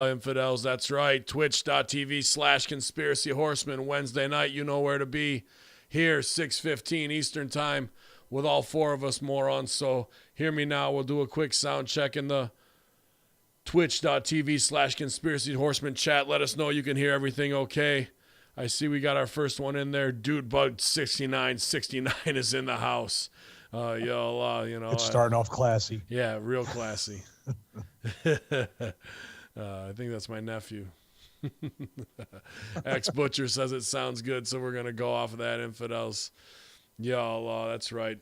Infidels, that's right. Twitch.tv/Conspiracy Horsemen. Wednesday night, you know where to be. Here, 6:15 Eastern Time, with all four of us morons. So hear me now. We'll do a quick sound check in the Twitch.tv/Conspiracy Horsemen chat. Let us know you can hear everything okay. I see we got our first one in there. Dude Bug 6969 is in the house. It's starting off classy. Yeah, real classy. I think that's my nephew. X Butcher says it sounds good, so we're going to go off of that, infidels. That's right.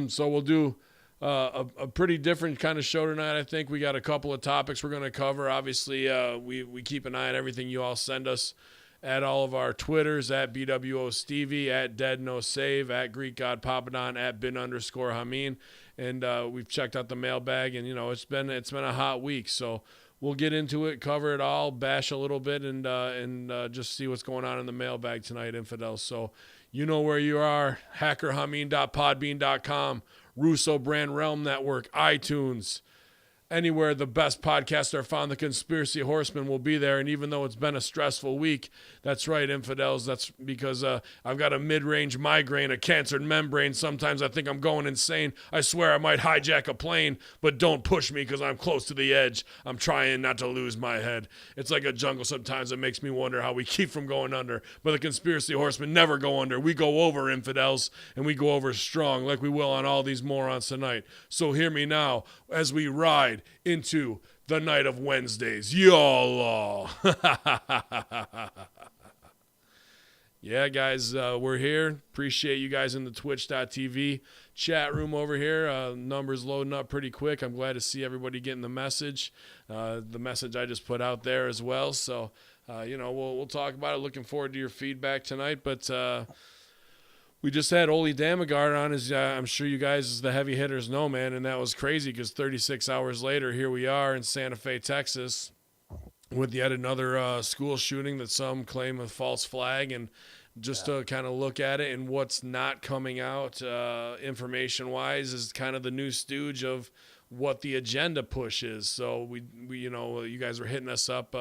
So we'll do a pretty different kind of show tonight, I think. We got a couple of topics we're going to cover. Obviously, we keep an eye on everything you all send us at all of our Twitters, at BWO Stevie, at Dead No Save, at Greek God Papadon, at bin_Hameen. And we've checked out the mailbag, and, it's been a hot week. So we'll get into it, cover it all, bash a little bit, and just see what's going on in the mailbag tonight, infidels. So you know where you are, hackerhameen.podbean.com, Russo Brand Realm Network, iTunes. Anywhere the best podcasts are found, the Conspiracy Horsemen will be there. And even though it's been a stressful week, that's right, infidels. That's because I've got a mid-range migraine, a cancered membrane. Sometimes I think I'm going insane. I swear I might hijack a plane, but don't push me because I'm close to the edge. I'm trying not to lose my head. It's like a jungle sometimes. It makes me wonder how we keep from going under. But the Conspiracy Horsemen never go under. We go over, infidels, and we go over strong like we will on all these morons tonight. So hear me now as we ride into the night of Wednesdays. Y'all. Yeah, guys, we're here. Appreciate you guys in the twitch.tv chat room over here. Numbers loading up pretty quick. I'm glad to see everybody getting the message I just put out there as well. So, we'll talk about it. Looking forward to your feedback tonight. But we just had Oli Damagard on, as I'm sure you guys, as the heavy hitters, know, man, and that was crazy because 36 hours later, here we are in Santa Fe, Texas, with yet another school shooting that some claim a false flag. And just to kind of look at it and what's not coming out information-wise is kind of the new stooge of what the agenda push is. So we you guys were hitting us up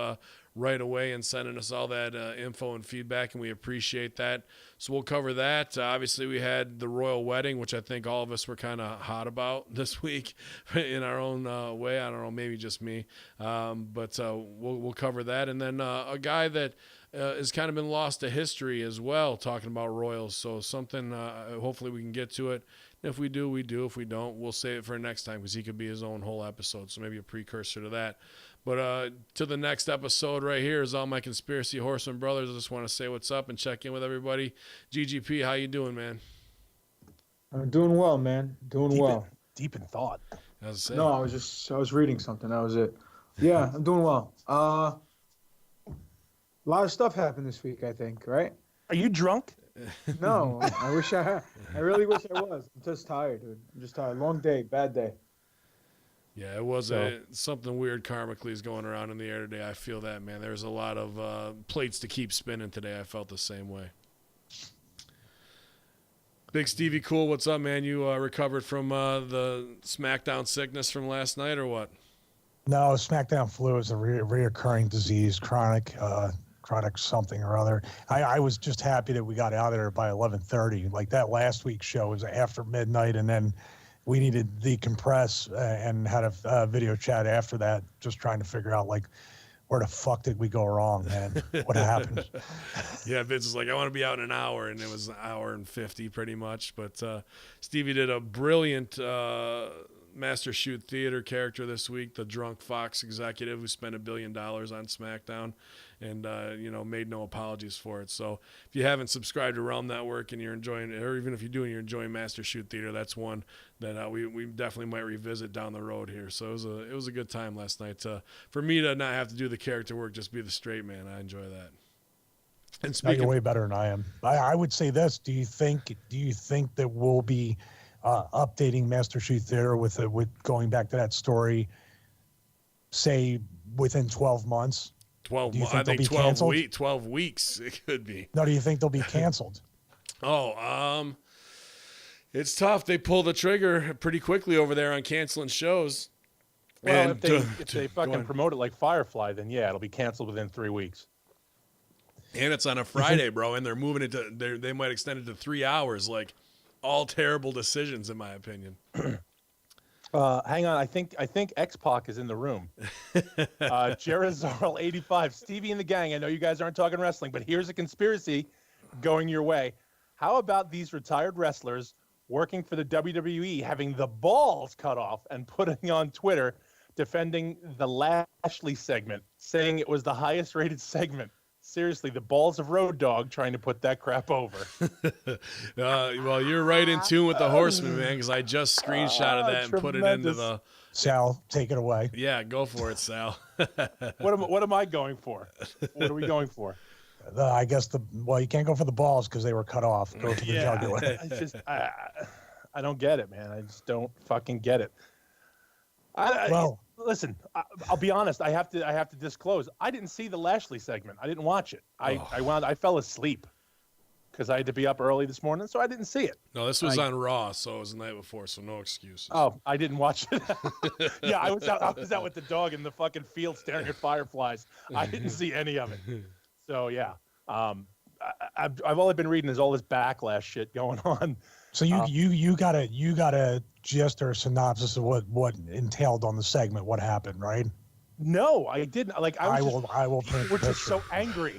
right away and sending us all that info and feedback, and we appreciate that. So we'll cover that. Obviously, we had the royal wedding, which I think all of us were kind of hot about this week in our own way. I don't know, maybe just me. But we'll cover that. And then a guy that has kind of been lost to history as well, talking about royals. So something, hopefully we can get to it. If we do, we do. If we don't, we'll save it for next time because he could be his own whole episode. So maybe a precursor to that. But to the next episode right here is all my Conspiracy Horsemen brothers. I just want to say what's up and check in with everybody. GGP, how you doing, man? I'm doing well, man. Well. Deep in thought. No, I was reading something. That was it. Yeah, I'm doing well. A lot of stuff happened this week, I think, right? Are you drunk? No, I really wish I was. I'm just tired, dude. I'm just tired. Long day, bad day. Yeah, it was something weird karmically is going around in the air today. I feel that, man. There's a lot of plates to keep spinning today. I felt the same way. Big Stevie Cool, what's up, man? You recovered from the SmackDown sickness from last night or what? No, SmackDown flu is a reoccurring disease, chronic something or other. I was just happy that we got out of there by 11:30. Like that last week's show was after midnight, and then we needed to decompress and had a video chat after that, just trying to figure out, like, where the fuck did we go wrong, man? What happened? Yeah, Vince was like, I want to be out in an hour, and it was an hour and 50 pretty much. But Stevie did a brilliant Master Shoot Theater character this week, the drunk Fox executive who spent $1 billion on SmackDown and, made no apologies for it. So if you haven't subscribed to Realm Network and you're enjoying it, or even if you do and you're enjoying Master Shoot Theater, that's one that we definitely might revisit down the road here. So it was a good time last night for me to not have to do the character work, just be the straight man. I enjoy that. And speaking, you're way better than I am. I would say this: Do you think that we'll be updating Master Shoot Theater with going back to that story, say within 12 months? 12 months. I think 12 weeks it could be. No, do you think they'll be canceled? It's tough. They pull the trigger pretty quickly over there on canceling shows. Well, And if they go fucking ahead. promote it like Firefly, then yeah, it'll be canceled within 3 weeks. And it's on a Friday, bro, and they're moving it to they might extend it to 3 hours. Like, all terrible decisions, in my opinion. Hang on, I think X-Pac is in the room. Jarazarl 85, Stevie and the gang. I know you guys aren't talking wrestling, but here's a conspiracy going your way. How about these retired wrestlers working for the WWE having the balls cut off and putting on Twitter defending the Lashley segment, saying it was the highest rated segment? Seriously, the balls of Road Dogg trying to put that crap over. Well, you're right in tune with the Horsemen, man, because I just screenshotted that and put it into tremendous. the. Sal, take it away. Yeah, go for it, Sal. What am I going for? What are we going for? I guess you can't go for the balls because they were cut off. Go for the jugular. I don't get it, man. I just don't fucking get it. Listen, I'll be honest. I have to disclose. I didn't see the Lashley segment. I didn't watch it. I fell asleep because I had to be up early this morning, so I didn't see it. No, this was on Raw, so it was the night before, so no excuses. Oh, I didn't watch it. Yeah, I was out with the dog in the fucking field staring at fireflies. I didn't see any of it. So yeah, I've all I've been reading is all this backlash shit going on. So you got a gist or a synopsis of what entailed on the segment, what happened, right? No, I didn't. Like I will paint People were the just picture. so angry.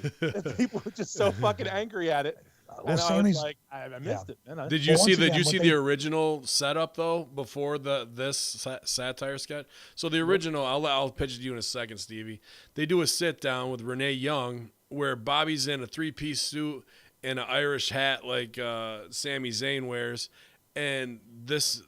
People were just so fucking angry at it. And I was like, I missed it. Man. Did you see once again, the original setup though before this satire sketch? So the original, I'll pitch it to you in a second, Stevie. They do a sit down with Renee Young where Bobby's in a 3-piece suit and an Irish hat like Sami Zayn wears, and this,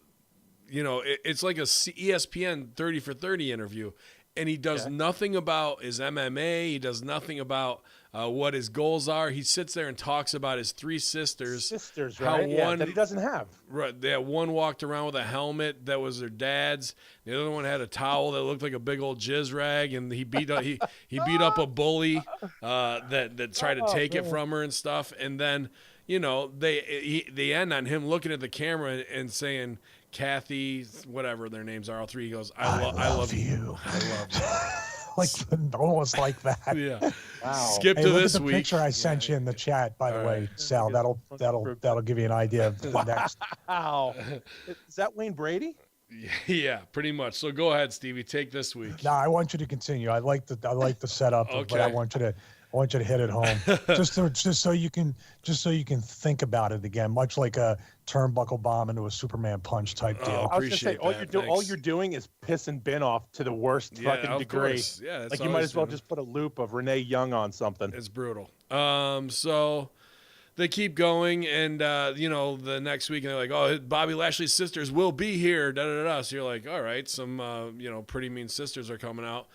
it's like a ESPN 30 for 30 interview, and he does nothing about his MMA. He does nothing about what his goals are. He sits there and talks about his 3 sisters. Sisters, right? That he doesesn't have. Right. That one walked around with a helmet that was their dad's. The other one had a towel that looked like a big old jizz rag, and he beat up he beat up a bully that tried to take it from her and stuff. And then they end on him looking at the camera and saying, Kathy, whatever their names are, all 3. He goes, I love you. I love you. Like almost like that. Yeah. Wow. Skip to Look this at the week. picture I sent you in the chat, by the way, Sal. That'll give you an idea of the next. Wow. Is that Wayne Brady? Yeah, pretty much. So go ahead, Stevie. Take this week. No, I want you to continue. I like the setup, Okay. but I want you to hit it home, just so you can think about it again, much like a turnbuckle bomb into a Superman punch type deal. Oh, I was gonna say Appreciate all that. you're doing is pissing Ben off to the worst fucking of degree. course. Yeah, that's Like all you might he's as well doing. just put a loop of Renee Young on something. It's brutal. So they keep going, and the next week, and they're like, "Oh, Bobby Lashley's sisters will be here." Da da da. So you're like, "All right, some pretty mean sisters are coming out."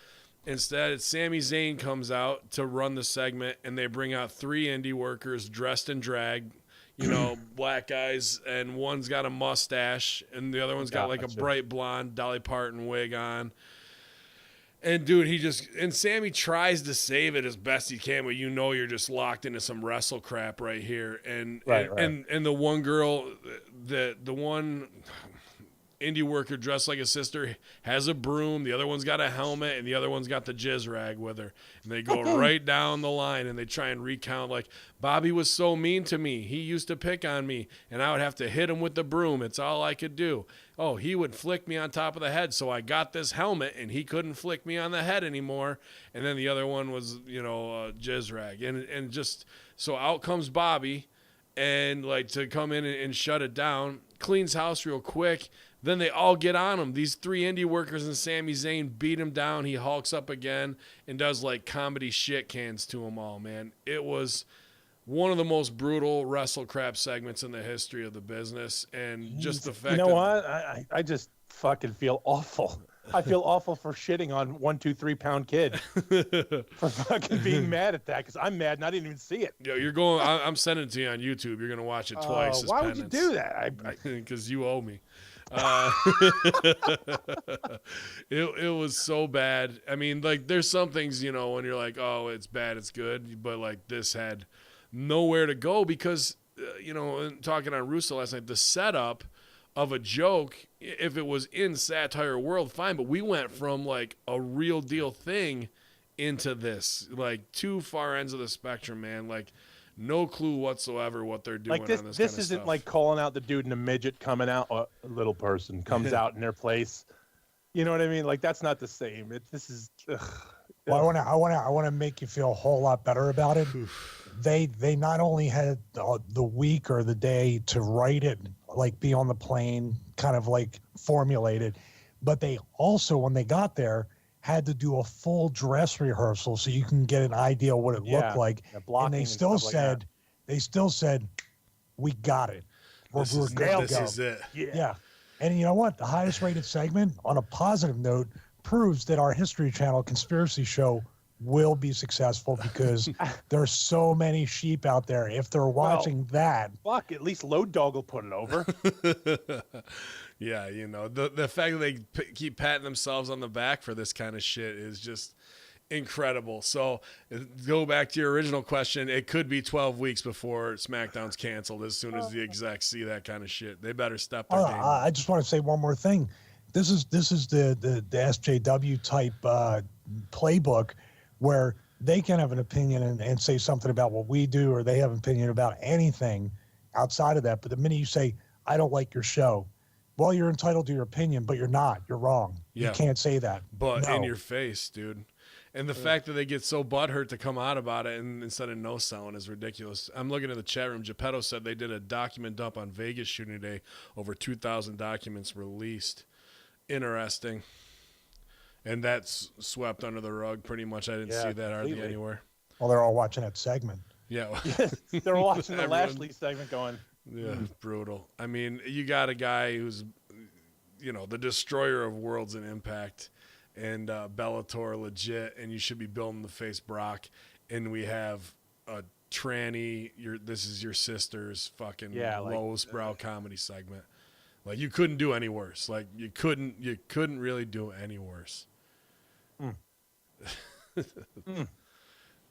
Instead, it's Sami Zayn comes out to run the segment, and they bring out 3 indie workers dressed in drag, black guys, and one's got a mustache, and the other one's got like a bright blonde Dolly Parton wig on. And dude, Sammy tries to save it as best he can, but you're just locked into some wrestle crap right here. And and the one girl, the one indie worker dressed like a sister has a broom. The other one's got a helmet, and the other one's got the jizz rag with her. And they go right down the line, and they try and recount like, Bobby was so mean to me. He used to pick on me, and I would have to hit him with the broom. It's all I could do. Oh, he would flick me on top of the head, so I got this helmet, and he couldn't flick me on the head anymore. And then the other one was, jizz rag. And just, so out comes Bobby, and like to come in and shut it down, cleans house real quick. Then they all get on him. These 3 indie workers and Sami Zayn beat him down. He hulks up again and does like comedy shit cans to them all, man. It was one of the most brutal wrestle crap segments in the history of the business. And just the fact What? I just fucking feel awful. I feel awful for shitting on 1, 2, 3 pound kid for fucking being mad at that, because I'm mad and I didn't even see it. Yeah, you're going. I'm sending it to you on YouTube. You're gonna watch it twice. as Why would you penance. do that? Because you owe me. It was so bad. I mean, like, there's some things, when you're like, oh, it's bad, it's good, but like this had nowhere to go because, talking on Russo last night, the setup of a joke. If it was in satire world, fine, but we went from like a real deal thing into this, like two far ends of the spectrum, man. Like no clue whatsoever what they're doing Like this, on this this kind of isn't stuff. like calling out the dude in a midget coming out, a little person comes out in their place. You know what I mean? Like that's not the same. This is. Ugh. Well, I want to make you feel a whole lot better about it. They not only had the week or the day to write it, like be on the plane, kind of like formulate it, but they also, when they got there, had to do a full dress rehearsal so you can get an idea what it looked like. And they still said, we got it. We're good to go. This is it. Yeah. And you know what? The highest rated segment, on a positive note, proves that our History Channel conspiracy show will be successful because there's so many sheep out there. If they're watching that, fuck, at least Load Dog will put it over. Yeah, you know, the fact that they keep patting themselves on the back for this kind of shit is just incredible. So go back to your original question. It could be 12 weeks before SmackDown's canceled as soon as the execs see that kind of shit. They better step their game up. I just want to say one more thing. This is the SJW type playbook where they can have an opinion and say something about what we do, or they have an opinion about anything outside of that. But the minute you say, I don't like your show, well, you're entitled to your opinion, but you're not. You're wrong. Yeah. You can't say that. But in your face, dude. And the fact that they get so butthurt to come out about it and instead of no selling is ridiculous. I'm looking at the chat room. Geppetto said they did a document dump on Vegas shooting day. Over 2,000 documents released. Interesting. And that's swept under the rug pretty much. I didn't see that hardly anywhere. Well, they're all watching that segment. Yeah. They're watching the Lashley segment going. Yeah, brutal. I mean, you got a guy who's, you know, the destroyer of worlds in Impact and Bellator legit, and you should be building the face Brock. And we have a tranny, this is your sister's fucking lowest brow comedy segment. Like you couldn't do any worse. Like you couldn't really do any worse.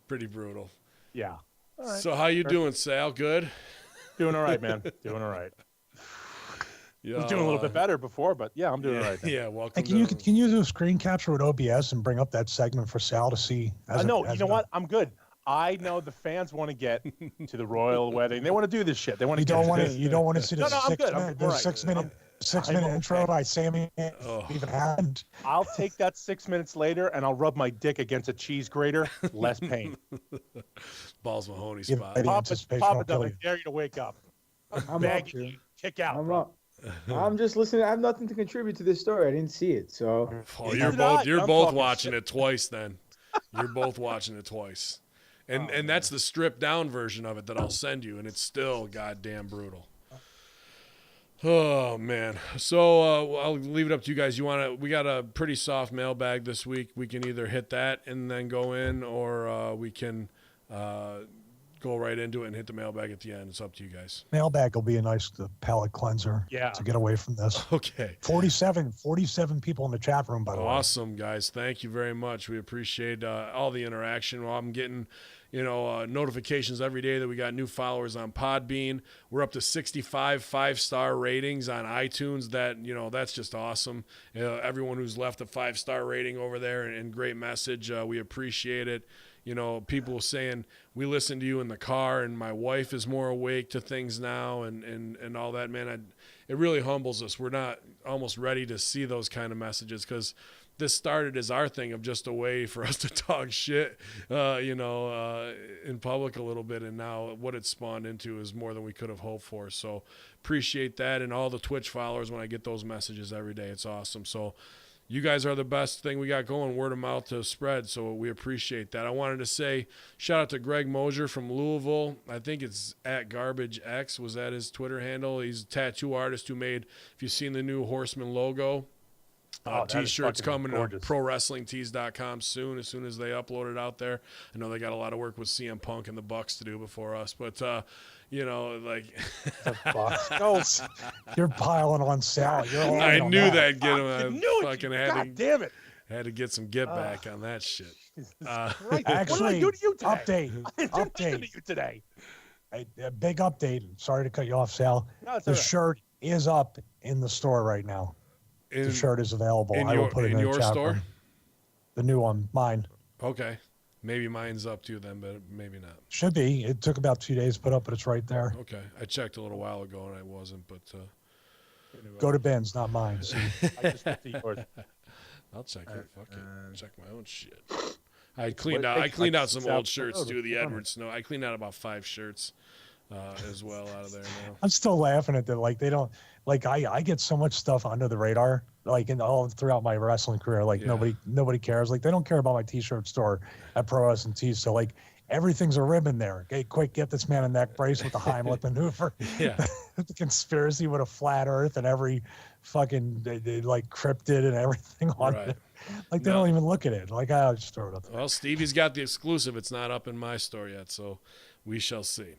Pretty brutal. Yeah. All right. So how you doing, Sal? Good? Doing all right, man. Doing all right. Yeah, I was doing a little bit better before, but yeah, I'm doing all right. Yeah, welcome. Hey, can you do a screen capture with OBS and bring up that segment for Sal to see? No, you know what? I'm good. I know the fans want to get to the royal wedding. They want to do this shit. They want to. You don't want to see the No, 6 minute intro by Sammy. Even happened. I'll take that 6 minutes later and I'll rub my dick against a cheese grater. Less pain. Balls Mahoney spot. Papa doesn't dare you to wake up. I'm begging you. Kick out. I'm up. I'm just listening. I have nothing to contribute to this story. I didn't see it, so. Oh, you're both watching it twice. Then you're both watching it twice, and that's the stripped down version of it that I'll send you, and it's still goddamn brutal. Oh man. So I'll leave it up to you guys. We got a pretty soft mailbag this week. We can either hit that and then go in, or we can go right into it and hit the mailbag at the end. It's up to you guys. Mailbag will be a nice palate cleanser. Yeah. To get away from this. Okay. 47 people in the chat room, by the way. Awesome, guys. Thank you very much. We appreciate all the interaction. Well, I'm getting, notifications every day that we got new followers on Podbean. We're up to 65 5-star ratings on iTunes. That's just awesome. Everyone who's left a 5-star rating over there and great message. We appreciate it. People saying we listen to you in the car, and my wife is more awake to things now, and all that, man. It really humbles us. We're not almost ready to see those kind of messages because this started as our thing of just a way for us to talk shit, in public a little bit, and now what it spawned into is more than we could have hoped for. So appreciate that, and all the Twitch followers when I get those messages every day. It's awesome. So. You guys are the best thing we got going, word of mouth to spread, so we appreciate that. I wanted to say shout out to Greg Mosier from Louisville. I think it's @GarbageX, was that his Twitter handle? He's a tattoo artist who made, if you've seen the new Horsemen logo, T-shirts coming to ProWrestlingTees.com soon, as soon as they upload it out there. I know they got a lot of work with CM Punk and the Bucks to do before us, but you're piling on Sal. I knew that'd get him. God damn it! Had to get some get back on that shit. Right. Actually, what did I do to you today? Update to you today. A big update. Sorry to cut you off, Sal. No, it's The all right. shirt is up in the store right now. The shirt is available. In I will your, put it in your the chat store? room. The new one, mine. Okay. Maybe mine's up too then, but maybe not. Should be. It took about 2 days to put up, but it's right there. Okay. I checked a little while ago and I wasn't, but Go to Ben's, not mine. See? I just looked at yours. I'll check it. Fuck it. Check my own shit. I cleaned out some old shirts too. The Edward Snow. I cleaned out about 5 shirts as well out of there now. I'm still laughing at that. Like they don't like I get so much stuff under the radar, like in all throughout my wrestling career. Like nobody cares. Like they don't care about my t-shirt store at Pro Wrestling Tees. So like everything's a ribbon there. Okay, quick, get this man a neck brace with the Heimlich maneuver. Yeah. The conspiracy with a flat earth and every fucking like cryptid and everything on it. Like they don't even look at it. Like I'll just throw it up there. Well, Stevie's got the exclusive. It's not up in my store yet, so we shall see.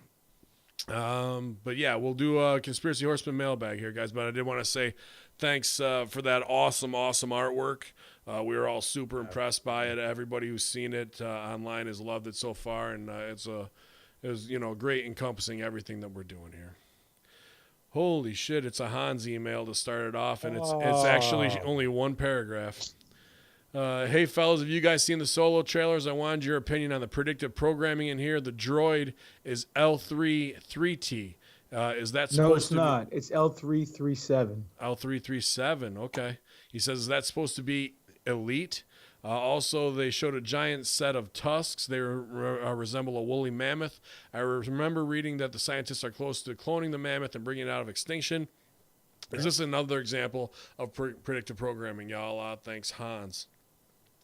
But yeah, we'll do a Conspiracy Horseman mailbag here, guys. But I did want to say thanks for that awesome artwork. We were all super impressed by it. Everybody who's seen it online has loved it so far, and it was great, encompassing everything that we're doing here. Holy shit! It's a Hans email to start it off, and it's actually only one paragraph. Hey fellas, have you guys seen the Solo trailers? I wanted your opinion on the predictive programming in here. The droid is L3-3T. Is that supposed to No, it's not. It's L337. L337, okay. He says, is that supposed to be elite? Also, they showed a giant set of tusks. They resemble a woolly mammoth. I remember reading that the scientists are close to cloning the mammoth and bringing it out of extinction. Is this another example of predictive programming, y'all? Thanks, Hans.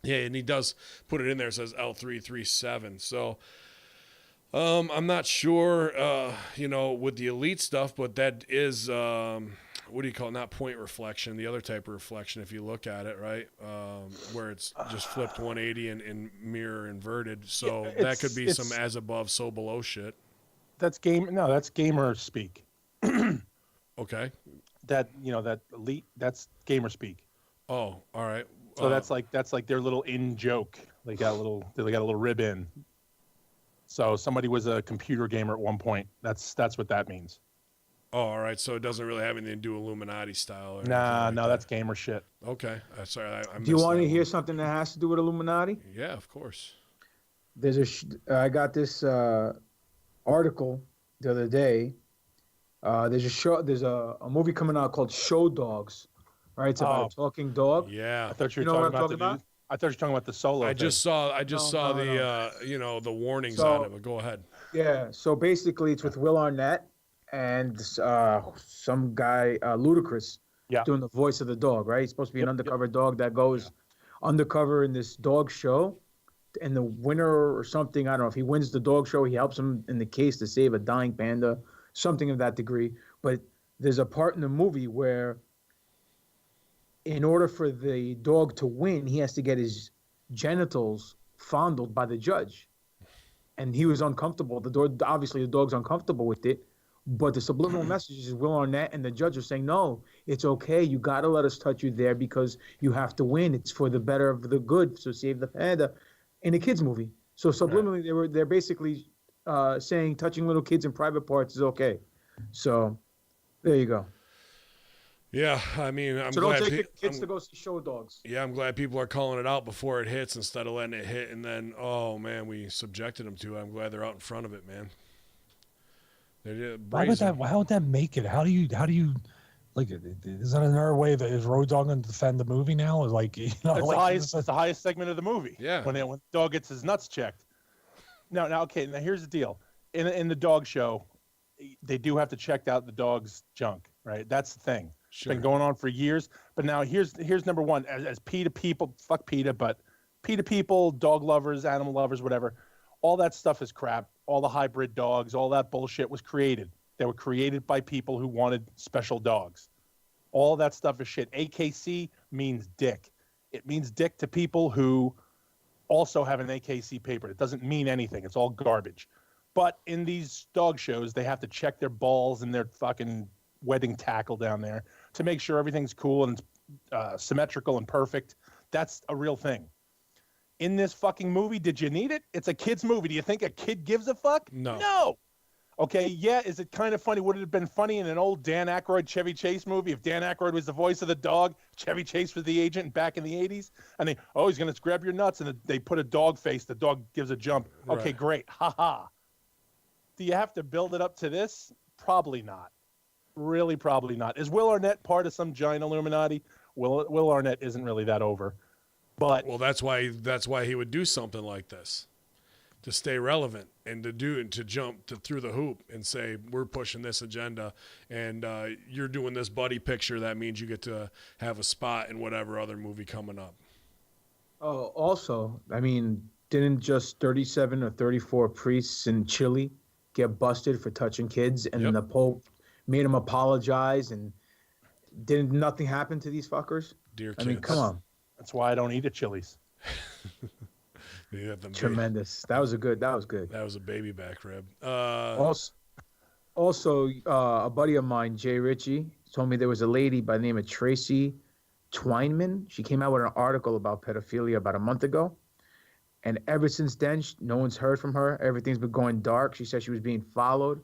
Yeah, and he does put it in there. It says L337. So I'm not sure, with the elite stuff, but that is, what do you call it? Not point reflection, the other type of reflection, if you look at it, right? Where it's just flipped 180 and mirror inverted. So that could be some as above, so below shit. That's gamer speak. Okay. That elite, that's gamer speak. Oh, all right. So that's like their little in joke. They got a little rib in. So somebody was a computer gamer at one point. That's what that means. Oh, all right. So it doesn't really have anything to do with Illuminati style. Or That's gamer shit. Okay. Sorry. I Do you want to hear something that has to do with Illuminati? Yeah, of course. I got this article the other day. There's a movie coming out called Show Dogs. Right, it's about a talking dog. Yeah, I thought you were talking about I thought you were talking about the Solo. I just saw the warnings on it. But go ahead. Yeah, so basically it's with Will Arnett and some guy Ludacris doing the voice of the dog. Right, he's supposed to be an undercover dog that goes undercover in this dog show, and the winner or something. I don't know if he wins the dog show, he helps him in the case to save a dying panda, something of that degree. But there's a part in the movie where, in order for the dog to win, he has to get his genitals fondled by the judge. And he was uncomfortable. Obviously, the dog's uncomfortable with it. But the subliminal message is Will Arnett and the judge are saying, no, it's okay. You got to let us touch you there because you have to win. It's for the better of the good. So save the panda in a kid's movie. So subliminally, they're basically saying touching little kids in private parts is okay. So there you go. Yeah, I mean, I'm so glad. Don't take the kids to go see Show Dogs. Yeah, I'm glad people are calling it out before it hits instead of letting it hit and then, oh man, we subjected them to it. I'm glad they're out in front of it, man. Why would that make it? How do you like? Is that another way that is Road Dogg going to defend the movie now? Like, it's the highest segment of the movie. Yeah, when the dog gets his nuts checked. Now, okay. Now here's the deal. In the dog show, they do have to check out the dog's junk, right? That's the thing. Sure. It's been going on for years. But now here's number one. As PETA people, fuck PETA, but PETA people, dog lovers, animal lovers, whatever, all that stuff is crap. All the hybrid dogs, all that bullshit was created. They were created by people who wanted special dogs. All that stuff is shit. AKC means dick. It means dick to people who also have an AKC paper. It doesn't mean anything. It's all garbage. But in these dog shows, they have to check their balls and their fucking wedding tackle down there to make sure everything's cool and symmetrical and perfect. That's a real thing. In this fucking movie, did you need it? It's a kid's movie. Do you think a kid gives a fuck? No. No. Okay, yeah, is it kind of funny? Would it have been funny in an old Dan Aykroyd Chevy Chase movie if Dan Aykroyd was the voice of the dog, Chevy Chase was the agent back in the 80s? And he's going to grab your nuts, and they put a dog face. The dog gives a jump. Okay, Right. great. Ha ha. Do you have to build it up to this? Probably not. Really, probably not. Is Will Arnett part of some giant Illuminati? Will Arnett isn't really that over. But Well, that's why he would do something like this, to stay relevant and to jump through the hoop and say, we're pushing this agenda, and you're doing this buddy picture. That means you get to have a spot in whatever other movie coming up. Oh, also, I mean, didn't just 37 or 34 priests in Chile get busted for touching kids, and Yep. the Pope made them apologize, and didn't nothing happen to these fuckers? Dear I kids. mean, come on. that's why I don't eat at Chili's. You have them Tremendous. That was good. That was a baby back rib. Also, a buddy of mine, Jay Ritchie, told me there was a lady by the name of Tracy Twineman. She came out with an article about pedophilia about a month ago. And ever since then, no one's heard from her. Everything's been going dark. She said she was being followed.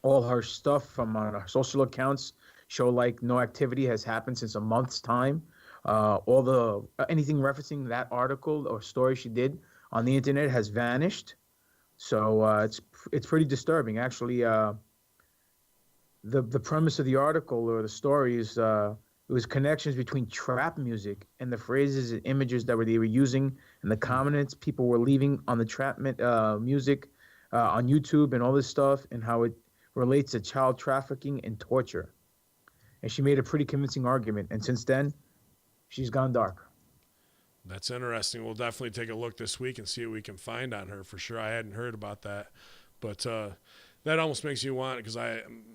All her stuff from her social accounts show like no activity has happened since a month's time. Anything referencing that article or story she did on the internet has vanished. So it's pretty disturbing, actually. The premise of the article or the story is it was connections between trap music and the phrases and images that they were using and the comments people were leaving on the trap music on YouTube and all this stuff, and how it relates to child trafficking and torture. And she made a pretty convincing argument. And since then, she's gone dark. That's interesting. We'll definitely take a look this week and see what we can find on her for sure. I hadn't heard about that, but that almost makes you want it, because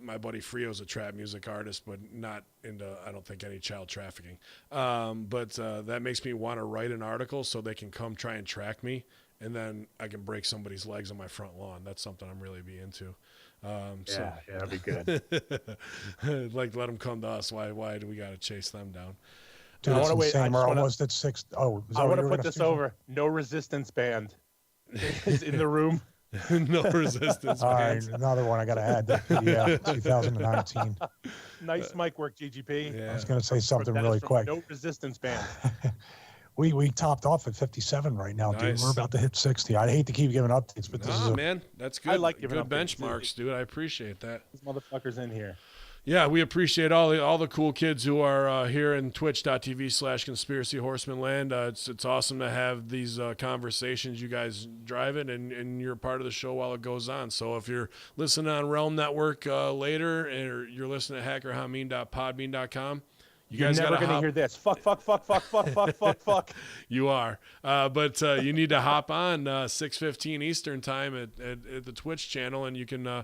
my buddy Frio's a trap music artist, but not into, I don't think, any child trafficking. But that makes me want to write an article so they can come try and track me, and then I can break somebody's legs on my front lawn. That's something I'm really be into. Yeah, that'd be good. Like, let them come to us. Why do we got to chase them down? Dude, I it's wanna wait. insane. I We're just wanna- almost at 6. Oh, is that I what want you to were put gonna this say? over. No resistance band is in the room. No resistance, All man. right, another one I got to add. The PDF 2019. Nice mic work, GGP. Yeah. I was going to say something That is really from quick. No resistance band. We topped off at 57 right now, dude. Nice. We're about to hit 60. I hate to keep giving updates, but this is Nah, a, man, that's good. I like giving good updates, too. benchmarks, dude. I appreciate that. These motherfuckers in here. Yeah, we appreciate all the cool kids who are here in twitch.tv/conspiracy horseman land. It's awesome to have these conversations. You guys drive it, and you're part of the show while it goes on. So if you're listening on Realm Network later, or you're listening at hackerhameen.podbean.com, You're guys never gotta gonna hop. hear this. Fuck. Fuck. You are, but you need to hop on 6:15 Eastern time at the Twitch channel, and you can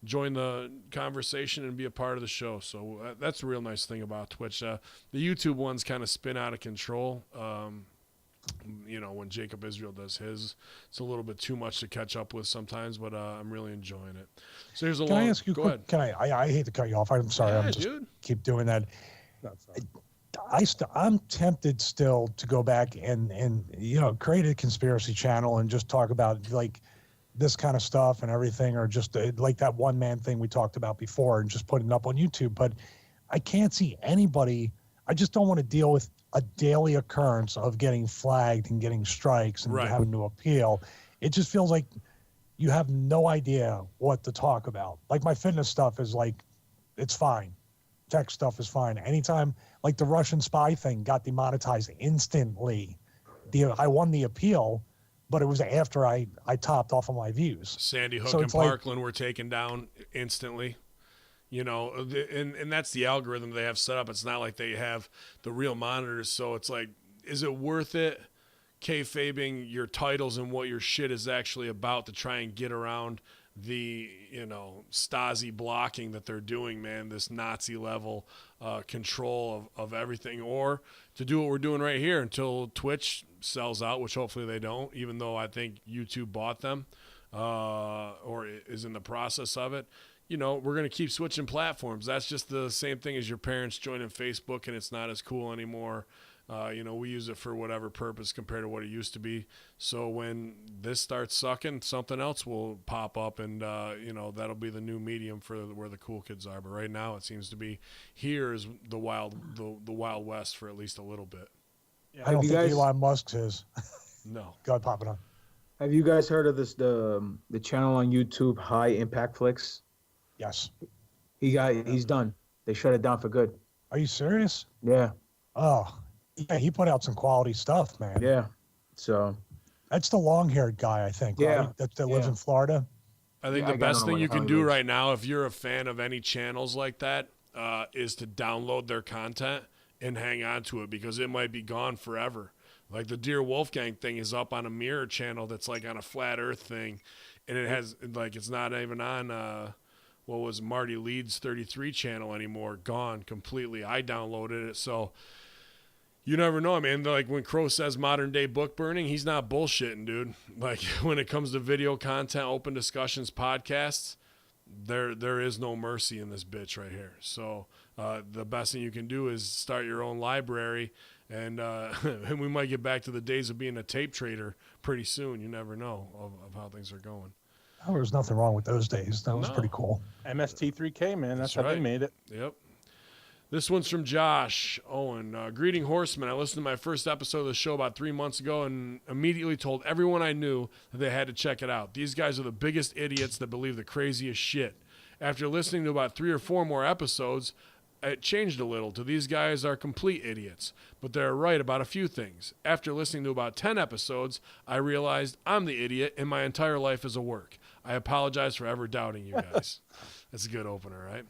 join the conversation and be a part of the show. So that's a real nice thing about Twitch. The YouTube ones kind of spin out of control. When Jacob Israel does his, it's a little bit too much to catch up with sometimes, but I'm really enjoying it. So here's a Can I ask you go quick? ahead. Can I hate to cut you off. I'm sorry. Yeah, I'm just dude. keep doing that. That's I'm tempted still to go back and create a conspiracy channel and just talk about like this kind of stuff and everything, or just like that one man thing we talked about before, and just putting it up on YouTube. But I can't see anybody. I just don't want to deal with a daily occurrence of getting flagged and getting strikes and Right. having to appeal. It just feels like you have no idea what to talk about. Like my fitness stuff is like, it's fine. Tech stuff is fine. Anytime, like the Russian spy thing got demonetized instantly. I won the appeal, but it was after I topped off of my views. Sandy Hook So and it's like- Parkland were taken down instantly. And that's the algorithm they have set up. It's not like they have the real monitors. So it's like, is it worth it kayfabing your titles and what your shit is actually about to try and get around the Stasi blocking that they're doing, man, this Nazi level control of everything, or to do what we're doing right here until Twitch sells out, which hopefully they don't, even though I think YouTube bought them or is in the process of it. We're going to keep switching platforms. That's just the same thing as your parents joining Facebook and it's not as cool anymore. We use it for whatever purpose compared to what it used to be. So when this starts sucking, something else will pop up, and that'll be the new medium for where the cool kids are. But right now, it seems to be here is the wild west for at least a little bit. Yeah. I don't think Elon Musk's is. No. Go ahead, pop it on. Have you guys heard of this? The channel on YouTube, High Impact Flicks. Yes. He's done. They shut it down for good. Are you serious? Yeah. Oh, yeah. He put out some quality stuff, man. Yeah. So. That's the long-haired guy, I think. Yeah. Right? That lives in Florida. I think the best thing you can do right now, if you're a fan of any channels like that, is to download their content and hang on to it, because it might be gone forever. Like the Dear Wolfgang thing is up on a mirror channel that's like on a flat earth thing, and it has like it's not even on what was Marty Leeds 33 channel anymore. Gone completely. I downloaded it, so you never know, man. Like when Crow says modern day book burning, he's not bullshitting, dude. Like when it comes to video content, open discussions, podcasts, there is no mercy in this bitch right here. So the best thing you can do is start your own library, and we might get back to the days of being a tape trader pretty soon. You never know of how things are going. Oh, there's nothing wrong with those days. That was pretty cool. MST3K, man. That's how they made it. Yep. This one's from Josh Owen. Greeting Horsemen. I listened to my first episode of the show about 3 months ago and immediately told everyone I knew that they had to check it out. These guys are the biggest idiots that believe the craziest shit. After listening to about 3 or 4 more episodes, it changed a little to these guys are complete idiots, but they're right about a few things. After listening to about 10 episodes, I realized I'm the idiot and my entire life is a work. I apologize for ever doubting you guys. That's a good opener, right?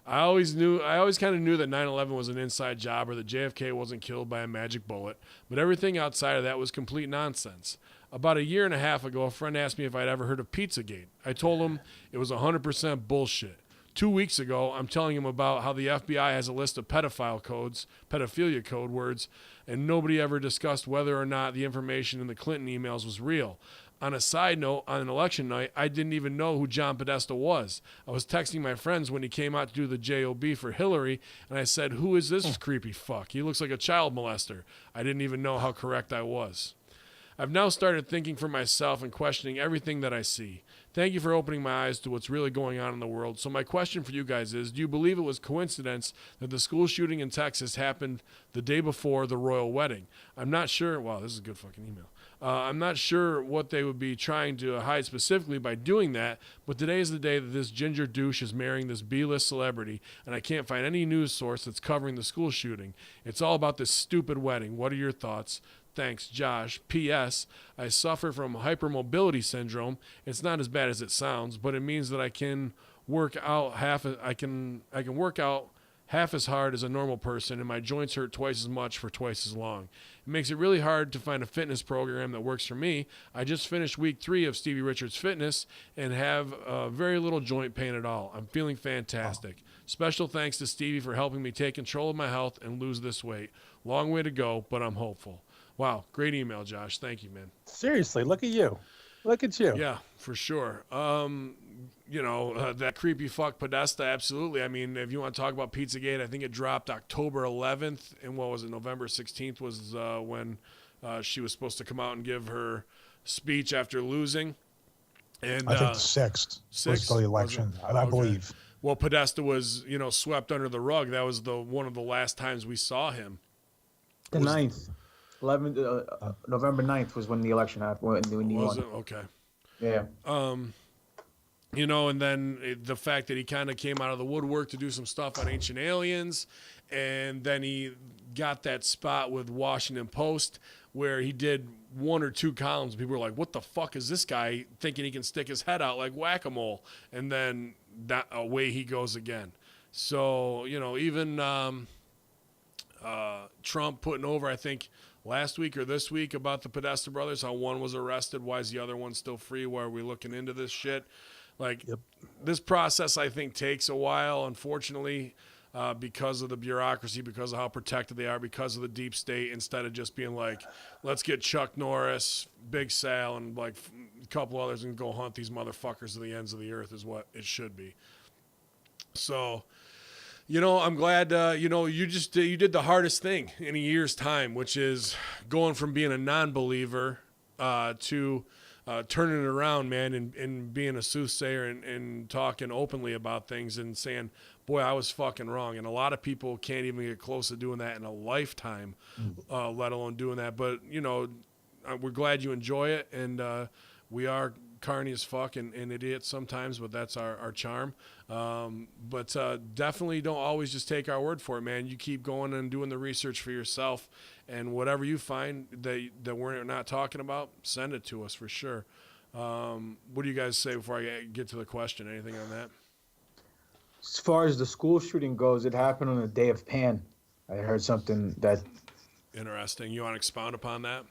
I always kind of knew that 9/11 was an inside job or that JFK wasn't killed by a magic bullet, but everything outside of that was complete nonsense. About a year and a half ago, a friend asked me if I'd ever heard of Pizzagate. I told him it was 100% bullshit. 2 weeks ago, I'm telling him about how the FBI has a list of pedophilia code words, and nobody ever discussed whether or not the information in the Clinton emails was real. On a side note, on an election night, I didn't even know who John Podesta was. I was texting my friends when he came out to do the JOB for Hillary, and I said, "Who is this creepy fuck? He looks like a child molester." I didn't even know how correct I was. I've now started thinking for myself and questioning everything that I see. Thank you for opening my eyes to what's really going on in the world. So my question for you guys is, do you believe it was coincidence that the school shooting in Texas happened the day before the royal wedding? I'm not sure. Wow, this is a good fucking email. I'm not sure what they would be trying to hide specifically by doing that, but today is the day that this ginger douche is marrying this B-list celebrity, and I can't find any news source that's covering the school shooting. It's all about this stupid wedding. What are your thoughts? Thanks, Josh. P.S. I suffer from hypermobility syndrome. It's not as bad as it sounds, but it means that I can work out I can work out half as hard as a normal person, and my joints hurt twice as much for twice as long. It makes it really hard to find a fitness program that works for me. I just finished week 3 of Stevie Richards Fitness and have very little joint pain at all. I'm feeling fantastic. Special thanks to Stevie for helping me take control of my health and lose this weight. Long way to go, but I'm hopeful. Wow, great email, Josh. Thank you, man. Seriously, look at you. Look at you. Yeah, for sure. That creepy fuck Podesta, absolutely. I mean, if you want to talk about Pizzagate, I think it dropped October 11th, and what was it, November 16th was when she was supposed to come out and give her speech after losing. And I think the 6th was the election, I believe. Well, Podesta was, swept under the rug. That was one of the last times we saw him. The 9th. November 9th was when the election happened. When he was won. It? Okay. Yeah. And then the fact that he kind of came out of the woodwork to do some stuff on Ancient Aliens, and then he got that spot with Washington Post where he did 1 or 2 columns. People were like, what the fuck is this guy thinking he can stick his head out like whack-a-mole? And then away he goes again. So, even Trump putting over, I think, last week or this week about the Podesta brothers, how one was arrested. Why is the other one still free? Why are we looking into this shit? This process, I think, takes a while, unfortunately, because of the bureaucracy, because of how protected they are, because of the deep state, instead of just being like, let's get Chuck Norris, Big Sal, and like a couple others and go hunt these motherfuckers to the ends of the earth is what it should be. So, I'm glad, you did the hardest thing in a year's time, which is going from being a non-believer to turning it around, man, and being a soothsayer and talking openly about things and saying, boy, I was fucking wrong. And a lot of people can't even get close to doing that in a lifetime, let alone doing that. But, we're glad you enjoy it. And we are carny as fuck and idiots sometimes, but that's our charm. But definitely don't always just take our word for it, man. You keep going and doing the research for yourself, and whatever you find that we're not talking about, send it to us for sure. What do you guys say before I get to the question? Anything on that? As far as the school shooting goes, it happened on the day of Pan. I heard something that... Interesting. You want to expound upon that?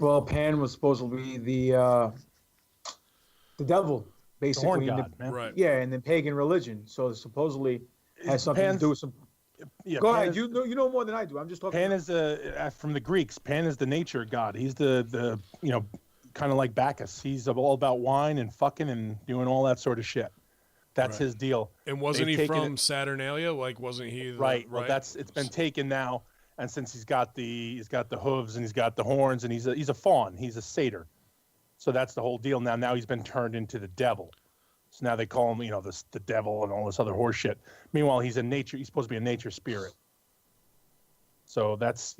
Well, Pan was supposed to be the devil, basically. The horn god, man. Right. Yeah, in the pagan religion. So supposedly has something to do with some... Yeah, Go Pan ahead. You know more than I do. I'm just talking. Pan is from the Greeks. Pan is the nature god. He's the kind of like Bacchus. He's all about wine and fucking and doing all that sort of shit. That's his deal. And wasn't he from Saturnalia? Like, wasn't he? Right. Well, it's been taken now, and since he's got the hooves and he's got the horns and he's a faun. He's a satyr. So that's the whole deal. Now he's been turned into the devil. So now they call him, the devil and all this other horse shit. Meanwhile, he's supposed to be a nature spirit. So that's,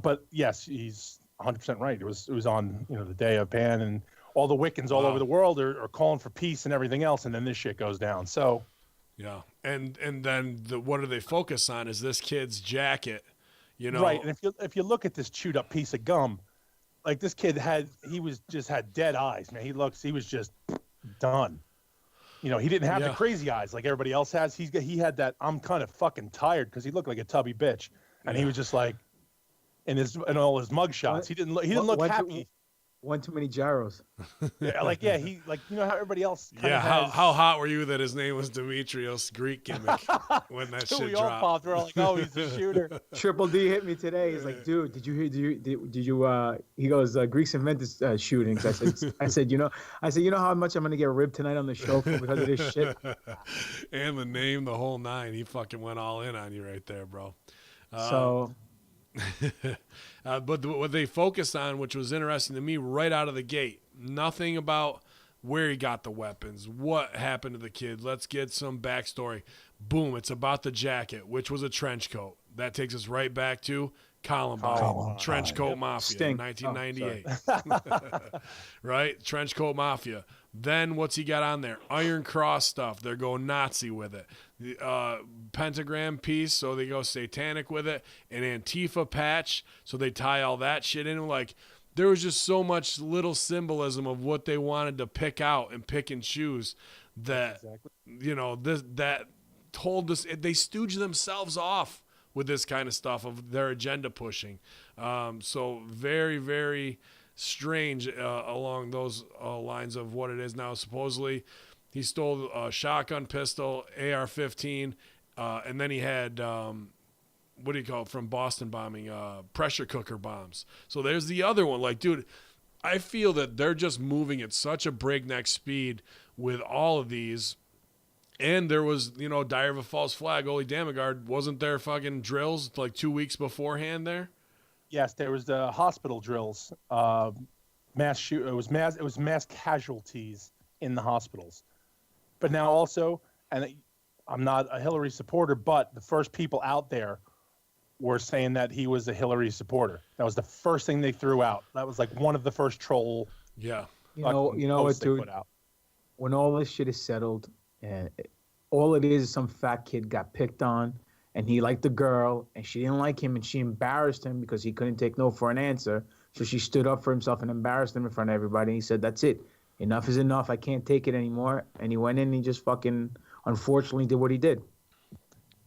but yes, he's 100% right. It was on, the day of Pan, and all the Wiccans all over the world are calling for peace and everything else. And then this shit goes down. So. Yeah. And then what do they focus on is this kid's jacket, Right. And if you look at this chewed up piece of gum, like this kid had dead eyes, man. He was just done. He didn't have the crazy eyes like everybody else has. He had that I'm kind of fucking tired because he looked like a tubby bitch, and he was just like in all his mug shots. He didn't look happy. One too many gyros. He how everybody else. How hot were you that his name was Demetrios, Greek gimmick, when that shit we dropped? all popped. We're all like, oh, he's a shooter. Triple D hit me today. He's like, dude, did you hear? He goes, Greeks invented shootings. I said, you know how much I'm gonna get ribbed tonight on the show because of this shit. And the name, the whole nine. He fucking went all in on you right there, bro. But what they focused on, which was interesting to me right out of the gate, nothing about where he got the weapons, what happened to the kid. Let's get some backstory. Boom, it's about the jacket, which was a trench coat. That takes us right back to Columbine. Trench Coat Mafia, Sting. 1998. Right? Trench Coat Mafia. Then what's he got on there? Iron Cross stuff. They're going Nazi with it. The pentagram piece, so they go satanic with it. An Antifa patch, so they tie all that shit in. Like, there was just so much little symbolism of what they wanted to pick out and pick and choose that, that told us, they stooge themselves off with this kind of stuff of their agenda pushing. So very, very strange along those lines of what it is now. Supposedly he stole a shotgun pistol, AR-15, and then he had what do you call it from Boston bombing, pressure cooker bombs. So there's the other one. Like, dude, I feel that they're just moving at such a breakneck speed with all of these. And there was, Dire of a False Flag, Ole Damagard. Wasn't there fucking drills like 2 weeks beforehand there? Yes, there was the hospital drills. It was mass casualties in the hospitals. But now also, and I'm not a Hillary supporter, but the first people out there were saying that he was a Hillary supporter. That was the first thing they threw out. That was like one of the first troll. Yeah. You know what, dude? When all this shit is settled, and all it is some fat kid got picked on, and he liked the girl, and she didn't like him, and she embarrassed him because he couldn't take no for an answer. So she stood up for himself and embarrassed him in front of everybody. And he said, "That's it. Enough is enough. I can't take it anymore." And he went in and he just fucking, unfortunately, did what he did.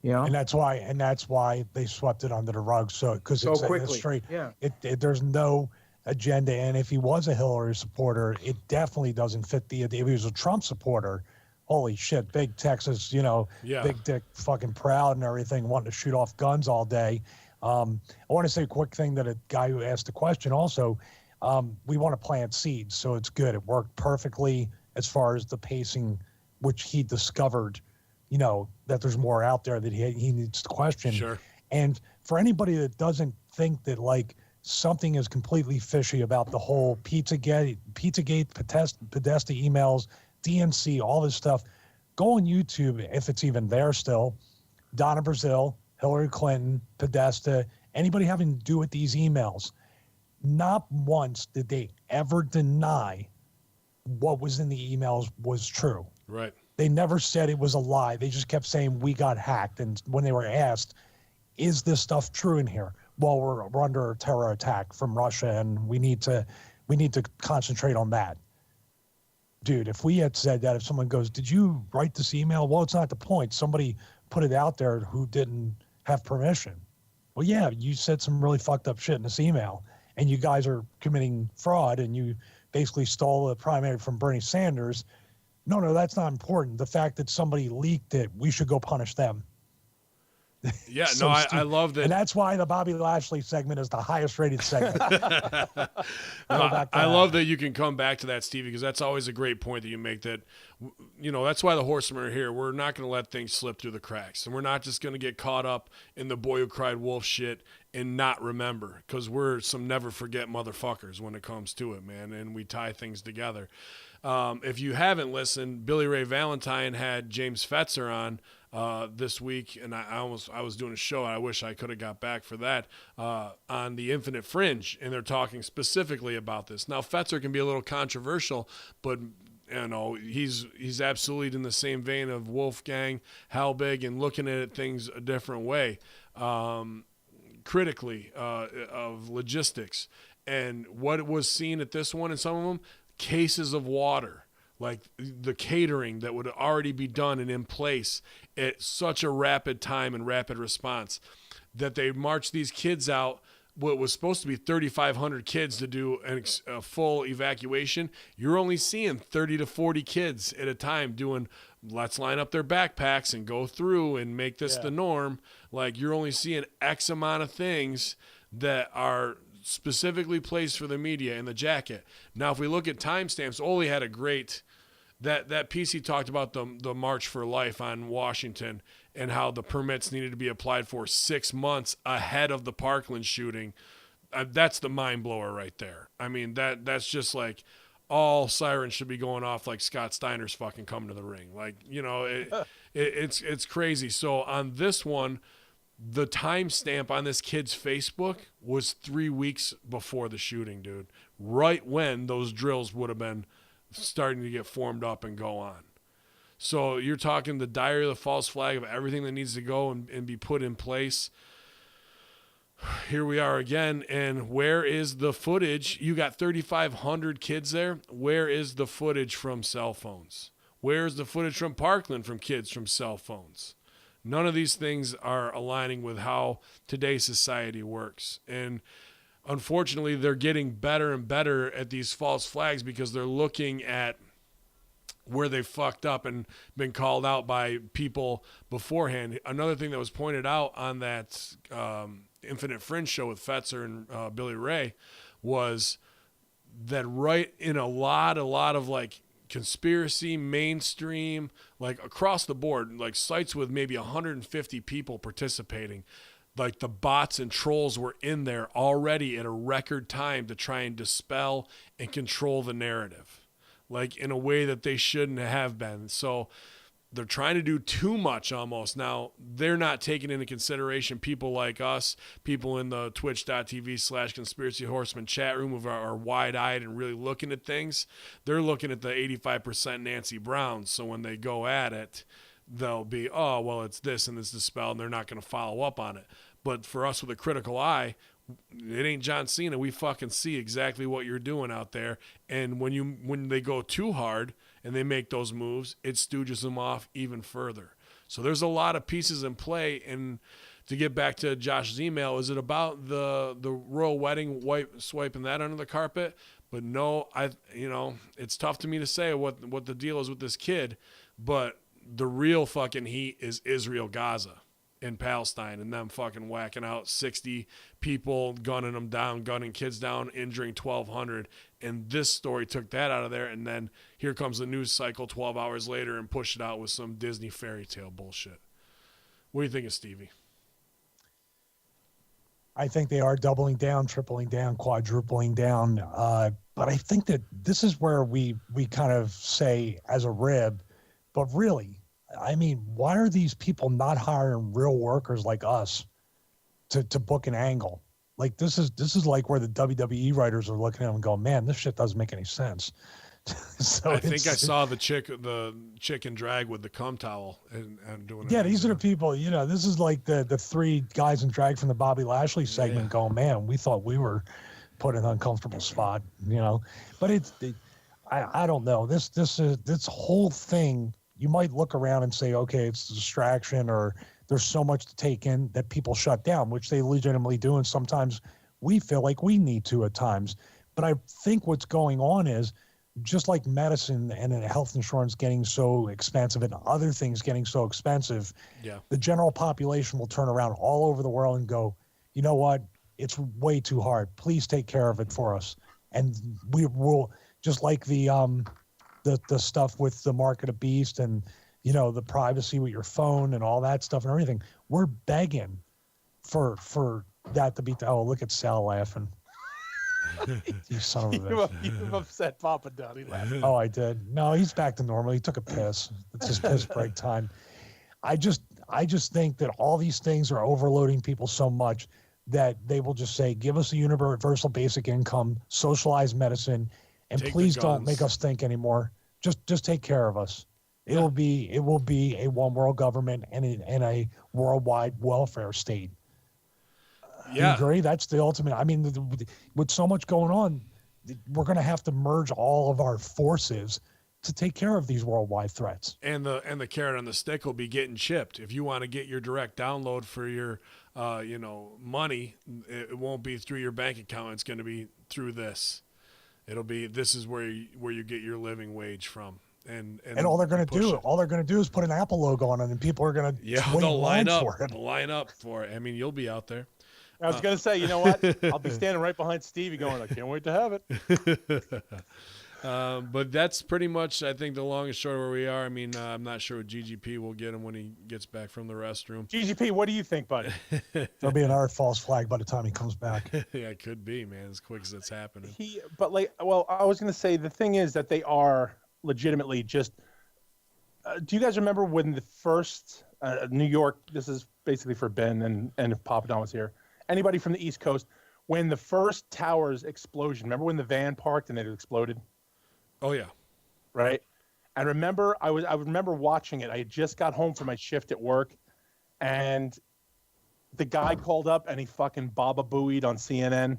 And that's why they swept it under the rug. So because it's quickly. Straight. Yeah. There's no agenda, and if he was a Hillary supporter, it definitely doesn't fit the idea. If he was a Trump supporter, holy shit, big Texas, big dick, fucking proud and everything, wanting to shoot off guns all day. I want to say a quick thing that a guy who asked the question also, we want to plant seeds, so it's good. It worked perfectly as far as the pacing, which he discovered that there's more out there that he needs to question. Sure. And for anybody that doesn't think that like something is completely fishy about the whole Pizzagate, Podesta emails, DNC, all this stuff, go on YouTube if it's even there still. Donna Brazile, Hillary Clinton, Podesta, anybody having to do with these emails. Not once did they ever deny what was in the emails was true. Right. They never said it was a lie. They just kept saying we got hacked. And when they were asked, is this stuff true in here? Well, we're under a terror attack from Russia, and we need to concentrate on that. Dude, if we had said that, if someone goes, did you write this email? Well, it's not the point. Somebody put it out there who didn't have permission. Well, yeah, you said some really fucked up shit in this email, and you guys are committing fraud, and you basically stole the primary from Bernie Sanders. No, that's not important. The fact that somebody leaked it, we should go punish them. Yeah, So no, I stupid. love that. And that's why the Bobby Lashley segment is the highest rated segment. I love that you can come back to that, Stevie, because that's always a great point that you make, that, that's why the Horsemen are here. We're not going to let things slip through the cracks, and we're not just going to get caught up in the boy who cried wolf shit and not remember, because we're some never forget motherfuckers when it comes to it, man, and we tie things together. If you haven't listened, Billy Ray Valentine had James Fetzer on this week, and I was doing a show, and I wish I could have got back for that, on the Infinite Fringe, and they're talking specifically about this. Now, Fetzer can be a little controversial, but he's absolutely in the same vein of Wolfgang Halbig and looking at things a different way, critically, of logistics. And what was seen at this one, and some of them, cases of water, like the catering that would already be done and in place at such a rapid time and rapid response, that they marched these kids out, what was supposed to be 3,500 kids to do a full evacuation. You're only seeing 30 to 40 kids at a time doing, let's line up their backpacks and go through and make this the norm. Like, you're only seeing X amount of things that are specifically placed for the media in the jacket. Now, if we look at timestamps, Ole had a great, that piece he talked about the March for Life on Washington and how the permits needed to be applied for 6 months ahead of the Parkland shooting. That's the mind blower right there. I mean, that's just like, all sirens should be going off like Scott Steiner's fucking coming to the ring. Like, it's crazy. So on this one, the timestamp on this kid's Facebook was 3 weeks before the shooting, dude. Right when those drills would have been starting to get formed up and go on. So you're talking the diary of the false flag of everything that needs to go and be put in place. Here we are again, and where is the footage? You got 3,500 kids there. Where is the footage from cell phones? Where's the footage from Parkland from kids from cell phones? None of these things are aligning with how today's society works. And unfortunately, they're getting better and better at these false flags because they're looking at where they fucked up and been called out by people beforehand. Another thing that was pointed out on that Infinite Fringe show with Fetzer and Billy Ray was that right in a lot of like conspiracy, mainstream, like across the board, like sites with maybe 150 people participating, like the bots and trolls were in there already at a record time to try and dispel and control the narrative, like in a way that they shouldn't have been. So they're trying to do too much almost. Now, they're not taking into consideration people like us, people in the twitch.tv/conspiracy horseman chat room who are wide-eyed and really looking at things. They're looking at the 85% Nancy Brown. So when they go at it, they'll be, oh, well, it's this and this dispel, and they're not going to follow up on it. But for us with a critical eye, it ain't John Cena. We fucking see exactly what you're doing out there. And when they go too hard and they make those moves, it stooges them off even further. So there's a lot of pieces in play. And to get back to Josh's email, is it about the royal wedding swiping that under the carpet? But no, it's tough to me to say what the deal is with this kid. But the real fucking heat is Israel Gaza. in Palestine and them fucking whacking out 60 people, gunning them down, gunning kids down, injuring 1,200. And this story took that out of there. And then here comes the news cycle 12 hours later and pushed it out with some Disney fairy tale bullshit. What do you think of Stevie? I think they are doubling down, tripling down, quadrupling down. But I think that this is where we kind of say as a rib, but really, I mean, why are these people not hiring real workers like us to book an angle? Like this is like where the WWE writers are looking at them and going, man, this shit doesn't make any sense. So I think I saw the chick in drag with the cum towel and doing it. Yeah, these are the people, you know, this is like the three guys in drag from the Bobby Lashley segment going, man, we thought we were put in an uncomfortable spot, you know. But I don't know. This whole thing, you might look around and say, okay, it's a distraction or there's so much to take in that people shut down, which they legitimately do. And sometimes we feel like we need to at times. But I think what's going on is just like medicine and health insurance getting so expensive and other things getting so expensive, the general population will turn around all over the world and go, you know what? It's way too hard. Please take care of it for us. And we will, just like the stuff with the mark of the beast and, you know, the privacy with your phone and all that stuff and everything. We're begging for that to be, oh, look at Sal laughing. You son of a bitch. You've upset Papa Dunn. Oh, I did. No, he's back to normal. He took a piss. It's his piss break time. I just think that all these things are overloading people so much that they will just say, give us a universal basic income, socialized medicine, and please don't make us think anymore. Just take care of us. It will be a one world government and a worldwide welfare state. Yeah. You agree? That's the ultimate. I mean, with so much going on, we're going to have to merge all of our forces to take care of these worldwide threats. And the carrot on the stick will be getting chipped. If you want to get your direct download for your, money, it won't be through your bank account. It's going to be through this. It'll be, this is where you get your living wage from. And all they're going to do is put an Apple logo on it, and people are going to they'll line up for it. I mean, you'll be out there. I was going to say, you know what? I'll be standing right behind Stevie going, I can't wait to have it. But that's pretty much, I think, the long and short where we are. I mean, I'm not sure what GGP will get him when he gets back from the restroom. GGP, what do you think, buddy? There'll be another false flag by the time he comes back. Yeah, it could be, man, as quick as it's happening. I was going to say, the thing is that they are legitimately just do you guys remember when the first New York, this is basically for Ben and if Papa Don was here, anybody from the East Coast, when the first towers explosion, remember when the van parked and it exploded? Oh yeah. Right. And remember, I remember watching it. I had just got home from my shift at work, and the guy called up and he fucking Baba Booeyed on CNN.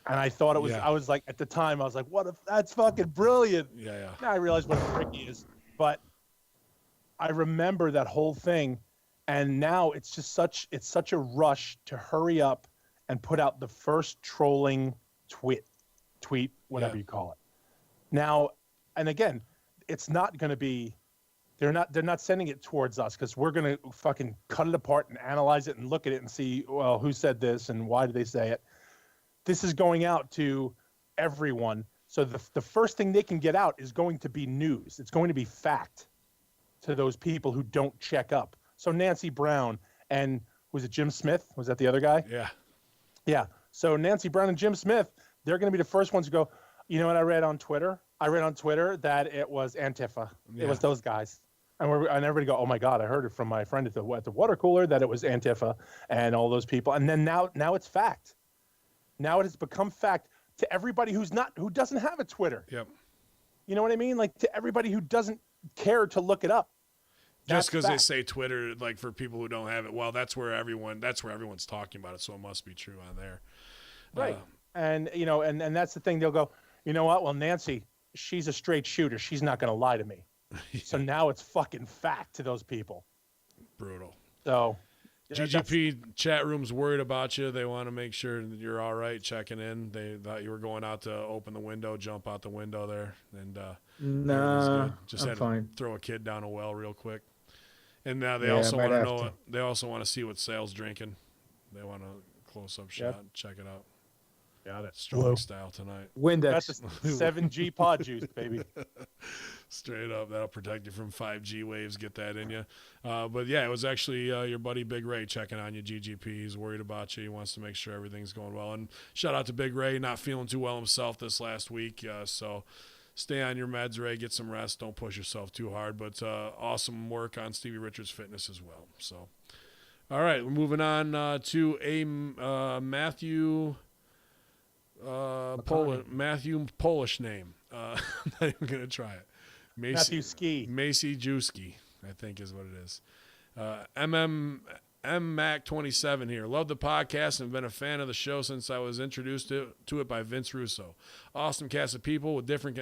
And I thought it was, I was like, at the time, I was like, that's fucking brilliant. Yeah. Now I realize what a prick he is. But I remember that whole thing. And now it's such a rush to hurry up and put out the first trolling tweet, whatever you call it. Now, and again, it's not going to be, they're not sending it towards us, because we're going to fucking cut it apart and analyze it and look at it and see, well, who said this and why did they say it? This is going out to everyone. So the first thing they can get out is going to be news. It's going to be fact to those people who don't check up. So Nancy Brown and was it Jim Smith? Was that the other guy? Yeah. Yeah. So Nancy Brown and Jim Smith, they're going to be the first ones to go, you know what I read on Twitter? I read on Twitter that it was Antifa. Yeah. It was those guys. And everybody go, oh my God, I heard it from my friend at the water cooler that it was Antifa and all those people. And then now it's fact. Now it has become fact to everybody who doesn't have a Twitter. Yep. You know what I mean? Like, to everybody who doesn't care to look it up. Just because they say Twitter, like, for people who don't have it, well, that's where everyone's talking about it, so it must be true on there. Right. And you know, and that's the thing. They'll go, you know what? Well, Nancy, she's a straight shooter. She's not going to lie to me. Yeah. So now it's fucking fact to those people. Brutal. So GGP chat room's worried about you. They want to make sure that you're all right, checking in. They thought you were going out to open the window, jump out the window there, and nah, just I'm had fine. to throw a kid down a well real quick. And now they also want to know. They also want to see what Sale's drinking. They want a close-up shot. Check it out. Got it. Strong style tonight. Windex. That's the 7G pod juice, baby. Straight up, that'll protect you from 5G waves. Get that in you. But yeah, it was actually your buddy Big Ray checking on you, GGP. He's worried about you. He wants to make sure everything's going well. And shout out to Big Ray, not feeling too well himself this last week. So stay on your meds, Ray. Get some rest. Don't push yourself too hard. But awesome work on Stevie Richards' fitness as well. So, all right, we're moving on to a Matthew Polish name. I'm not even going to try it. Matthew Ski. Macy Jewski, I think is what it is. MMMac27 here. Love the podcast and been a fan of the show since I was introduced to it by Vince Russo. Awesome cast of people with different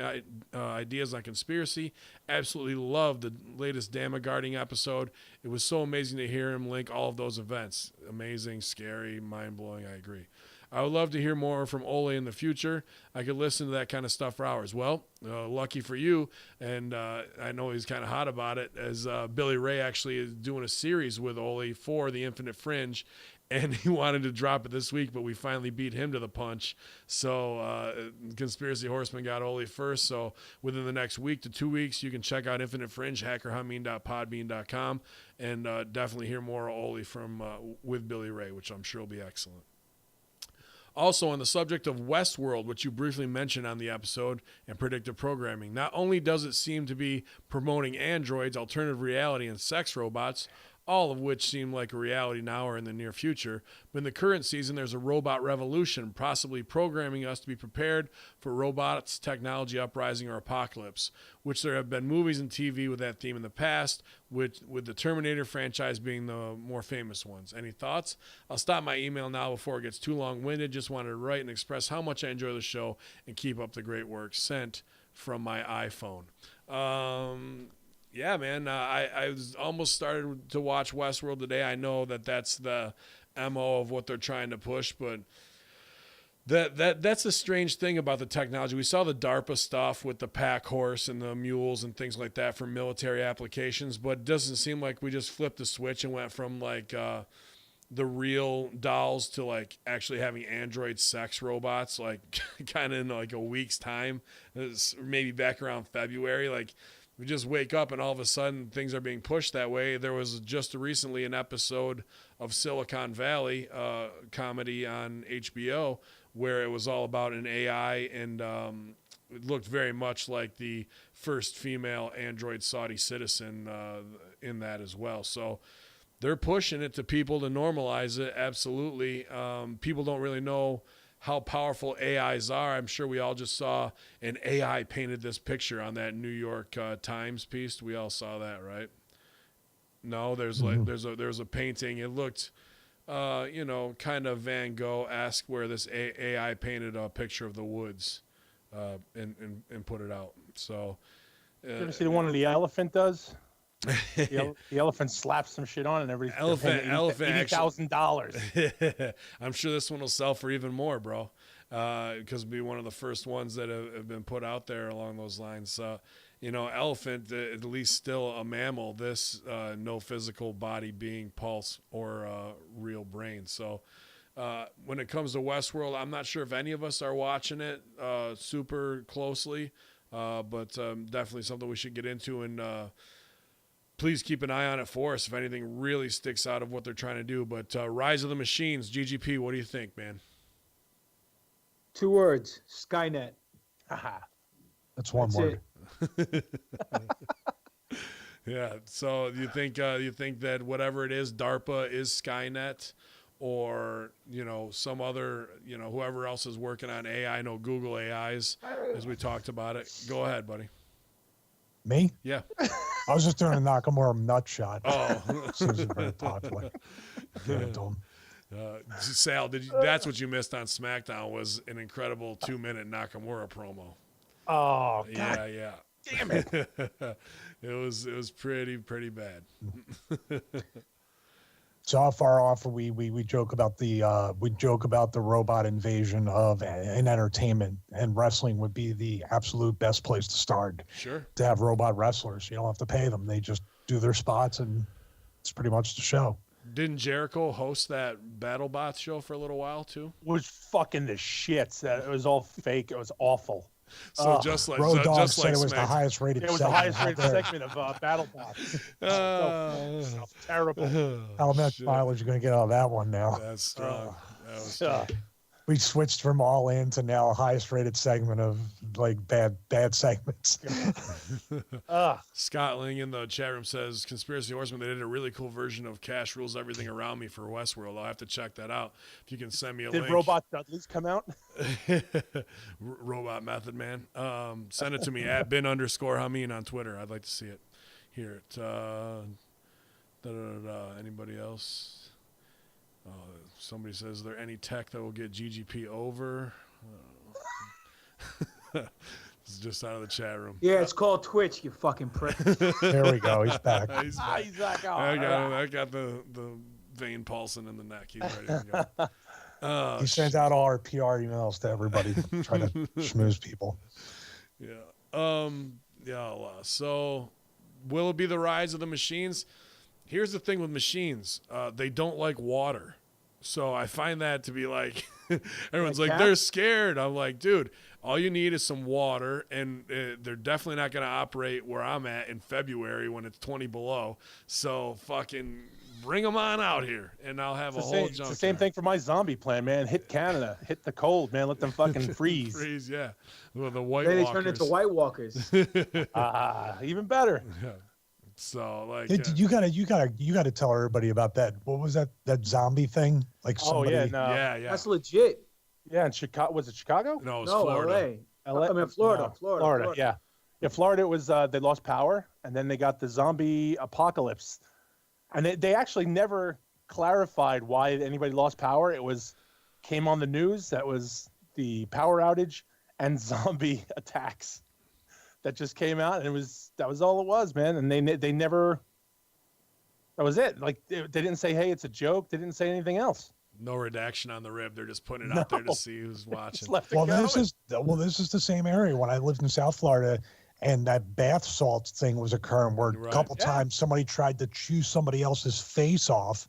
ideas on conspiracy. Absolutely love the latest Damn Guarding episode. It was so amazing to hear him link all of those events. Amazing, scary, mind-blowing, I agree. I would love to hear more from Ole in the future. I could listen to that kind of stuff for hours. Well, lucky for you, and I know he's kind of hot about it, as Billy Ray actually is doing a series with Ole for the Infinite Fringe, and he wanted to drop it this week, but we finally beat him to the punch. So Conspiracy Horseman got Ole first, so within the next week to 2 weeks, you can check out Infinite Fringe, hackerhameen.podbean.com, and definitely hear more Ole from with Billy Ray, which I'm sure will be excellent. Also, on the subject of Westworld, which you briefly mentioned on the episode, and predictive programming, not only does it seem to be promoting androids, alternative reality, and sex robots, all of which seem like a reality now or in the near future, but in the current season, there's a robot revolution, possibly programming us to be prepared for robots, technology uprising, or apocalypse, which there have been movies and TV with that theme in the past, with the Terminator franchise being the more famous ones. Any thoughts? I'll stop my email now before it gets too long-winded. Just wanted to write and express how much I enjoy the show and keep up the great work. Sent from my iPhone. Yeah, man, I was almost started to watch Westworld today. I know that's the MO of what they're trying to push, but that's a strange thing about the technology. We saw the DARPA stuff with the pack horse and the mules and things like that for military applications, but it doesn't seem like we just flipped the switch and went from like the real dolls to like actually having android sex robots, like kind of in like a week's time, maybe back around February. Like, we just wake up and all of a sudden things are being pushed that way. There was just recently an episode of Silicon Valley comedy on HBO where it was all about an AI, and it looked very much like the first female android Saudi citizen in that as well. So they're pushing it to people to normalize it. Absolutely. People don't really know how powerful AIs are. I'm sure we all just saw an AI painted this picture on that New York Times piece. We all saw that, right? No, there's a painting. It looked, kind of Van Gogh-esque, where this AI painted a picture of the woods and put it out. So, you ever see the one the elephant does? The elephant slaps some shit on and everything. Elephant $80,000. I'm sure this one will sell for even more, bro, because it'll be one of the first ones that have been put out there along those lines. Elephant, at least still a mammal. This no physical body being, pulse, or real brain. So when it comes to Westworld, I'm not sure if any of us are watching it super closely, but definitely something we should get into, and please keep an eye on it for us if anything really sticks out of what they're trying to do. But Rise of the Machines, GGP, what do you think, man? 2 words: Skynet. That's one word. Yeah. So you think that whatever it is, DARPA is Skynet, or some other whoever else is working on AI? I know Google AIs, as we talked about it. Go ahead, buddy. Me? Yeah. I was just doing a Nakamura nut shot. Oh, Susan, very popular. Give it to him. Sal, that's what you missed on SmackDown, was an incredible 2-minute Nakamura promo. Oh, God. Yeah. Damn it. It was pretty bad. So how far off are we joke about the robot invasion in entertainment, and wrestling would be the absolute best place to start. Sure. To have robot wrestlers, you don't have to pay them; they just do their spots and That's pretty much the show. Didn't Jericho host that BattleBots show for a little while too? Was fucking the shits. That it was all fake. It was awful. So just like Road Dogg just said like it was the SmackDown. highest rated. It was the segment highest out rated there. segment of BattleBots. So Oh, terrible. How much shit. mileage you going to get out of that one now? That's strong. That was Uh, strong. We switched from All In to now a highest rated segment of like bad segments. Scott Ling in the chat room says, Conspiracy Horsemen, they did a really cool version of Cash Rules Everything Around Me for Westworld. I'll have to check that out. If you can send me a did link. Robot Dudleys come out? Robot Method Man. Send it to me at bin_Hameen on Twitter. I'd like to see it. Here it. Anybody else? Somebody says, is there any tech that will get GGP over? It's just out of the chat room. Yeah, it's called Twitch, you fucking prick. There we go. He's back. He's back. He's like, oh, I got the vein pulsing in the neck. He's ready to go. He sends out all our PR emails to everybody, trying to schmooze people. Yeah. So, will it be the rise of the machines? Here's the thing with machines. They don't like water. So I find that to be like, everyone's like, they're scared. I'm like, dude, all you need is some water, and they're definitely not going to operate where I'm at in February when it's 20 below. So fucking bring them on out here, and I'll have a whole junk. It's the same thing for my zombie plan, man. Hit Canada. Hit the cold, man. Let them fucking freeze. Freeze, yeah. Well, the White Then they Walkers. turn into White Walkers. Even better. Yeah. So like, Hey, you gotta tell everybody about that. What was that zombie thing? Like somebody. Oh yeah, no. yeah. That's legit. Yeah, in Chicago. Was it Chicago? No, it's No, Florida. LA. I mean, Florida. No, Florida. Yeah. Yeah, Florida. It was they lost power, and then they got the zombie apocalypse, and they actually never clarified why anybody lost power. It was came on the news that was the power outage and zombie attacks that just came out, and that was all it was, man. And they never. That was it. Like they didn't say, "Hey, it's a joke." They didn't say anything else. No redaction on the rib. They're just putting it out there to see who's watching. Well, this is the same area when I lived in South Florida, and that bath salts thing was occurring where a couple times somebody tried to chew somebody else's face off,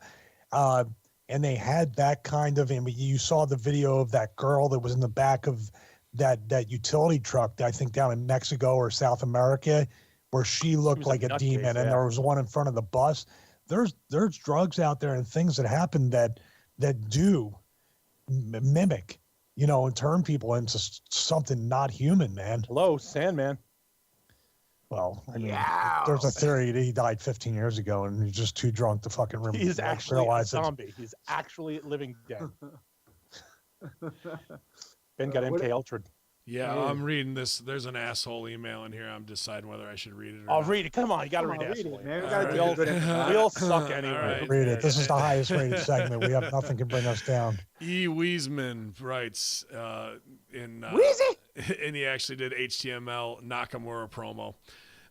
and they had that kind of. I mean, you saw the video of that girl that was in the back of that utility truck, I think down in Mexico or South America, where she looked like a demon, and there was one in front of the bus. There's drugs out there and things that happen that do mimic, and turn people into something not human, man. Hello, Sandman. Well, I mean, there's a theory that he died 15 years ago and he's just too drunk to fucking remember. He's actually a zombie. He's actually living dead. Ben got MK Ultra. Yeah, I'm reading this. There's an asshole email in here. I'm deciding whether I should read it or I'll not. read it. Come on, you got to read it, it, man. We all suck anyway. Right. Read it. This is the highest rated segment. We have nothing can bring us down. E. Wiesman writes and he actually did HTML Nakamura promo.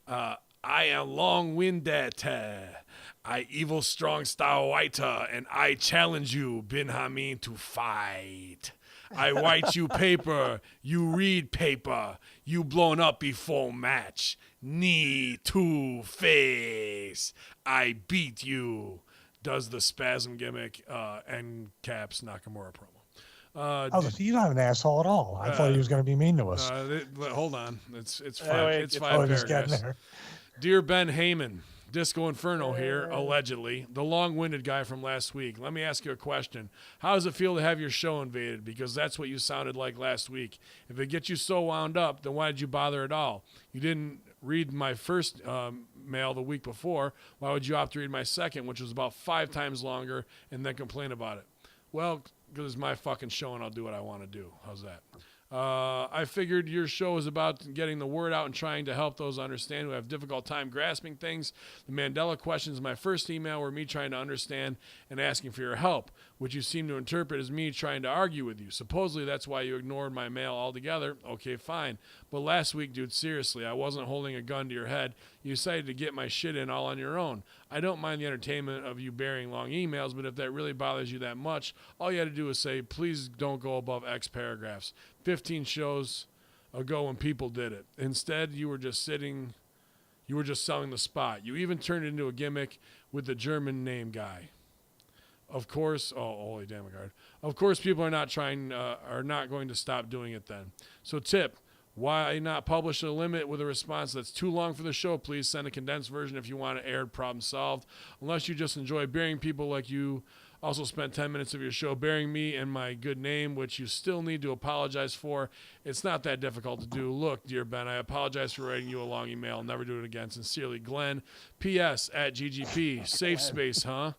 I am long-winded. I evil strong star whiter, and I challenge you, Bin Hameen, to fight. I write you paper, you read paper, you blown up before match. Knee to face, I beat you. Does the spasm gimmick and caps Nakamura promo. He's not an asshole at all. I thought he was going to be mean to us. Hold on, it's five. It's Oh, five he's getting paragraphs. there. Dear Ben Heyman, Disco Inferno here, allegedly, the long-winded guy from last week. Let me ask you a question. How does it feel to have your show invaded? Because that's what you sounded like last week. If it gets you so wound up, then why did you bother at all? You didn't read my first mail the week before. Why would you opt to read my second, which was about 5 times longer, and then complain about it? Well, because it's my fucking show and I'll do what I want to do. How's that? I figured your show is about getting the word out and trying to help those understand who have difficult time grasping things. The Mandela questions in my first email were me trying to understand and asking for your help, which you seem to interpret as me trying to argue with you. Supposedly that's why you ignored my mail altogether. Okay, fine. But last week, dude, seriously, I wasn't holding a gun to your head. You decided to get my shit in all on your own. I don't mind the entertainment of you bearing long emails, but if that really bothers you that much, all you had to do was say, please don't go above X paragraphs. 15 shows ago when people did it. Instead, you were just sitting You were just selling the spot. You even turned it into a gimmick with the German name guy. Of course, holy damn it, guard. Of course, people are not going to stop doing it then. So tip, why not publish a limit with a response that's too long for the show? Please send a condensed version if you want it aired, problem solved. Unless you just enjoy burying people like you also spent 10 minutes of your show burying me and my good name, which you still need to apologize for. It's not that difficult to do. Look, dear Ben, I apologize for writing you a long email. I'll never do it again. Sincerely, Glenn. P.S. at GGP. Safe space, huh?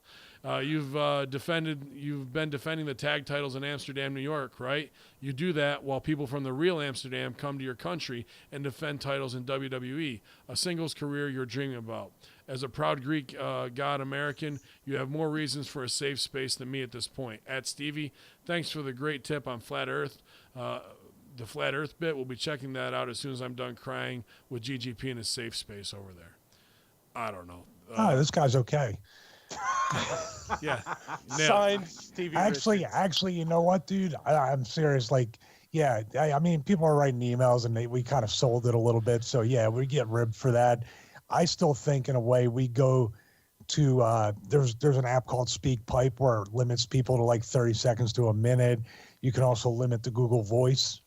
You've been defending the tag titles in Amsterdam, New York, right? You do that while people from the real Amsterdam come to your country and defend titles in WWE, a singles career you're dreaming about. As a proud Greek God American, you have more reasons for a safe space than me at this point. At Stevie, thanks for the great tip on Flat Earth. The Flat Earth bit, we'll be checking that out as soon as I'm done crying with GGP in his safe space over there. I don't know. This guy's okay. Yeah. Signed, Stevie. Actually, you know what, dude? I'm serious. Like, yeah, I mean, people are writing emails, and we kind of sold it a little bit. So yeah, we get ribbed for that. I still think, in a way, we go to there's an app called SpeakPipe where it limits people to like 30 seconds to a minute. You can also limit the Google Voice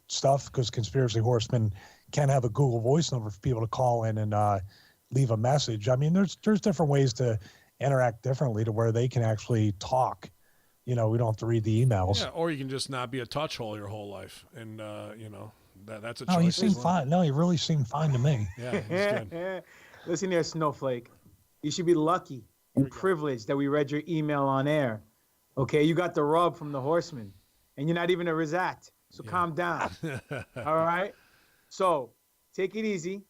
stuff, because Conspiracy Horsemen can have a Google Voice number for people to call in and leave a message. I mean, there's different ways to interact differently to where they can actually talk. You know, we don't have to read the emails. Yeah, or you can just not be a touch hole your whole life, and you know, that's a choice. No, he seemed fine. No, he really seemed fine to me. Yeah, he's good. Listen here, Snowflake. You should be lucky and privileged that we read your email on air. Okay, you got the rub from the Horsemen, and you're not even a Rizat, so calm down. All right? So take it easy.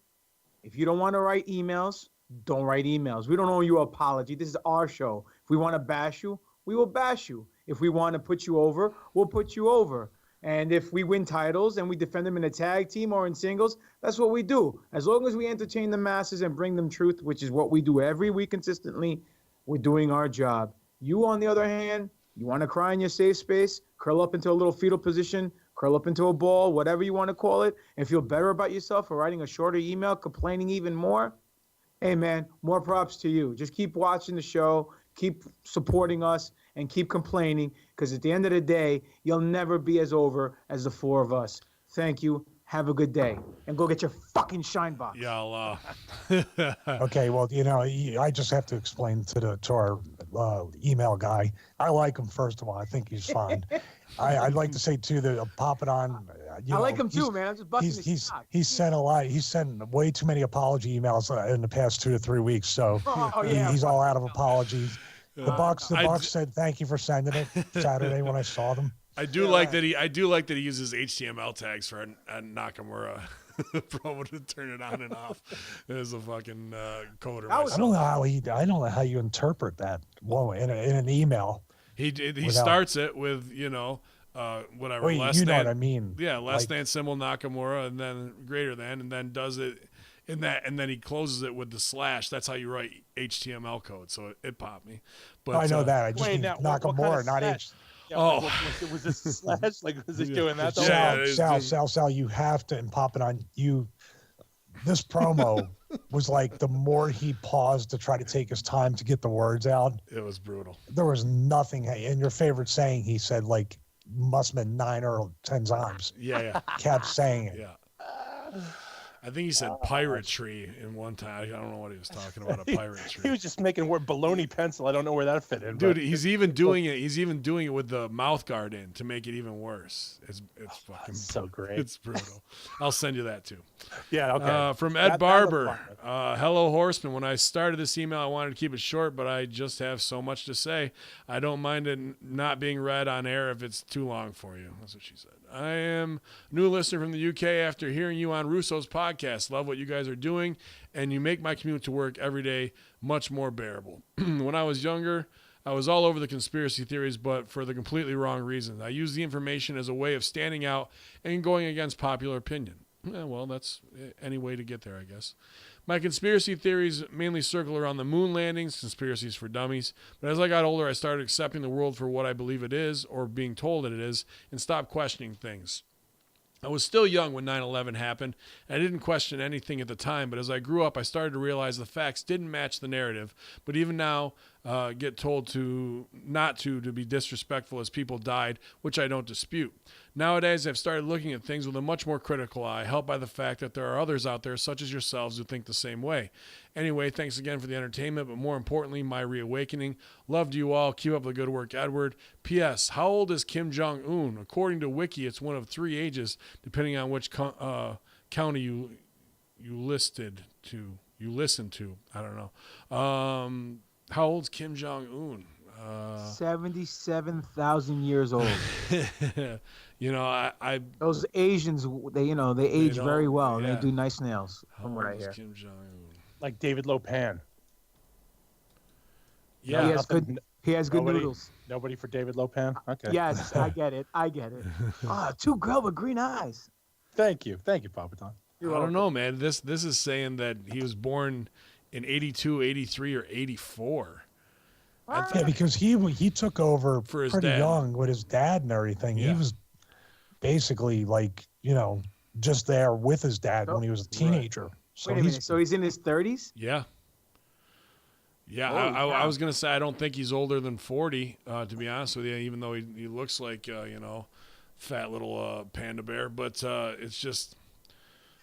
If you don't want to write emails, don't write emails. We don't owe you an apology. This is our show. If we want to bash you, we will bash you. If we want to put you over, we'll put you over. And if we win titles and we defend them in a tag team or in singles, that's what we do. As long as we entertain the masses and bring them truth, which is what we do every week consistently, we're doing our job. You, on the other hand, you want to cry in your safe space, curl up into a little fetal position, curl up into a ball, whatever you want to call it, and feel better about yourself for writing a shorter email, complaining even more. Hey, man, more props to you. Just keep watching the show, keep supporting us, and keep complaining, because at the end of the day, you'll never be as over as the four of us. Thank you. Have a good day. And go get your fucking shine box. Yeah, Allah. Okay, well, you know, I just have to explain to our email guy. I like him, first of all. I think he's fine. I'd like to say, too, that Pop It On. I like him, too, man. I'm just busting his chops. He's sent a lot. He's sent way too many apology emails in the past 2 to 3 weeks. So he's all out of apologies. The Bucks said thank you for sending it Saturday when I saw them. I do like that he uses HTML tags for a Nakamura promo to turn it on and off. As a fucking coder. I don't know how you interpret that. Well, in an email. He starts it with, you know, whatever. Well, less you know than, what I mean. Yeah, less than symbol Nakamura, and then greater than, and then does it in that, and then he closes it with the slash. That's how you write HTML code. So it popped me. But I know that. I just need Nakamura, not H. Yeah, was this a slash? Like, was he doing that? Sal, you have to, and Pop It On, this promo was like, the more he paused to try to take his time to get the words out. It was brutal. There was nothing. In your favorite saying, he said, like, must have been 9 or 10 times. Yeah. Kept saying it. Yeah. I think he said piratry in one time. I don't know what he was talking about, a piratry. He was just making word baloney pencil. I don't know where that fit in. Dude, he's even doing it. He's even doing it with the mouth guard in to make it even worse. It's fucking so great. It's brutal. I'll send you that too. Yeah, okay. From Ed Barber. Hello, Horseman. When I started this email, I wanted to keep it short, but I just have so much to say. I don't mind it not being read on air if it's too long for you. That's what she said. I am a new listener from the UK after hearing you on Russo's podcast. Love what you guys are doing, and you make my commute to work every day much more bearable. When I was younger, I was all over the conspiracy theories, but for the completely wrong reasons. I used the information as a way of standing out and going against popular opinion. Yeah, well, that's any way to get there, I guess. My conspiracy theories mainly circle around the moon landings, conspiracies for dummies. But as I got older, I started accepting the world for what I believe it is, or being told that it is, and stopped questioning things. I was still young when 9/11 happened, and I didn't question anything at the time, but as I grew up, I started to realize the facts didn't match the narrative. But even now, get told to not to be disrespectful as people died, which I don't dispute. Nowadays, I've started looking at things with a much more critical eye, helped by the fact that there are others out there, such as yourselves, who think the same way. Anyway, thanks again for the entertainment, but more importantly, my reawakening. Loved you all. Keep up the good work, Edward. P.S. How old is Kim Jong-un? According to Wiki, it's one of 3 ages, depending on which county you listened to. I don't know. How old's Kim Jong-un? 77,000 years old. I Those Asians, they age very well. yeah. They do nice nails, from what I How old is hear. Kim Jong-un? Like David Lopan. Yeah, he has good nobody- noodles. Nobody for David Lopan? Okay. Yes, I get it. Ah, 2 girl with green eyes. Thank you, Papa Don. I don't know, man. This is saying that he was born in 82, 83, or 84. Yeah, because he took over For his pretty dad. young with his dad and everything. Yeah. He was basically like, just there with his dad when he was a teenager. So Wait a minute. So he's in his 30s? Yeah. Yeah, Holy I cow. was going to say I don't think he's older than 40, to be honest with you, even though he looks like, fat little panda bear. But it's just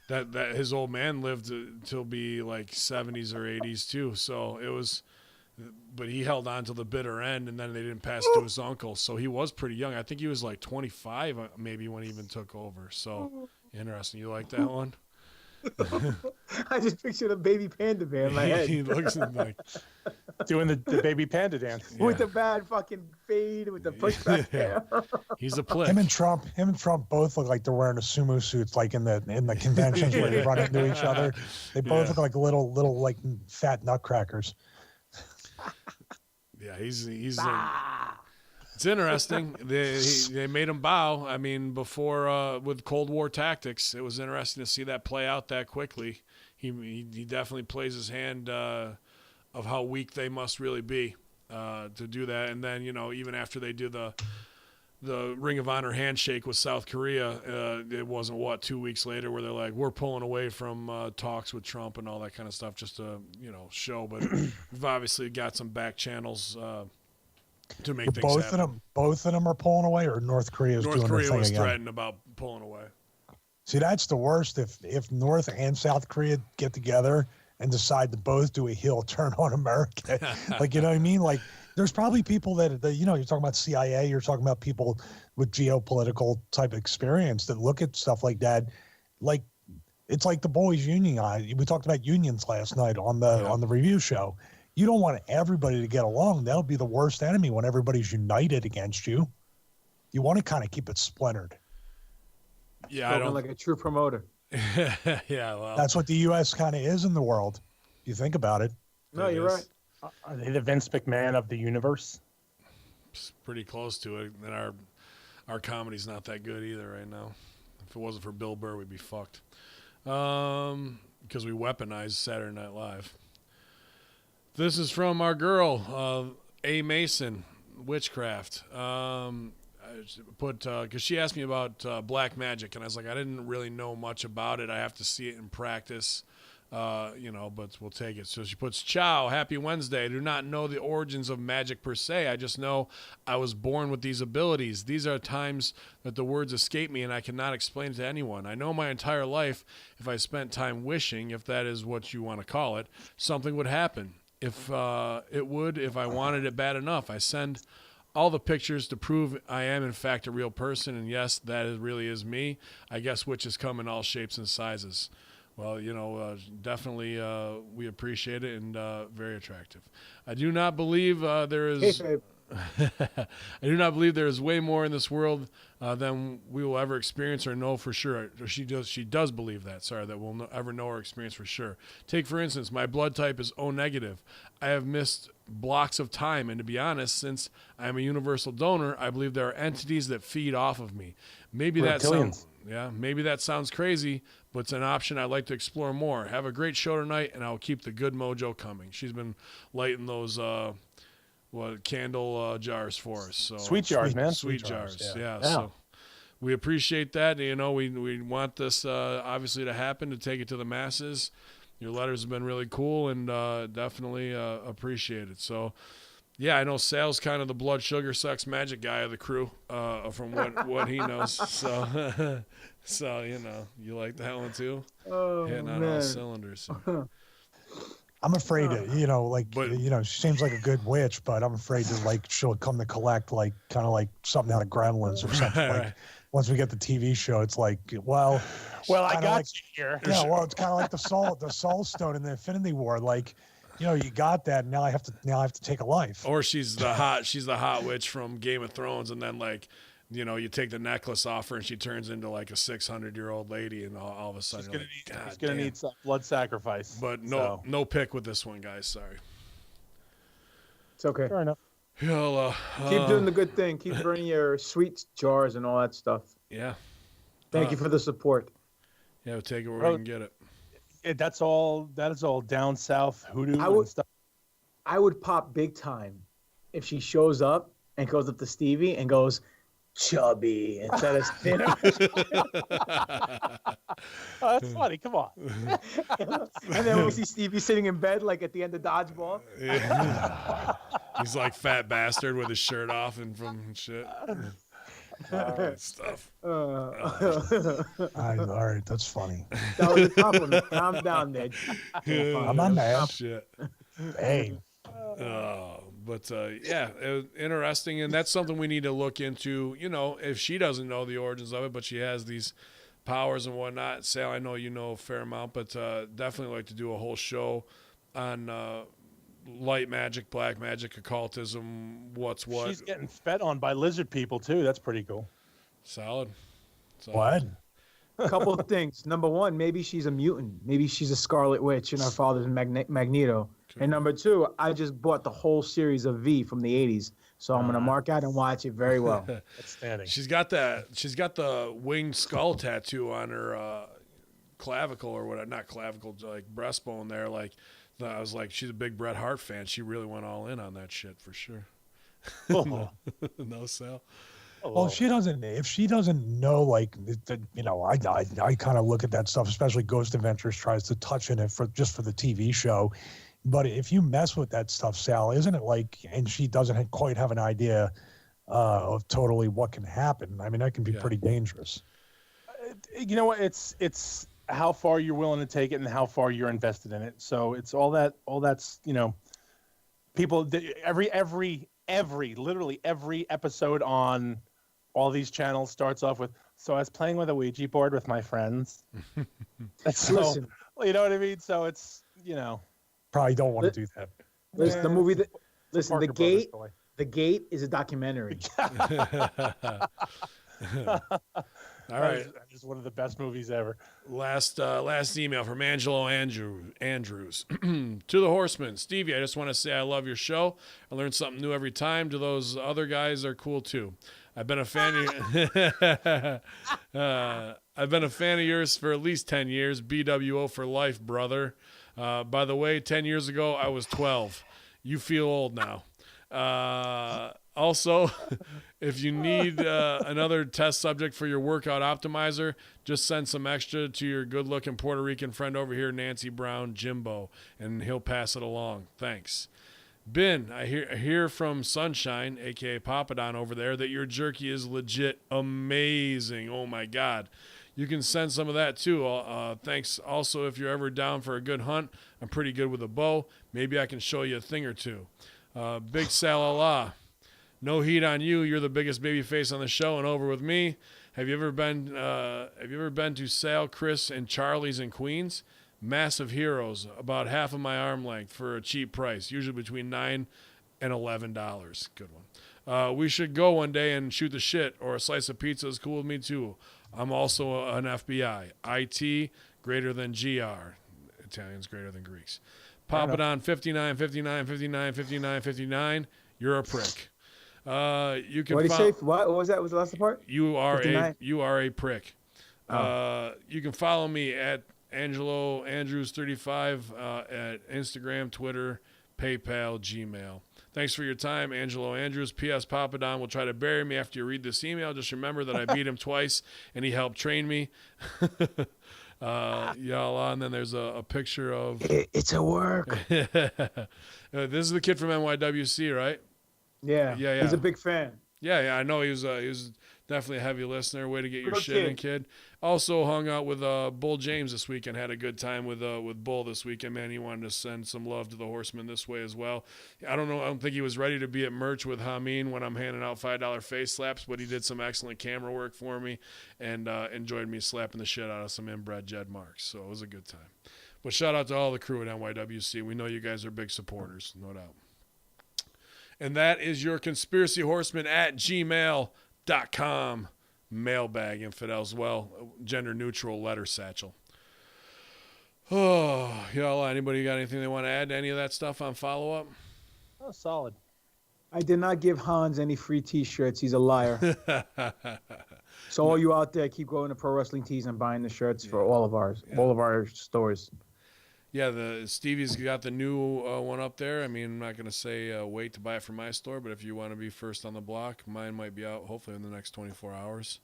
that his old man lived till be like 70s or 80s too. So it was, but he held on to the bitter end, and then they didn't pass it to his uncle. So he was pretty young. I think he was like 25 maybe when he even took over. So interesting. You like that one? I just pictured a baby panda bear in my head. He looks like Doing the baby panda dance. With the bad fucking fade, with the pushback hair. he's a plick. him and Trump both look like they're wearing the sumo suits, like in the conventions where they run into each other. They both Yeah. look like little like fat nutcrackers. Yeah, he's it's interesting. They made him bow. I mean, before with Cold War tactics, it was interesting to see that play out that quickly. He definitely plays his hand of how weak they must really be to do that. And then even after they do the Ring of Honor handshake with South Korea, it wasn't 2 weeks later where they're like, we're pulling away from talks with Trump and all that kind of stuff just to show. But we've obviously got some back channels to make things happen. Both of them are pulling away, or North Korea is North doing Korea their thing was again. threatened about pulling away. See, that's the worst. If North and South Korea get together and decide to both do a heel turn on America, like, you know what I mean? Like, there's probably people that you're talking about CIA, you're talking about people with geopolitical type experience that look at stuff like that. Like, it's like the boys' union. We talked about unions last night on the review show. You don't want everybody to get along. That'll be the worst enemy when everybody's united against you. You want to kind of keep it splintered. Yeah, Spoken like a true promoter. Yeah, well, That's what the U.S. kind of is in the world. If you think about it. No, it you're is. right. Are they the Vince McMahon of the universe? It's pretty close to it. And our comedy's not that good either right now. If it wasn't for Bill Burr, we'd be fucked. Because we weaponized Saturday Night Live. This is from our girl, A. Mason, Witchcraft. I put because she asked me about black magic, and I was like, I didn't really know much about it. I have to see it in practice, but we'll take it. So she puts, "Ciao, happy Wednesday. I do not know the origins of magic per se. I just know I was born with these abilities. These are times that the words escape me, and I cannot explain it to anyone. I know my entire life, if I spent time wishing, if that is what you want to call it, something would happen. If I wanted it bad enough. I send all the pictures to prove I am, in fact, a real person, and yes, really is me. I guess witches come in all shapes and sizes." Well, definitely we appreciate it, and very attractive. I do not believe there is... Hey, I do not believe there is way more in this world than we will ever experience or know for sure. Or she does believe that. Sorry, that we'll ever know or experience for sure. Take, for instance, my blood type is O negative. I have missed blocks of time, and to be honest, since I am a universal donor, I believe there are entities that feed off of me. Maybe that sounds crazy, but it's an option I'd like to explore more. Have a great show tonight, and I'll keep the good mojo coming. She's been lighting those candle jars for us. So Sweet jars, man. Sweet jars. Yeah. Yeah. So we appreciate that. You know, we want this obviously to happen, to take it to the masses. Your letters have been really cool, and definitely appreciate it. So, yeah, I know Sal's kind of the blood sugar sex magic guy of the crew, from what he knows. So, so you know, you like that one too? Oh, hitting on all cylinders. I'm afraid, she seems like a good witch, but I'm afraid that like she'll come to collect like kind of like something out of Gremlins or something. Like once we get the TV show, it's like, well, I got you here. Yeah, well, it's kind of like the Soul Stone in the Infinity War. Like, you got that. And now I have to take a life. Or she's the hot witch from Game of Thrones, and then like, you take the necklace off her and she turns into like a 600-year-old lady, and all of a sudden she's gonna need some blood sacrifice. But no pick with this one, guys. Sorry. It's okay. Fair enough. Keep doing the good thing. Keep burning your sweet jars and all that stuff. Yeah. Thank you for the support. Yeah, we'll take it where we can get it. That is all down south hoodoo and stuff. I would pop big time if she shows up and goes up to Stevie and goes, chubby, instead of thinner. Oh, that's funny. Come on. And then we see Stevie sitting in bed like at the end of Dodgeball. Yeah. He's like fat bastard with his shirt off and from shit. Stuff. All right, that's funny. That was a compliment. Calm down, Ned. I'm not mad. Shit. Hey. But yeah, it was interesting, and that's something we need to look into. If she doesn't know the origins of it, but she has these powers and whatnot. Sal, I know you know a fair amount, but definitely like to do a whole show on light magic, black magic, occultism, what's what. She's getting fed on by lizard people too. That's pretty cool. Solid. What? A couple of things. Number one, maybe she's a mutant. Maybe she's a Scarlet Witch and her father's Magneto. And number two, I just bought the whole series of V from the 80s. So I'm going to mark out and watch it very well. Outstanding. She's got the winged skull tattoo on her clavicle or whatever. Not clavicle, like breastbone there. Like, I was like, she's a big Bret Hart fan. She really went all in on that shit for sure. No, Sal. Well, if she doesn't know, like, I kind of look at that stuff, especially Ghost Adventures tries to touch in it for the TV show. But if you mess with that stuff, Sal, isn't it like, and she doesn't quite have an idea of totally what can happen? I mean, that can be pretty dangerous. You know what? It's how far you're willing to take it and how far you're invested in it. So it's all that's, people, literally every episode on all these channels starts off with, so I was playing with a Ouija board with my friends. Listen. You know what I mean? So it's, Probably don't want to do that. Listen, the movie Parker The Gate is a documentary. All right. That is one of the best movies ever. Last email from Angelo Andrews. To the Horsemen. Stevie, I just want to say I love your show. I learn something new every time. To those other guys are cool too. I've been a fan of yours for at least 10 years. BWO for life, brother. By the way, 10 years ago, I was 12. You feel old now. Also, if you need another test subject for your workout optimizer, just send some extra to your good-looking Puerto Rican friend over here, Nancy Brown, Jimbo, and he'll pass it along. Thanks. Ben, I hear from Sunshine, a.k.a. Papadon over there, that your jerky is legit amazing. Oh, my God. You can send some of that, too. Thanks. Also, if you're ever down for a good hunt, I'm pretty good with a bow. Maybe I can show you a thing or two. Big Salala. No heat on you. You're the biggest baby face on the show, and over with me. Have you ever been to Sal, Chris, and Charlie's in Queens? Massive heroes, about half of my arm length for a cheap price, usually between $9 and $11. Good one. We should go one day and shoot the shit, or a slice of pizza is cool with me too. I'm also an FBI. IT greater than GR. Italians greater than Greeks. Pop it on 59, 59, 59, 59, 59. You're a prick. You can. What did he say? What was that? Was the last part? You are 59? you are a prick. You can follow me at Angelo Andrews 35 at Instagram, Twitter, PayPal, Gmail. Thanks for your time, Angelo Andrews. P.S. Papa Don will try to bury me after you read this email. Just remember that I beat him twice, and he helped train me. Yalla, and then there's a picture of... It's a work. This is the kid from NYWC, right? Yeah. He's a big fan. Yeah, I know he was definitely a heavy listener. Way to get your Good shit in, kid. Also hung out with Bull James this weekend. Had a good time with Bull this weekend, man. He wanted to send some love to the Horsemen this way as well. I don't think he was ready to be at merch with Hameen when I'm handing out $5 face slaps, but he did some excellent camera work for me and enjoyed me slapping the shit out of some inbred Jed Marks. So it was a good time. But shout out to all the crew at NYWC. We know you guys are big supporters, no doubt. And that is your conspiracy horseman at gmail.com mailbag, infidels. Well, gender neutral letter satchel. Oh, y'all, anybody got anything they want to add to any of that stuff on follow up? Oh, solid. I did not give Hans any free T-shirts. He's a liar. So all you out there, keep going to Pro Wrestling Tees and buying the shirts for all of our stores. Yeah, the Stevie's got the new one up there. I mean, I'm not going to say wait to buy it from my store, but if you want to be first on the block, mine might be out hopefully in the next 24 hours.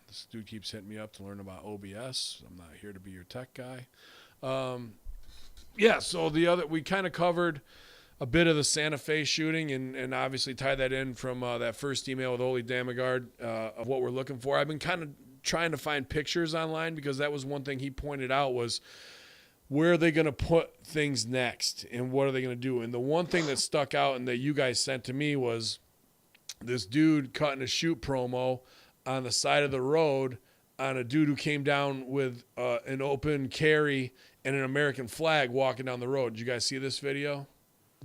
This dude keeps hitting me up to learn about OBS. I'm not here to be your tech guy. Yeah, so we kind of covered a bit of the Santa Fe shooting and obviously tied that in from that first email with Ole Damagard of what we're looking for. I've been kind of trying to find pictures online because that was one thing he pointed out was where are they going to put things next and what are they going to do? And the one thing that stuck out and that you guys sent to me was this dude cutting a shoot promo on the side of the road on a dude who came down with an open carry and an American flag walking down the road. Did you guys see this video?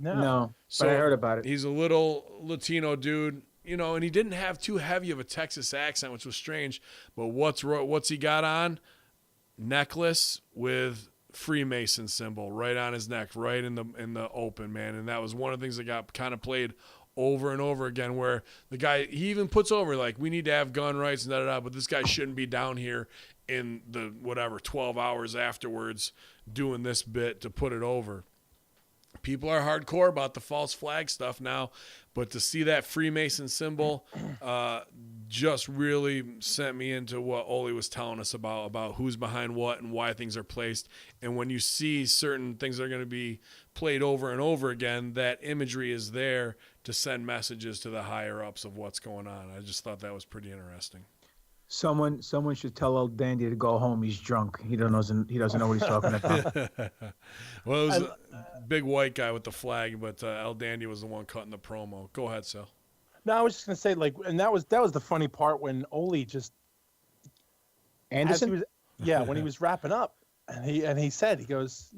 No, but I heard about it. He's a little Latino dude. You know, and he didn't have too heavy of a Texas accent, which was strange. But what's he got on? Necklace with Freemason symbol right on his neck, right in the open, man. And that was one of the things that got kind of played over and over again, where the guy, he even puts over like, we need to have gun rights and da-da-da, but this guy shouldn't be down here in the 12 hours afterwards doing this bit to put it over. People are hardcore about the false flag stuff now, but to see that Freemason symbol just really sent me into what Ole was telling us about who's behind what and why things are placed. And when you see certain things that are going to be played over and over again, that imagery is there to send messages to the higher ups of what's going on. I just thought that was pretty interesting. Someone should tell old Dandy to go home. He's drunk. He doesn't know what he's talking about. Well, it was a big white guy with the flag, but El Dandy was the one cutting the promo. Go ahead, Sal. No, I was just gonna say and that was the funny part when Ole just Anderson. When he was wrapping up, and he said, he goes,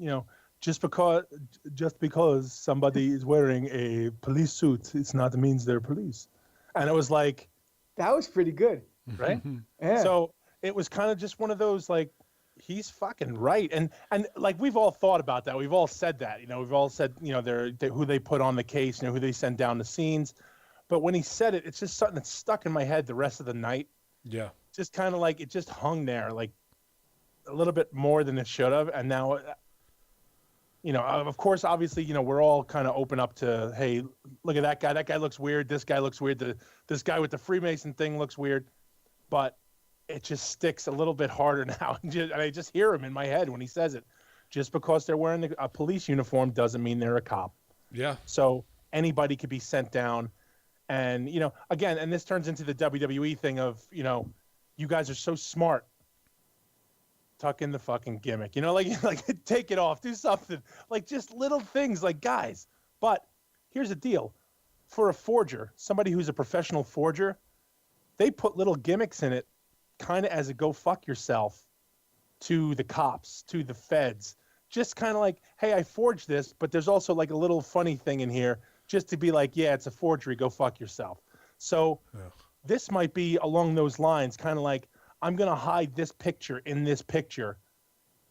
just because somebody is wearing a police suit, it's not means they're police, and it was like that was pretty good. Right? Yeah. So it was kind of just one of those, like, he's fucking right. And like, we've all thought about that. We've all said that, we've all said, who they put on the case, who they send down the scenes. But when he said it, it's just something that stuck in my head the rest of the night. Yeah. Just kind of like, it just hung there, like a little bit more than it should have. And now, of course, obviously, we're all kind of open up to, hey, look at that guy. That guy looks weird. This guy looks weird. This guy with the Freemason thing looks weird. But it just sticks a little bit harder now. I just hear him in my head when he says it. Just because they're wearing a police uniform doesn't mean they're a cop. Yeah. So anybody could be sent down. And, again, and this turns into the WWE thing of, you guys are so smart. Tuck in the fucking gimmick. Like take it off. Do something. Like just little things like, guys. But here's the deal. For a forger, somebody who's a professional forger, they put little gimmicks in it kind of as a go fuck yourself to the cops, to the feds. Just kind of like, hey, I forged this, but there's also like a little funny thing in here just to be like, yeah, it's a forgery, go fuck yourself. So This might be along those lines, kind of like, I'm going to hide this picture in this picture,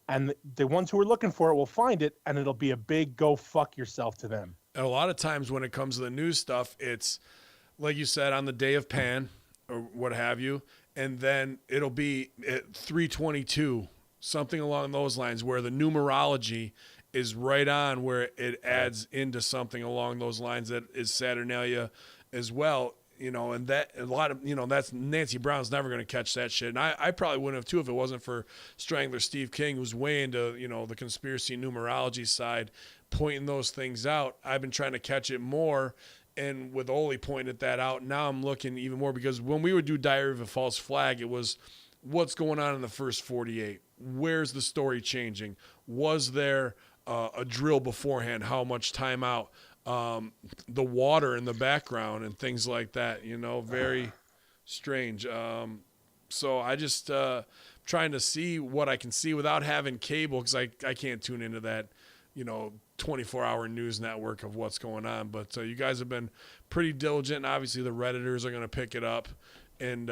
and the ones who are looking for it will find it, and it'll be a big go fuck yourself to them. And a lot of times when it comes to the news stuff, it's, like you said, on the day of Pan, or what have you, and then it'll be at 322, something along those lines, where the numerology is right on where it adds into something along those lines that is Saturnalia as well. And that a lot of, that's Nancy Brown's never going to catch that shit. And I probably wouldn't have too if it wasn't for Strangler Steve King, who's way into, the conspiracy numerology side, pointing those things out. I've been trying to catch it more. And with Ole pointing that out, now I'm looking even more, because when we would do Diary of a False Flag, it was what's going on in the first 48. Where's the story changing? Was there a drill beforehand? How much time out? The water in the background and things like that, very strange. So I just trying to see what I can see without having cable, because I can't tune into that, 24-hour news network of what's going on. But you guys have been pretty diligent, and obviously the Redditors are going to pick it up and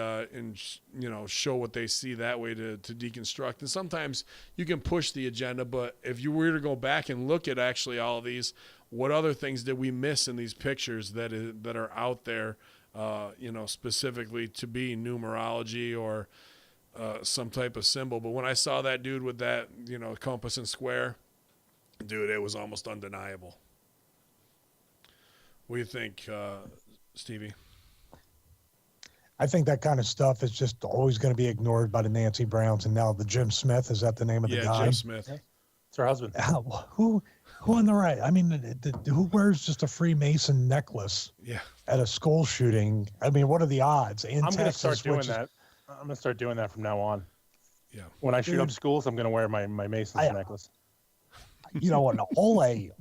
show what they see that way to deconstruct. And sometimes you can push the agenda, but if you were to go back and look at actually all of these, what other things did we miss in these pictures that are out there, specifically to be numerology or some type of symbol? But when I saw that dude with that, compass and square, dude, it was almost undeniable. What do you think, Stevie? I think that kind of stuff is just always going to be ignored by the Nancy Browns. And now the Jim Smith, is that the name of the guy? Yeah, Jim Smith. It's her husband. Who on the right? I mean, who wears just a Freemason necklace at a school shooting? I mean, what are the odds? I'm going to start doing that. I'm going to start doing that from now on. Yeah. When I shoot up schools, I'm going to wear my Mason's necklace. And Oleg,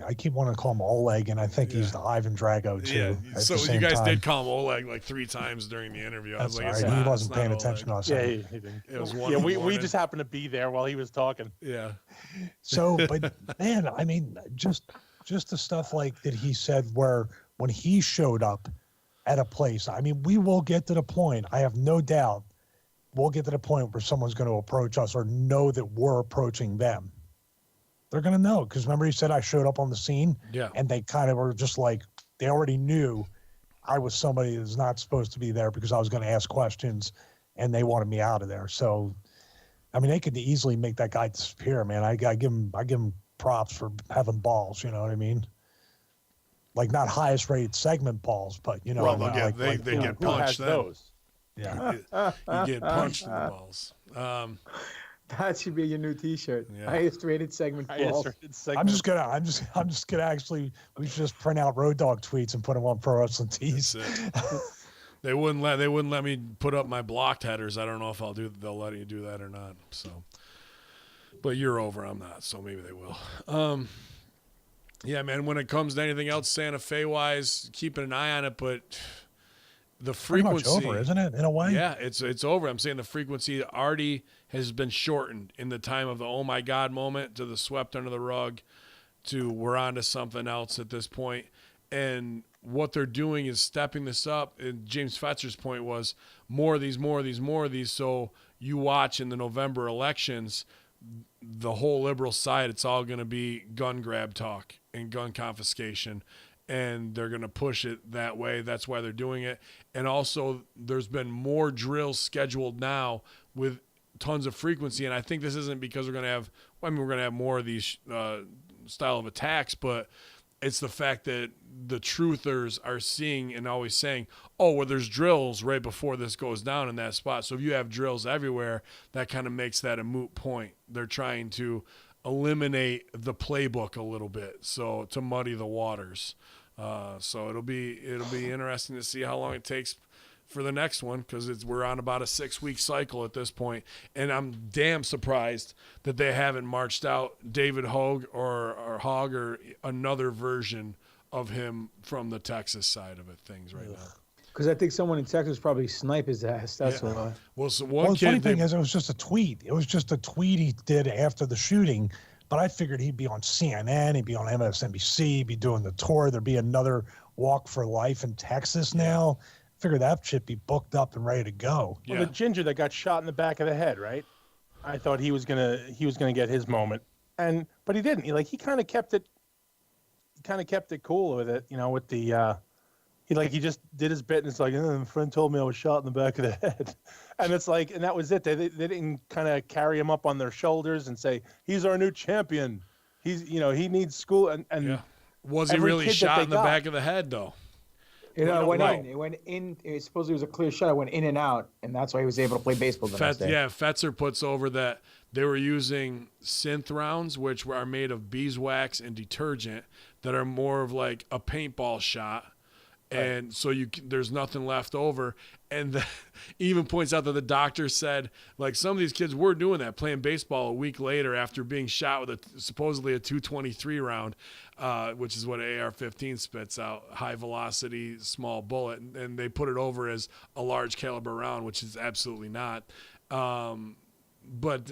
I keep wanting to call him Oleg, and I think he's the Ivan Drago too. Yeah, so you guys did call him Oleg like 3 times during the interview. I was like, right. He wasn't paying attention to us. Yeah, he didn't. It was one. We just happened to be there while he was talking. Yeah. So, but man, I mean, just the stuff like that he said, where when he showed up at a place, I mean, we will get to the point. I have no doubt we'll get to the point where someone's going to approach us or know that we're approaching them. They're going to know, because remember he said I showed up on the scene, and they kind of were just like, they already knew I was somebody that's not supposed to be there because I was going to ask questions, and they wanted me out of there. So, I mean, they could easily make that guy disappear, man. I give him props for having balls. You know what I mean? Like not highest rated segment balls, but Well, they get punched. Those? Yeah, you get punched in the balls. That should be your new T-shirt. Yeah. Highest rated segment. I'm just gonna actually. We should just print out Road Dogg tweets and put them on Pro Wrestling Tees. They wouldn't let me put up my blocked headers. I don't know if they'll let you do that or not. So, but you're over. I'm not. So maybe they will. Yeah, man. When it comes to anything else Santa Fe wise, keeping an eye on it, but the frequency, pretty much over, isn't it? In a way. Yeah, it's over. I'm saying the frequency already has been shortened in the time of the oh my God moment to the swept under the rug to we're on to something else at this point. And what they're doing is stepping this up. And James Fetzer's point was more of these. So you watch in the November elections, the whole liberal side, it's all going to be gun grab talk and gun confiscation. And they're going to push it that way. That's why they're doing it. And also there's been more drills scheduled now with tons of frequency. And I think this isn't because we're going to have more of these style of attacks, but it's the fact that the truthers are seeing and always saying, oh, well, there's drills right before this goes down in that spot. So if you have drills everywhere, that kind of makes that a moot point. They're trying to eliminate the playbook a little bit, so to muddy the waters. So it'll be interesting to see how long it takes for the next one, because we're on about a 6-week cycle at this point, and I'm damn surprised that they haven't marched out David Hogg or Hogg or another version of him from the Texas side of things right now. Because I think someone in Texas probably snipe his ass. That's why. Well, so the funny thing is, it was just a tweet. It was just a tweet he did after the shooting. But I figured he'd be on CNN, he'd be on MSNBC, he'd be doing the tour. There'd be another Walk for Life in Texas now. Figured that should be booked up and ready to go. Well, the ginger that got shot in the back of the head, right? I thought he was gonna get his moment, but he didn't. He kind of kept it cool with it, with the. He just did his bit, and it's like, a friend told me I was shot in the back of the head. And it's like, and that was it. They didn't kind of carry him up on their shoulders and say, he's our new champion. He's, he needs school and Yeah. Was he every really kid that shot they in the got- back of the head though? It don't went know. in. It went in. It supposedly was a clear shot. It went in and out, and that's why he was able to play baseball the next day. Yeah, Fetzer puts over that they were using synth rounds, which are made of beeswax and detergent, that are more of like a paintball shot. And so there's nothing left over. And even points out that the doctor said, like, some of these kids were doing that, playing baseball a week later after being shot with supposedly a 223 round, which is what an AR-15 spits out, high velocity, small bullet. And they put it over as a large caliber round, which is absolutely not. But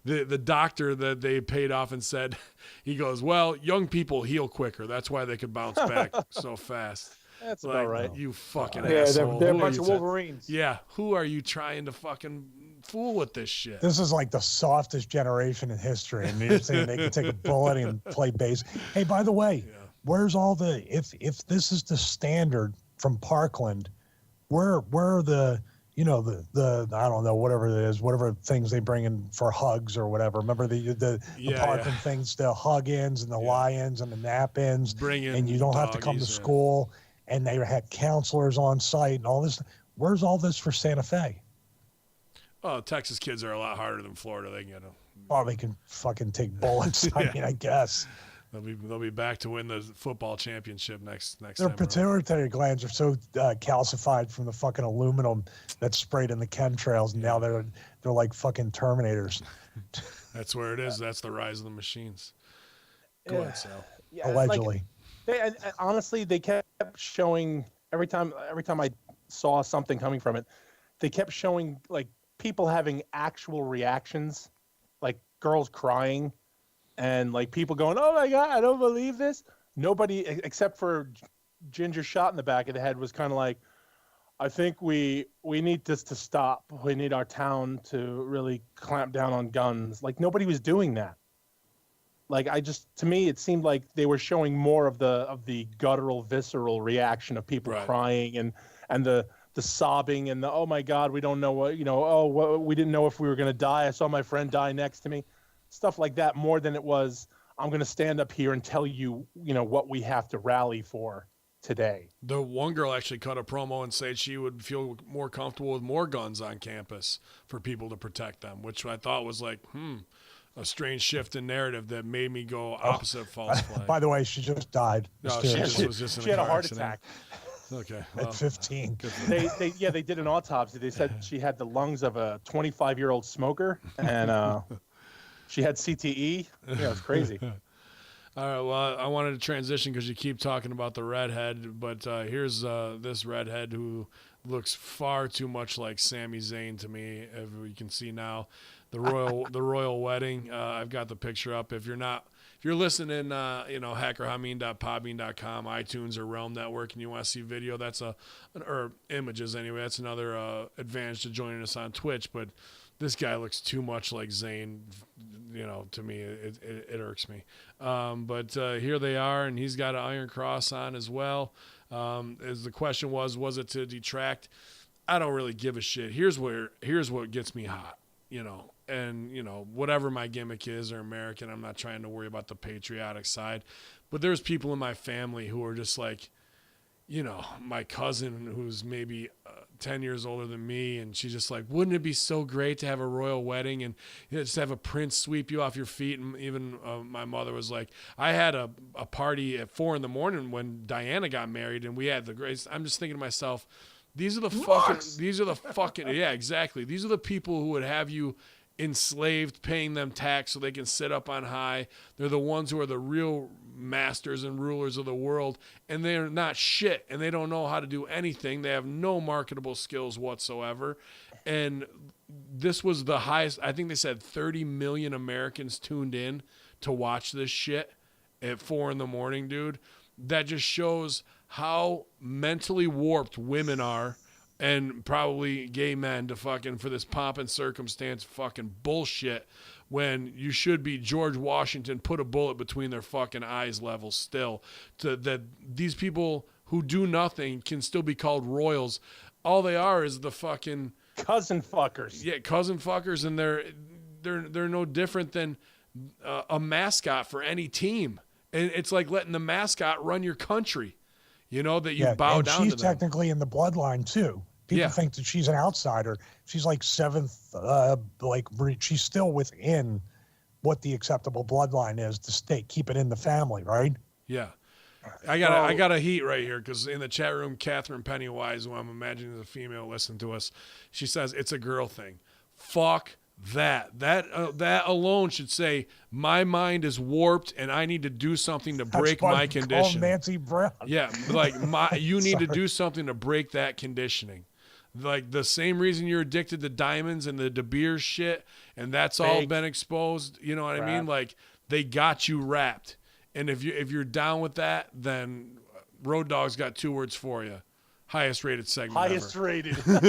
the doctor that they paid off and said, he goes, well, young people heal quicker. That's why they could bounce back so fast. That's Like, about right. You fucking Yeah, asshole. they're a Who are bunch you of to- Wolverines. Yeah, who are you trying to fucking fool with this shit? This is like the softest generation in history, and you're saying they can take a bullet and play base. Hey, by the way, where's all the if this is the standard from Parkland, where are the the I don't know, whatever it is, whatever things they bring in for hugs or whatever. Remember the Parkland things, the hug ins and the lie ins and the nap ins, and you don't have to come to school. And they had counselors on site and all this. Where's all this for Santa Fe? Oh, Texas kids are a lot harder than Florida. They can get them. Oh, they can fucking take bullets. I mean, I guess. They'll be back to win the football championship next Their time. pituitary glands are so calcified from the fucking aluminum that's sprayed in the chemtrails, and now they're like fucking Terminators. That's where it is. That's the rise of the machines. Go ahead, Sal. Yeah, Allegedly. And honestly, they kept showing every time I saw something coming from it, they kept showing like people having actual reactions, like girls crying, and like people going, "Oh my God, I don't believe this." Nobody except for Ginger shot in the back of the head was kind of like, "I think we need this to stop. We need our town to really clamp down on guns." Like nobody was doing that. Like to me, it seemed like they were showing more of the guttural, visceral reaction of people crying and the sobbing and the, "Oh my God, we don't know what, we didn't know if we were going to die. I saw my friend die next to me." Stuff like that more than it was, "I'm going to stand up here and tell you, what we have to rally for today." The one girl actually cut a promo and said she would feel more comfortable with more guns on campus for people to protect them, which I thought was like, a strange shift in narrative that made me go opposite false flag. By the way, she just died. No, she had a heart attack. Okay. At 15. They did an autopsy. They said she had the lungs of a 25-year-old smoker, and she had CTE. Yeah, it's crazy. All right, well, I wanted to transition because you keep talking about the redhead, but here's this redhead who looks far too much like Sami Zayn to me, as we can see now. The royal wedding. I've got the picture up. If you're listening, hackerhameen.podbean.com, iTunes or Realm Network, and you want to see video, or images anyway. That's another advantage to joining us on Twitch. But this guy looks too much like Zayn. To me, it irks me. But here they are, and he's got an Iron Cross on as well. As the question was it to detract? I don't really give a shit. Here's what gets me hot. And whatever my gimmick is or American, I'm not trying to worry about the patriotic side, but there's people in my family who are just like, my cousin who's maybe 10 years older than me, and she's just like, wouldn't it be so great to have a royal wedding and just have a prince sweep you off your feet? And even my mother was like, I had a party at 4 a.m. when Diana got married, and we had the greatest. I'm just thinking to myself, these are the fucking, yeah, exactly. These are the people who would have you enslaved, paying them tax so they can sit up on high. They're the ones who are the real masters and rulers of the world, and they're not shit, and they don't know how to do anything. They have no marketable skills whatsoever. And this was the highest. I think they said 30 million Americans tuned in to watch this shit at 4 a.m, dude. That just shows how mentally warped women are, and probably gay men, to fucking, for this pomp and circumstance fucking bullshit, when you should be George Washington, put a bullet between their fucking eyes level still, that these people who do nothing can still be called royals. All they are is the fucking cousin fuckers. Yeah, cousin fuckers, and they're no different than a mascot for any team. And it's like letting the mascot run your country, you know, that you bow down to them. She's technically in the bloodline too. People think that she's an outsider. She's like seventh, she's still within what the acceptable bloodline is to keep it in the family, right? Yeah. I got a heat right here because in the chat room, Catherine Pennywise, who I'm imagining is a female, listening to us, she says it's a girl thing. Fuck that. That alone should say my mind is warped and I need to do something to break my condition. Nancy Brown. Yeah, like you need to do something to break that conditioning. Like the same reason you're addicted to diamonds and the De Beers shit, and that's all been exposed. You know what I mean? Like they got you wrapped. And if you're down with that, then Road Dogg's got 2 words for you: highest rated segment. Highest rated. Well,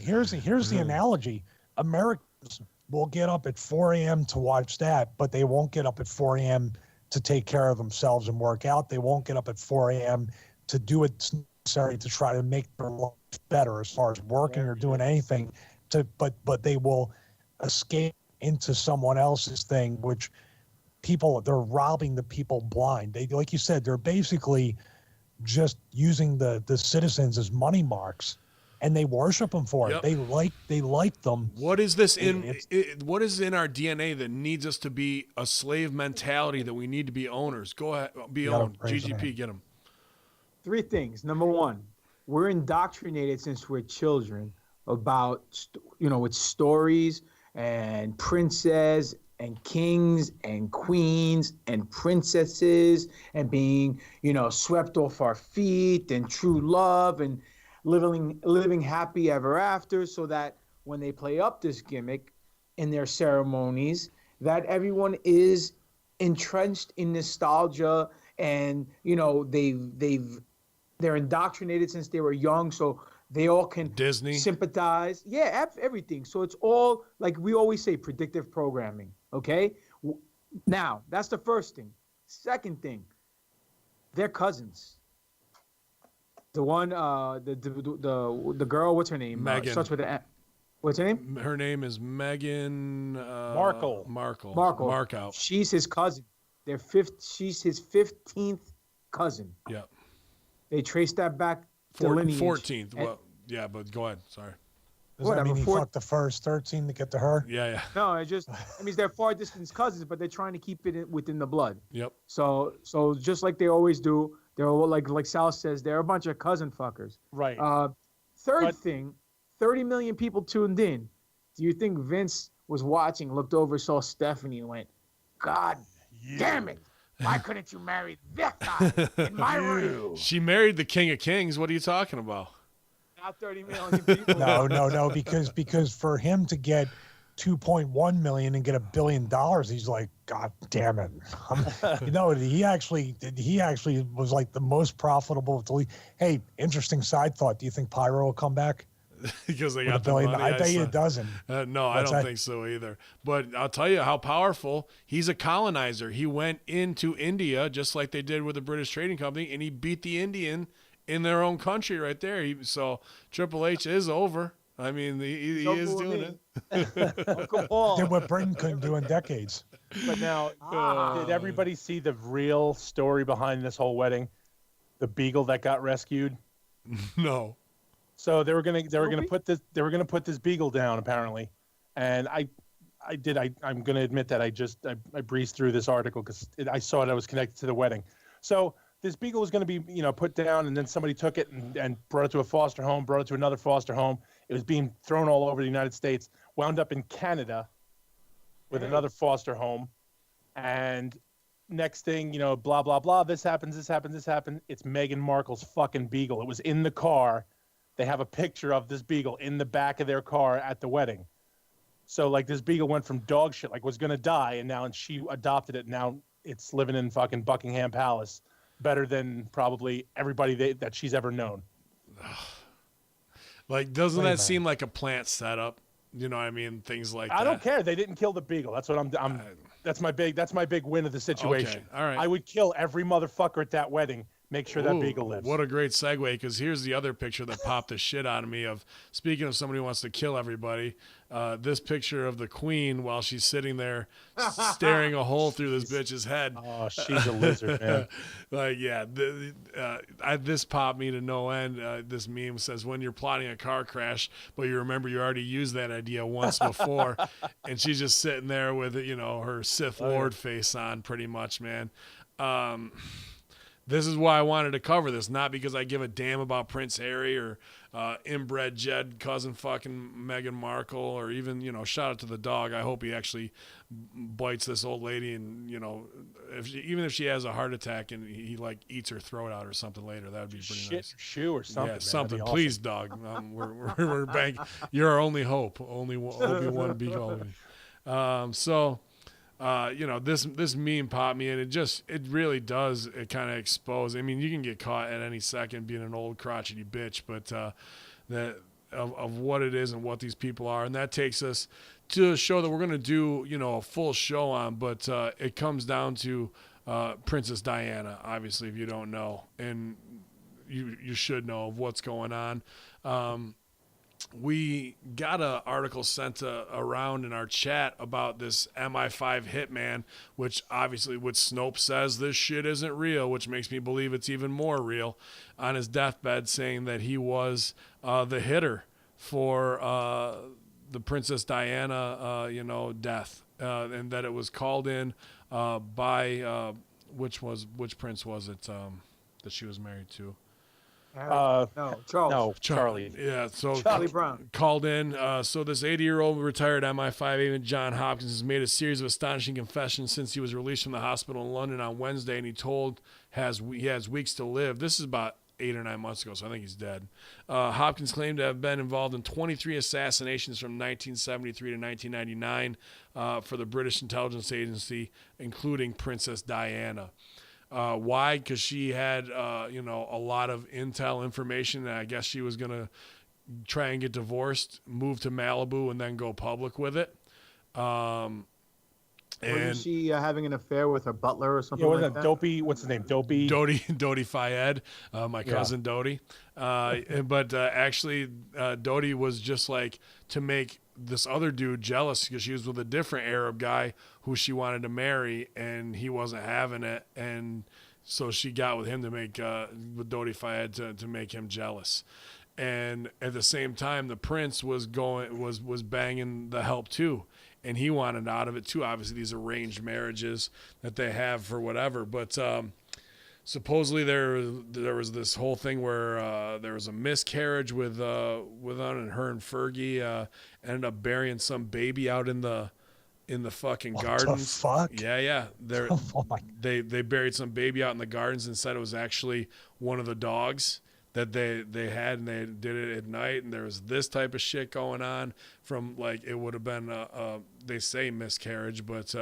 here's the analogy. Americans will get up at 4 a.m. to watch that, but they won't get up at 4 a.m. to take care of themselves and work out. They won't get up at 4 a.m. to do what's necessary to try to make their life better as far as working or doing anything. But they will escape into someone else's thing, which they're robbing the people blind. They, like you said, they're basically just using the citizens as money marks, and they worship them for it. They like them. What is this what is in our DNA that needs us to be a slave mentality that we need to be owners? Go ahead, be owned. GGP, get them. 3 things. Number 1, we're indoctrinated since we're children about, with stories and princes and kings and queens and princesses and being, swept off our feet and true love and living happy ever after, so that when they play up this gimmick in their ceremonies, that everyone is entrenched in nostalgia and, they're indoctrinated since they were young, so they all can Disney sympathize. Yeah, everything. So it's all, like we always say, predictive programming. Okay. Now that's the first thing. Second thing, they're cousins. The one, the girl, what's her name? Megan. Starts with an M. What's her name? Her name is Megan Markle. Markout. She's his cousin. She's his 15th cousin. Yeah. They traced that back to lineage. 14th. Well, yeah, but go ahead. Sorry. Does that mean he fucked the first 13 to get to her? Yeah. No, it means they're far distance cousins, but they're trying to keep it within the blood. Yep. So just like they always do, they're all, like Sal says, they're a bunch of cousin fuckers. Right. Third thing, 30 million people tuned in. Do you think Vince was watching, looked over, saw Stephanie, and went, "God damn it! Why couldn't you marry that guy in my room?" She married the King of Kings. What are you talking about? Not 30 million people. No, because for him to get 2.1 million and get $1 billion, he's like, God damn it. He actually was like the most profitable. Hey, interesting side thought. Do you think Pyro will come back? Because they got the money. I bet you it doesn't. No, I don't think so either. But I'll tell you how powerful. He's a colonizer. He went into India just like they did with the British Trading Company, and he beat the Indian in their own country right there. So Triple H is over. I mean, he is doing it. Uncle Paul. Did what Britain couldn't do in decades. But now, did everybody see the real story behind this whole wedding? The beagle that got rescued? No. So they were gonna put this beagle down apparently, and I'm gonna admit that I breezed through this article because I saw it. I was connected to the wedding. So this beagle was going to be put down, and then somebody took it and brought it to a foster home, brought it to another foster home. It was being thrown all over the United States, wound up in Canada with another foster home, and next thing blah blah blah. This happens. It's Meghan Markle's fucking beagle. It was in the car. They have a picture of this beagle in the back of their car at the wedding. So like this beagle went from dog shit, like was going to die, and she adopted it. Now it's living in fucking Buckingham Palace, better than probably everybody that she's ever known. Like, doesn't that seem like a plant setup? You know what I mean? Things like that. I don't care. They didn't kill the beagle. That's what that's my big win of the situation. Okay. All right. I would kill every motherfucker at that wedding make sure that beagle lives. What a great segue, because here's the other picture that popped the shit out of me of, speaking of somebody who wants to kill everybody, this picture of the queen while she's sitting there staring a hole through this bitch's head. Oh, she's a lizard, man. Like, yeah, this popped me to no end. This meme says, when you're plotting a car crash, but you remember you already used that idea once before, and she's just sitting there with, her Sith Lord face on pretty much, man. This is why I wanted to cover this, not because I give a damn about Prince Harry or inbred Jed, cousin fucking Meghan Markle, or even, shout out to the dog. I hope he actually bites this old lady and, even if she has a heart attack and he like eats her throat out or something later, that would be pretty nice. Shoe or something. Yeah, man. something. Awesome. Please, dog. We're bank. You're our only hope. Obi-Wan be calling. This meme popped me, and it really does. It kind of expose. I mean, you can get caught at any second being an old crotchety bitch, but of what it is and what these people are, and that takes us to a show that we're going to do, a full show on. But it comes down to Princess Diana. Obviously, if you don't know, and you should know of what's going on. We got an article sent around in our chat about this MI5 hitman, which Snopes says this shit isn't real, which makes me believe it's even more real, on his deathbed, saying that he was the hitter for the Princess Diana, death, and that it was called in by which prince was it that she was married to? No, Charles. No, Charlie. Yeah, so Charlie Brown called in. So this 80-year-old retired MI5 agent John Hopkins has made a series of astonishing confessions since he was released from the hospital in London on Wednesday, and he has weeks to live. This is about 8 or 9 months ago, so I think he's dead. Hopkins claimed to have been involved in 23 assassinations from 1973 to 1999 for the British intelligence agency, including Princess Diana. Why? Because she had, a lot of intel information, and I guess she was going to try and get divorced, move to Malibu, and then go public with it. Wasn't she having an affair with her butler or something like that? Dopey, what's his name? Dodi Fayed, my cousin Dodi. But actually, Dodi was just like to make this other dude jealous because she was with a different Arab guy who she wanted to marry, and he wasn't having it, and so she got with him to make with Dodi Fayed to make him jealous. And at the same time, the prince was banging the help too, and he wanted out of it too. Obviously, these arranged marriages that they have for whatever, but supposedly there was this whole thing where there was a miscarriage with her and Fergie ended up burying some baby out in the fucking gardens. What the fuck? Yeah. They buried some baby out in the gardens and said it was actually one of the dogs that they had, and they did it at night, and there was this type of shit going on from, like, it would have been they say miscarriage, but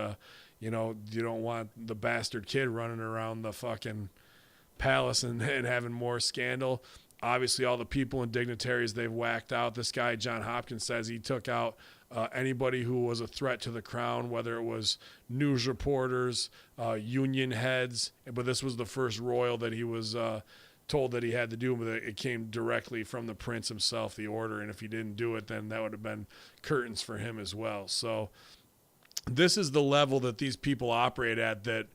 you don't want the bastard kid running around the fucking palace and having more scandal. Obviously, all the people and dignitaries they've whacked out. This guy, John Hopkins, says he took out anybody who was a threat to the crown, whether it was news reporters, union heads. But this was the first royal that he was told that he had to do, but it came directly from the prince himself, the order. And if he didn't do it, then that would have been curtains for him as well. So this is the level that these people operate at, that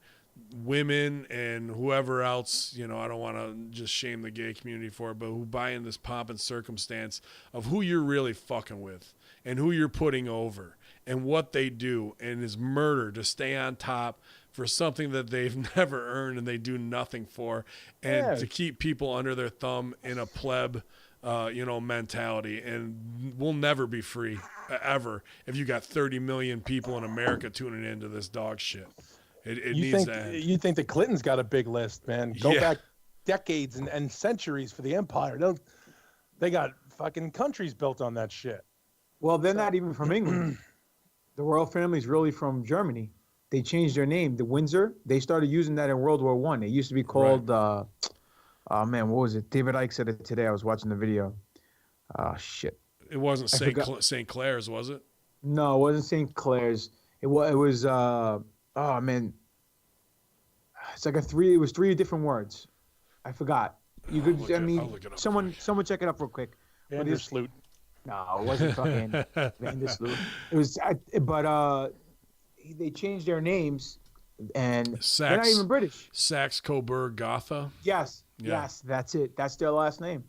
women and whoever else, I don't want to just shame the gay community for it, but who buy in this pomp and circumstance of who you're really fucking with and who you're putting over and what they do, and is murder to stay on top for something that they've never earned and they do nothing for, and to keep people under their thumb in a pleb mentality. And we'll never be free ever if you got 30 million people in America tuning into this dog shit. It needs to end. You think the Clintons got a big list, man? Go back decades and centuries for the empire. They got fucking countries built on that shit. Well, they're not even from England. The royal family's really from Germany. They changed their name, the Windsor. They started using that in World War I. It used to be called, what was it? David Icke said it today. I was watching the video. Oh, shit. It wasn't St. Clair's, was it? No, it wasn't St. Clair's. It was oh, man. It's like it was 3 different words. I forgot. You could. I'll look it up someone check it up real quick. Vandersloot. No, it wasn't fucking Vandersloot. It was. They changed their names, and they're not even British. Saxe Coburg Gotha. Yes. Yeah. Yes, that's it. That's their last name.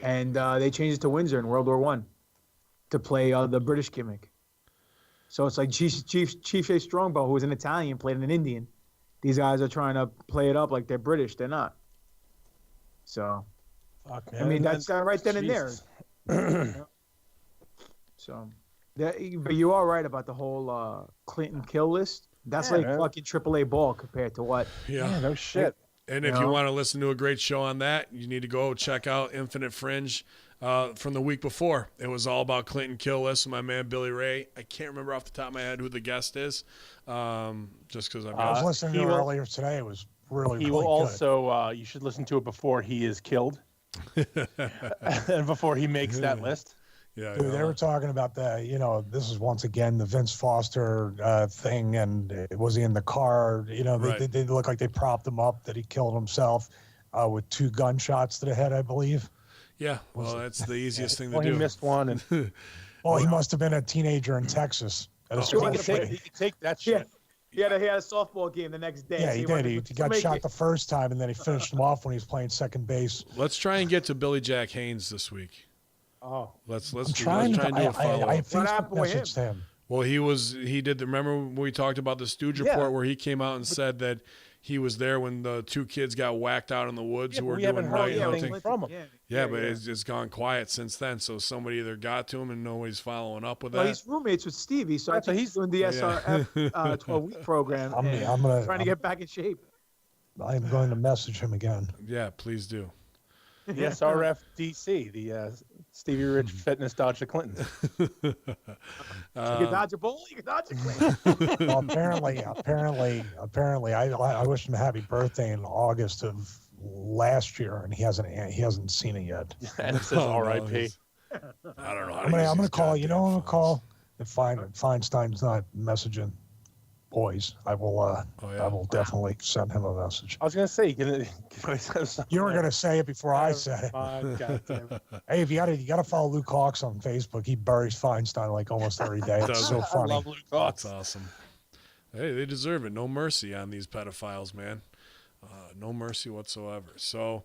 And they changed it to Windsor in World War One to play the British gimmick. So it's like Chief Shea Strongbow, who was an Italian, played an Indian. These guys are trying to play it up like they're British. They're not. So, I mean, that's right then and there. So, but you are right about the whole Clinton kill list. That's like fucking AAA ball compared to what? Yeah, no shit. And if you want to listen to a great show on that, you need to go check out Infinite Fringe from the week before. It was all about Clinton kill list with my man Billy Ray. I can't remember off the top of my head who the guest is, just because I was listening to it earlier today. It was really will good. Also, you should listen to it before he is killed and before he makes that list. Yeah, dude, they were talking about this is once again the Vince Foster thing, and was he in the car? They look like they propped him up, that he killed himself with 2 gunshots to the head, I believe. Yeah, well, that's the easiest thing to do. He missed one. And well, he must have been a teenager in Texas. At a he could take that shit. He had a softball game the next day. Yeah, he did. He got shot the first time, and then he finished him off when he was playing second base. Let's try and get to Billy Jack Haynes this week. Oh, let's try and do a follow-up. I Facebook messaged him. Well, he did. Remember when we talked about the Stooge report where he came out and said that he was there when the 2 kids got whacked out in the woods who were doing night hunting from him. But it's gone quiet since then. So somebody either got to him and nobody's following up with that. Well, he's roommates with Stevie, so I think he's doing the SRF 12-week program. I'm trying to get back in shape. I'm going to message him again. Yeah, please do. The SRF DC, the Stevie Rich Fitness Dodge the Clinton. You can dodge a bull, you can dodge a Clinton. Well, apparently, I wished him a happy birthday in August of last year, and he hasn't seen it yet. And it says R.I.P. I don't know. I'm gonna call. I'm gonna call. If Feinstein's not messaging boys, I will. I will definitely send him a message. I was gonna say, you were gonna say it before I said it. God damn it. Hey, if you gotta follow Luke Hawks on Facebook. He buries Feinstein like almost every day. It's so funny. I love Luke Hawks. That's awesome. Hey, they deserve it. No mercy on these pedophiles, man. No mercy whatsoever. So,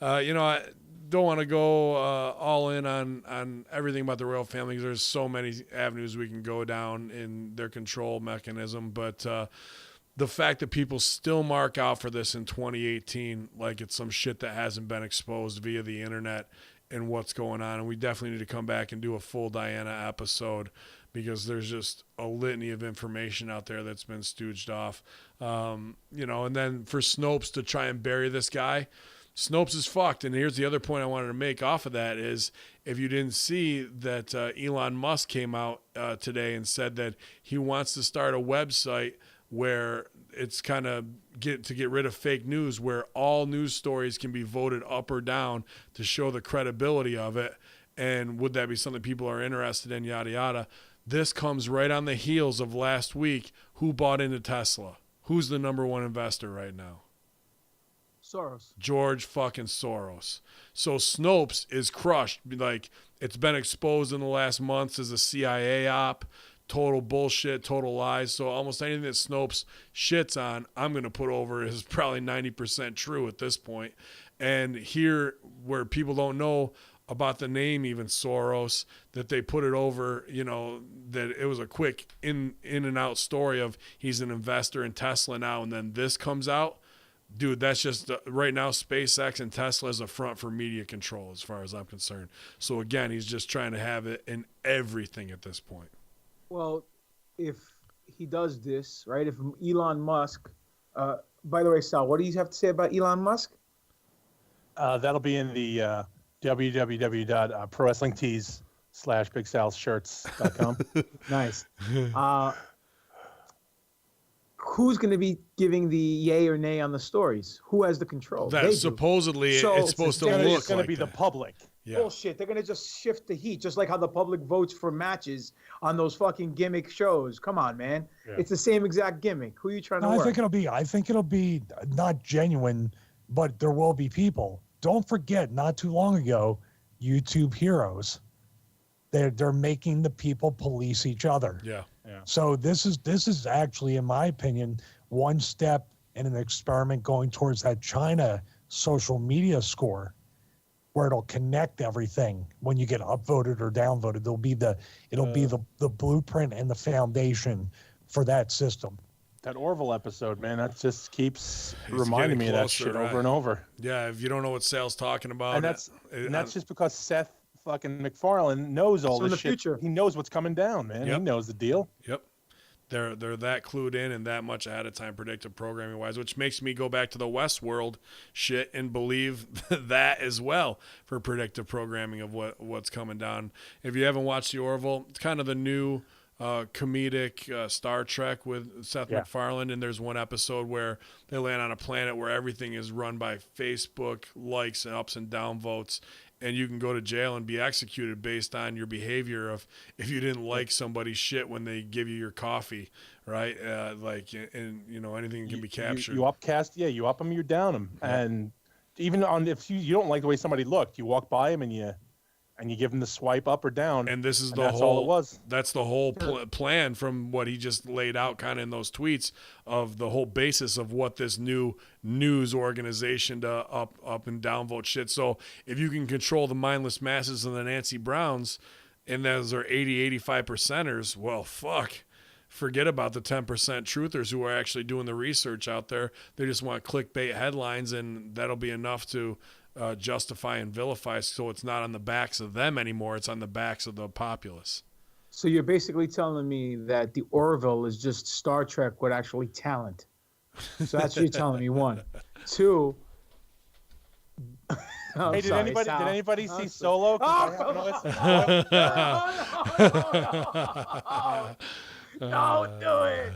I don't want to go all in on everything about the royal family, because there's so many avenues we can go down in their control mechanism. But the fact that people still mark out for this in 2018 like it's some shit that hasn't been exposed via the internet and what's going on. And we definitely need to come back and do a full Diana episode, because there's just a litany of information out there that's been stooged off. And then for Snopes to try and bury this guy, Snopes is fucked. And here's the other point I wanted to make off of that is, if you didn't see that Elon Musk came out today and said that he wants to start a website where it's kind of get rid of fake news, where all news stories can be voted up or down to show the credibility of it. And would that be something people are interested in, yada, yada. This comes right on the heels of last week. Who bought into Tesla? Who's the number one investor right now? Soros. George fucking Soros. So Snopes is crushed. Like, it's been exposed in the last months as a CIA op. Total bullshit, total lies. So almost anything that Snopes shits on, I'm going to put over is probably 90% true at this point. And here, where people don't know about the name even Soros, that they put it over, that it was a quick in and out story of he's an investor in Tesla now, and then this comes out. Dude, that's just right now SpaceX and Tesla is a front for media control as far as I'm concerned. So again, he's just trying to have it in everything at this point. Well, if he does this, right, if Elon Musk, by the way, Sal, what do you have to say about Elon Musk? That'll be in the www.prowrestlingtees/BigSalShirts.com. Nice. Who's going to be giving the yay or nay on the stories? Who has the control? That supposedly it's supposed to look it's going to be the public. Yeah. Bullshit. They're going to just shift the heat, just like how the public votes for matches on those fucking gimmick shows. Come on, man. Yeah. It's the same exact gimmick. Who are you trying to work? I think it'll be not genuine but there will be people. Don't forget, not too long ago, YouTube Heroes. They're making the people police each other. Yeah. So this is actually, in my opinion, one step in an experiment going towards that China social media score, where it'll connect everything when you get upvoted or downvoted. It'll be the blueprint and the foundation for that system. That Orville episode, man, that just keeps reminding me of that shit over and over. Yeah, if you don't know what Sal's talking about, and that's just because Seth fucking MacFarlane knows all this shit. Future. He knows what's coming down, man. Yep. He knows the deal. Yep. They're that clued in and that much ahead of time predictive programming wise, which makes me go back to the Westworld shit and believe that as well for predictive programming of what's coming down. If you haven't watched the Orville, it's kind of the new comedic Star Trek with Seth MacFarlane, and there's one episode where they land on a planet where everything is run by Facebook likes and ups and down votes, and you can go to jail and be executed based on your behavior of if you didn't like somebody's shit when they give you your coffee, right? And anything can be captured. You upcast, you up them, you down them, and even on if you don't like the way somebody looked, you walk by them and you give them the swipe up or down. And this is that's all it was. That's the whole plan from what he just laid out kind of in those tweets of the whole basis of what this new news organization to up and down vote shit. So if you can control the mindless masses and the Nancy Browns, and those are 85%ers, well, fuck. Forget about the 10% truthers who are actually doing the research out there. They just want clickbait headlines, and that'll be enough to justify and vilify, so it's not on the backs of them anymore, it's on the backs of the populace. So you're basically telling me that the Orville is just Star Trek with actually talent. So that's what you're telling me, one. Two, hey, did anybody see Solo? Don't do it.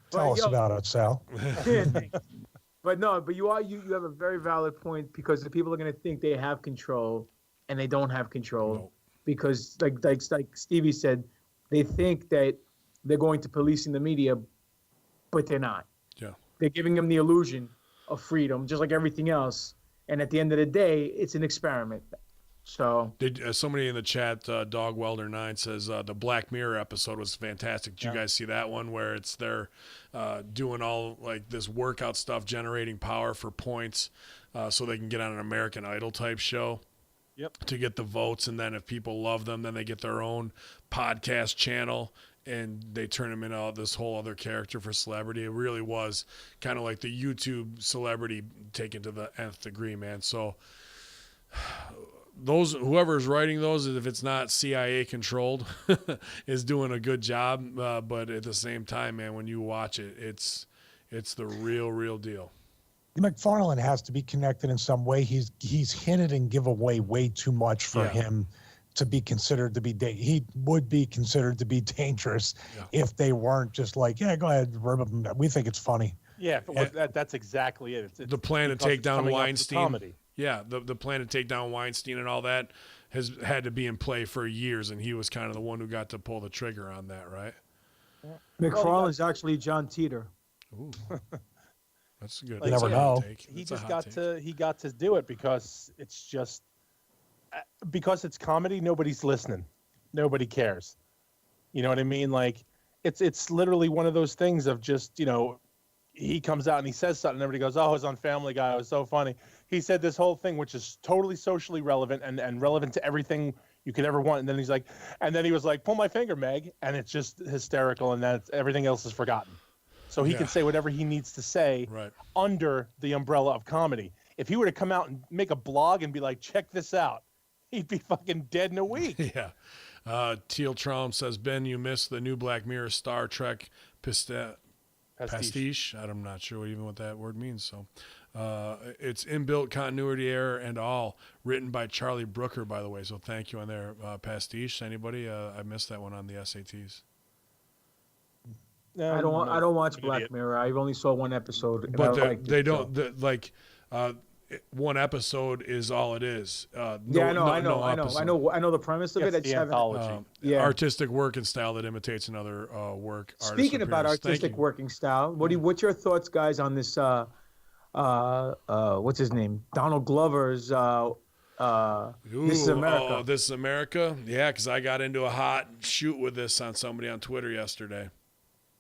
Tell us about it, Sal. But you have a very valid point, because the people are going to think they have control and they don't have control. No. Because like Stevie said, they think that they're going to policing the media, but they're not. Yeah. They're giving them the illusion of freedom, just like everything else. And at the end of the day, it's an experiment. So somebody in the chat, Dog Welder 9 says the Black Mirror episode was fantastic. Did you guys see that one where it's they're doing all like this workout stuff, generating power for points, so they can get on an American Idol type show? Yep. To get the votes, and then if people love them, then they get their own podcast channel, and they turn them into this whole other character for celebrity. It really was kind of like the YouTube celebrity taken to the nth degree, man. So whoever's writing those, if it's not CIA controlled, is doing a good job. But at the same time, man, when you watch it, it's the real deal. MacFarlane has to be connected in some way. He's hinted and give away way too much for him to be considered to be he would be considered to be dangerous if they weren't just like, go ahead, we think it's funny. Yeah, that's exactly it. It's the plan to take down Weinstein. Comedy. Yeah, the plan to take down Weinstein and all that has had to be in play for years, and he was kind of the one who got to pull the trigger on that, right? MacFarlane's actually John Teeter. Ooh. That's good. You never know. He just got to do it because it's comedy. Nobody's listening. Nobody cares. You know what I mean? Like it's literally one of those things of just, he comes out and he says something and everybody goes, oh, it was on Family Guy. It was so funny. He said this whole thing, which is totally socially relevant and relevant to everything you could ever want. And then he was like, pull my finger, Meg. And it's just hysterical. And everything else is forgotten. So he can say whatever he needs to say under the umbrella of comedy. If he were to come out and make a blog and be like, check this out, he'd be fucking dead in a week. Yeah. Teal Traum says, Ben, you missed the new Black Mirror Star Trek pastiche. I'm not sure even what that word means. So it's inbuilt continuity error and all, written by Charlie Brooker, by the way. So thank you on there. Pastiche, anybody? I missed that one on the SATs. I don't watch Black Mirror. I only saw one episode. But they don't one episode is all it is. I know the premise of it. It's the anthology. Artistic work and style that imitates another work. Speaking about artistic working style, what's your thoughts, guys, on this? What's his name? Donald Glover's. This Is America. Oh, This Is America. Yeah, because I got into a hot shoot with this on somebody on Twitter yesterday.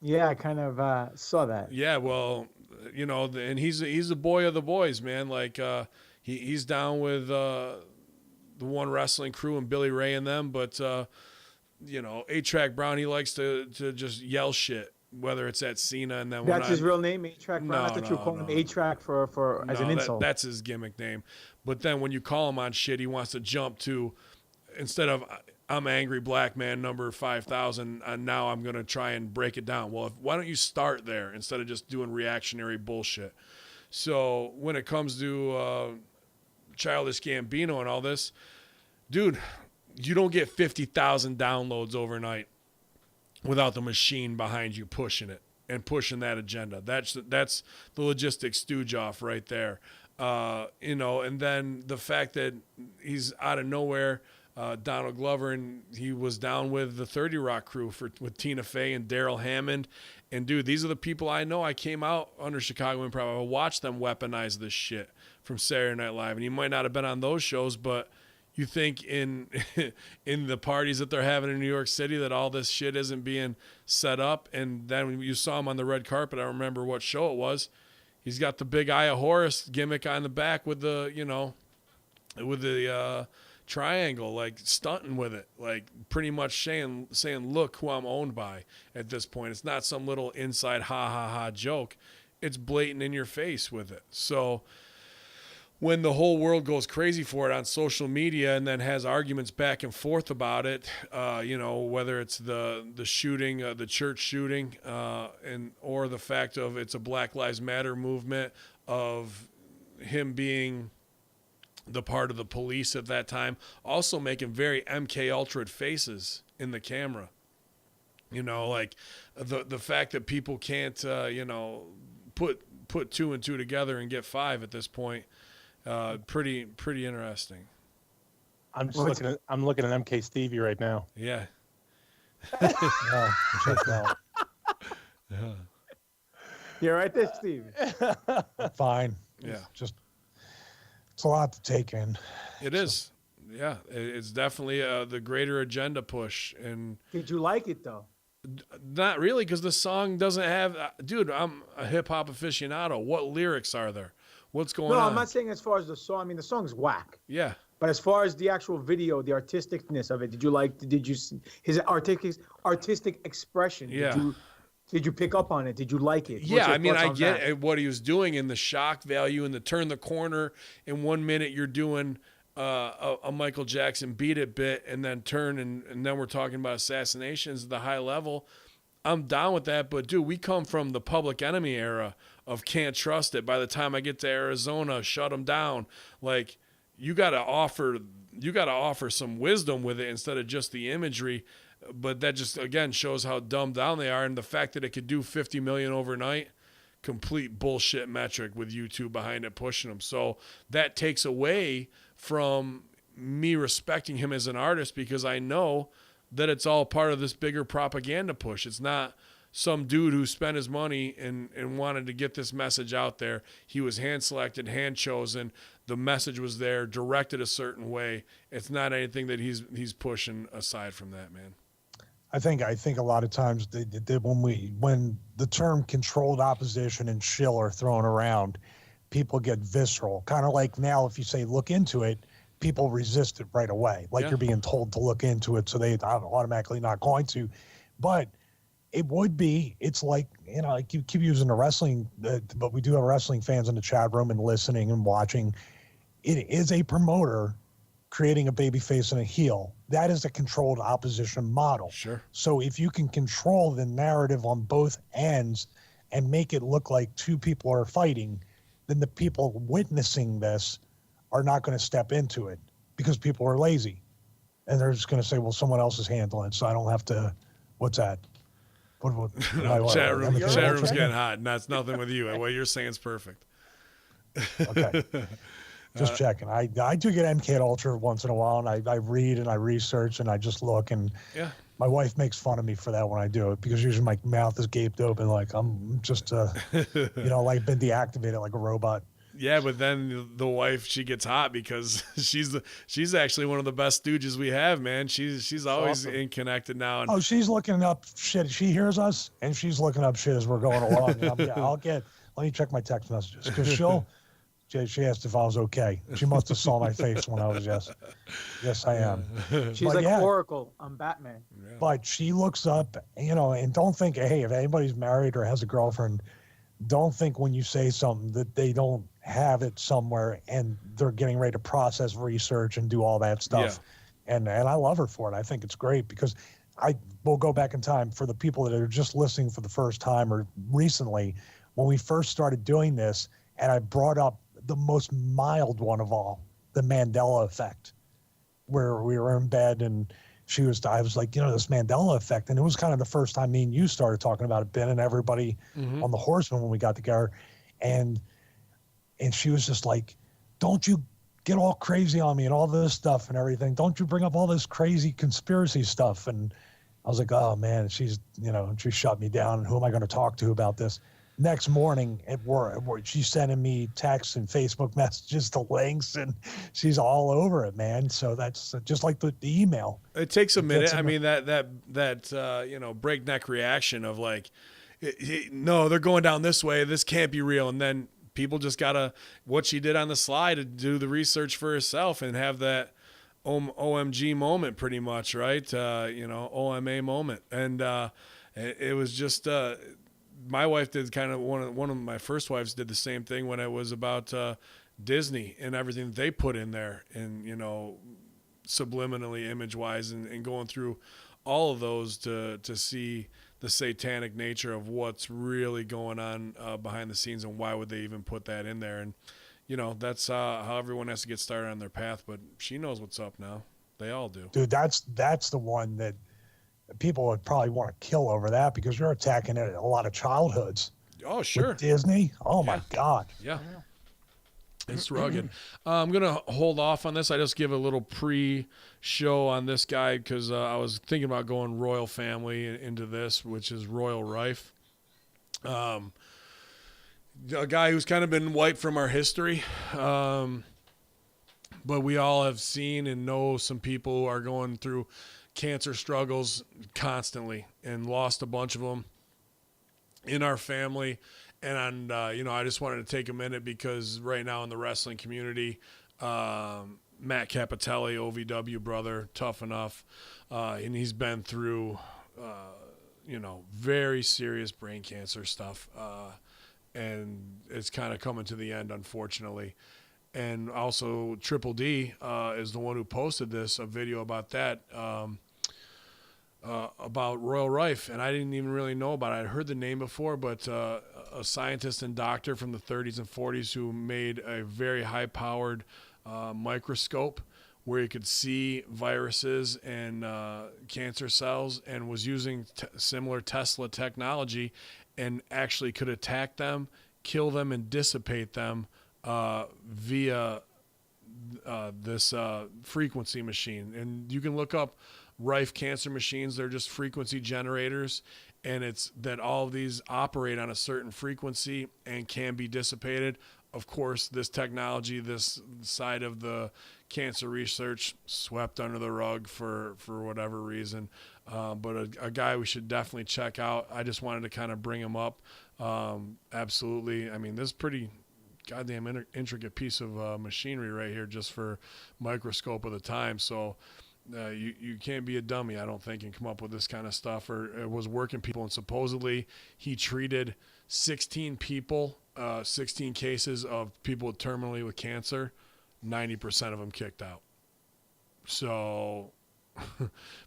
Yeah, I kind of saw that. Yeah, well, you know, and he's a boy of the boys, man. Like he's down with the One Wrestling Crew and Billy Ray and them, but you know, A-Track Brown, he likes to just yell shit, whether it's at Cena and then that's his real name, A-Track Brown. I thought you were calling him A-Track for as an insult. That's his gimmick name. But then when you call him on shit, he wants to jump to, instead of I'm angry black man number 5,000, and now I'm going to try and break it down. Well, why don't you start there instead of just doing reactionary bullshit? So when it comes to Childish Gambino and all this, dude, you don't get 50,000 downloads overnight without the machine behind you pushing it and pushing that agenda. That's the logistics stooge off right there. You know, and then the fact that he's out of nowhere, Donald Glover, and he was down with the 30 Rock crew with Tina Fey and Daryl Hammond. And dude, these are the people I know. I came out under Chicago Improv. I watched them weaponize this shit from Saturday Night Live. And he might not have been on those shows, but you think in the parties that they're having in New York City that all this shit isn't being set up. And then when you saw him on the red carpet, I don't remember what show it was. He's got the big Eye of Horus gimmick on the back with the, you know, with the triangle, like stunting with it, like pretty much saying, look who I'm owned by at this point. It's not some little inside ha ha ha joke. It's blatant in your face with it. So when the whole world goes crazy for it on social media and then has arguments back and forth about it, you know, whether it's the shooting, the church shooting, or the fact of it's a Black Lives Matter movement, of him being the part of the police at that time, also making very MK Ultra faces in the camera. You know, like the fact that people can't, you know, put two and two together and get five at this point. Pretty interesting. I'm looking at MK Stevie right now. Yeah. Check it out. Yeah. You're right there, Steve. Fine. Yeah. It's a lot to take in. It is. Yeah. It's definitely the greater agenda push. And did you like it though? Not really, because the song doesn't have. Dude, I'm a hip hop aficionado. What lyrics are there? What's going on? No, I'm not saying as far as the song. I mean, the song's whack. Yeah. But as far as the actual video, the artisticness of it, did you see his artistic expression? Yeah. Did you pick up on it? Did you like it? Yeah, I mean, I get what he was doing in the shock value and the turn the corner. In 1 minute, you're doing a Michael Jackson Beat It bit, and then turn, and then we're talking about assassinations at the high level. I'm down with that, but dude, we come from the Public Enemy era of can't trust it. By the time I get to Arizona, shut them down. Like, you got to offer some wisdom with it instead of just the imagery. But that just, again, shows how dumbed down they are. And the fact that it could do 50 million overnight, complete bullshit metric with YouTube behind it pushing them. So that takes away from me respecting him as an artist, because I know that it's all part of this bigger propaganda push. It's not some dude who spent his money and wanted to get this message out there. He was hand-selected, hand-chosen. The message was there, directed a certain way. It's not anything that he's pushing aside from that, man. I think a lot of times when the term controlled opposition and shill are thrown around, people get visceral. Kind of like now, if you say look into it, people resist it right away. Like you're being told to look into it, so they are automatically not going to. But it would be. It's like, you know, like you keep using the wrestling, but we do have wrestling fans in the chat room and listening and watching. It is a promoter creating a babyface and a heel. That is a controlled opposition model. Sure. So if you can control the narrative on both ends and make it look like two people are fighting, then the people witnessing this are not going to step into it because people are lazy. And they're just going to say, well, someone else is handling it, so I don't have to. What's that? Chat room's getting hot, and that's nothing with you. What you're saying is perfect. Okay. Just checking. I do get MK Ultra once in a while, and I read and I research and I just look, and Yeah. my wife makes fun of me for that when I do it, because usually my mouth is gaped open like I'm just like been deactivated like a robot. Yeah, but then the wife, she gets hot because she's actually one of the best stooges we have, man. She's always awesome. in connected now. And Oh, she's looking up shit. She hears us and she's looking up shit as we're going along. And let me check my text messages, because she asked if I was okay. She must have saw my face when I was yes, I am. She's But like yeah. Oracle. I'm Batman. Yeah. But she looks up, and don't think, hey, if anybody's married or has a girlfriend, don't think when you say something that they don't have it somewhere and they're getting ready to process research and do all that stuff. Yeah. And I love her for it. I think it's great, because I will go back in time for the people that are just listening for the first time or recently, when we first started doing this, and I brought up the most mild one of all, the Mandela effect, where we were in bed and I was like, this Mandela effect. And it was kind of the first time me and you started talking about it, Ben, and everybody on the Horsemen when we got together. And she was just like, don't you get all crazy on me and all this stuff and everything. Don't you bring up all this crazy conspiracy stuff. And I was like, oh man, she shut me down. And who am I going to talk to about this? Next morning at work, she's sending me texts and Facebook messages to links, and she's all over it, man. So that's just like the email. It takes a minute. I mean, that breakneck reaction of like, no, they're going down this way. This can't be real. And then people just gotta, what she did on the slide, to do the research for herself and have that OMG moment, pretty much, right? OMA moment, and it was just. My wife did kind of one of my first wives did the same thing when it was about Disney and everything that they put in there, and subliminally, image wise, and going through all of those to see the satanic nature of what's really going on behind the scenes, and why would they even put that in there. And that's how everyone has to get started on their path. But she knows what's up now. They all do. Dude, that's the one that people would probably want to kill over, that, because you're attacking a lot of childhoods. Oh, sure. With Disney. Oh, yeah. My God. Yeah. It's rugged. I'm going to hold off on this. I just give a little pre-show on this guy because I was thinking about going royal family into this, which is Royal Rife. A guy who's kind of been wiped from our history. But we all have seen and know some people who are going through cancer struggles constantly, and lost a bunch of them in our family. And I just wanted to take a minute, because right now in the wrestling community, Matt Capitelli, OVW brother, tough enough, and he's been through very serious brain cancer stuff, and it's kind of coming to the end, unfortunately. And also Triple D is the one who posted a video about that, about Royal Rife, and I didn't even really know about it. I'd heard the name before, but a scientist and doctor from the 30s and 40s who made a very high-powered microscope where he could see viruses and cancer cells, and was using similar Tesla technology, and actually could attack them, kill them, and dissipate them via this frequency machine. And you can look up Rife cancer machines. They're just frequency generators, and it's that all of these operate on a certain frequency and can be dissipated. Of course, this technology, this side of the cancer research, swept under the rug for whatever reason. But a guy we should definitely check out. I just wanted to kind of bring him up. Absolutely. I mean, this is pretty goddamn intricate piece of machinery right here, just for microscope of the time. So you can't be a dummy, I don't think, and come up with this kind of stuff. Or it was working people, and supposedly he treated 16 people, 16 cases of people terminally with cancer. 90% of them kicked out. So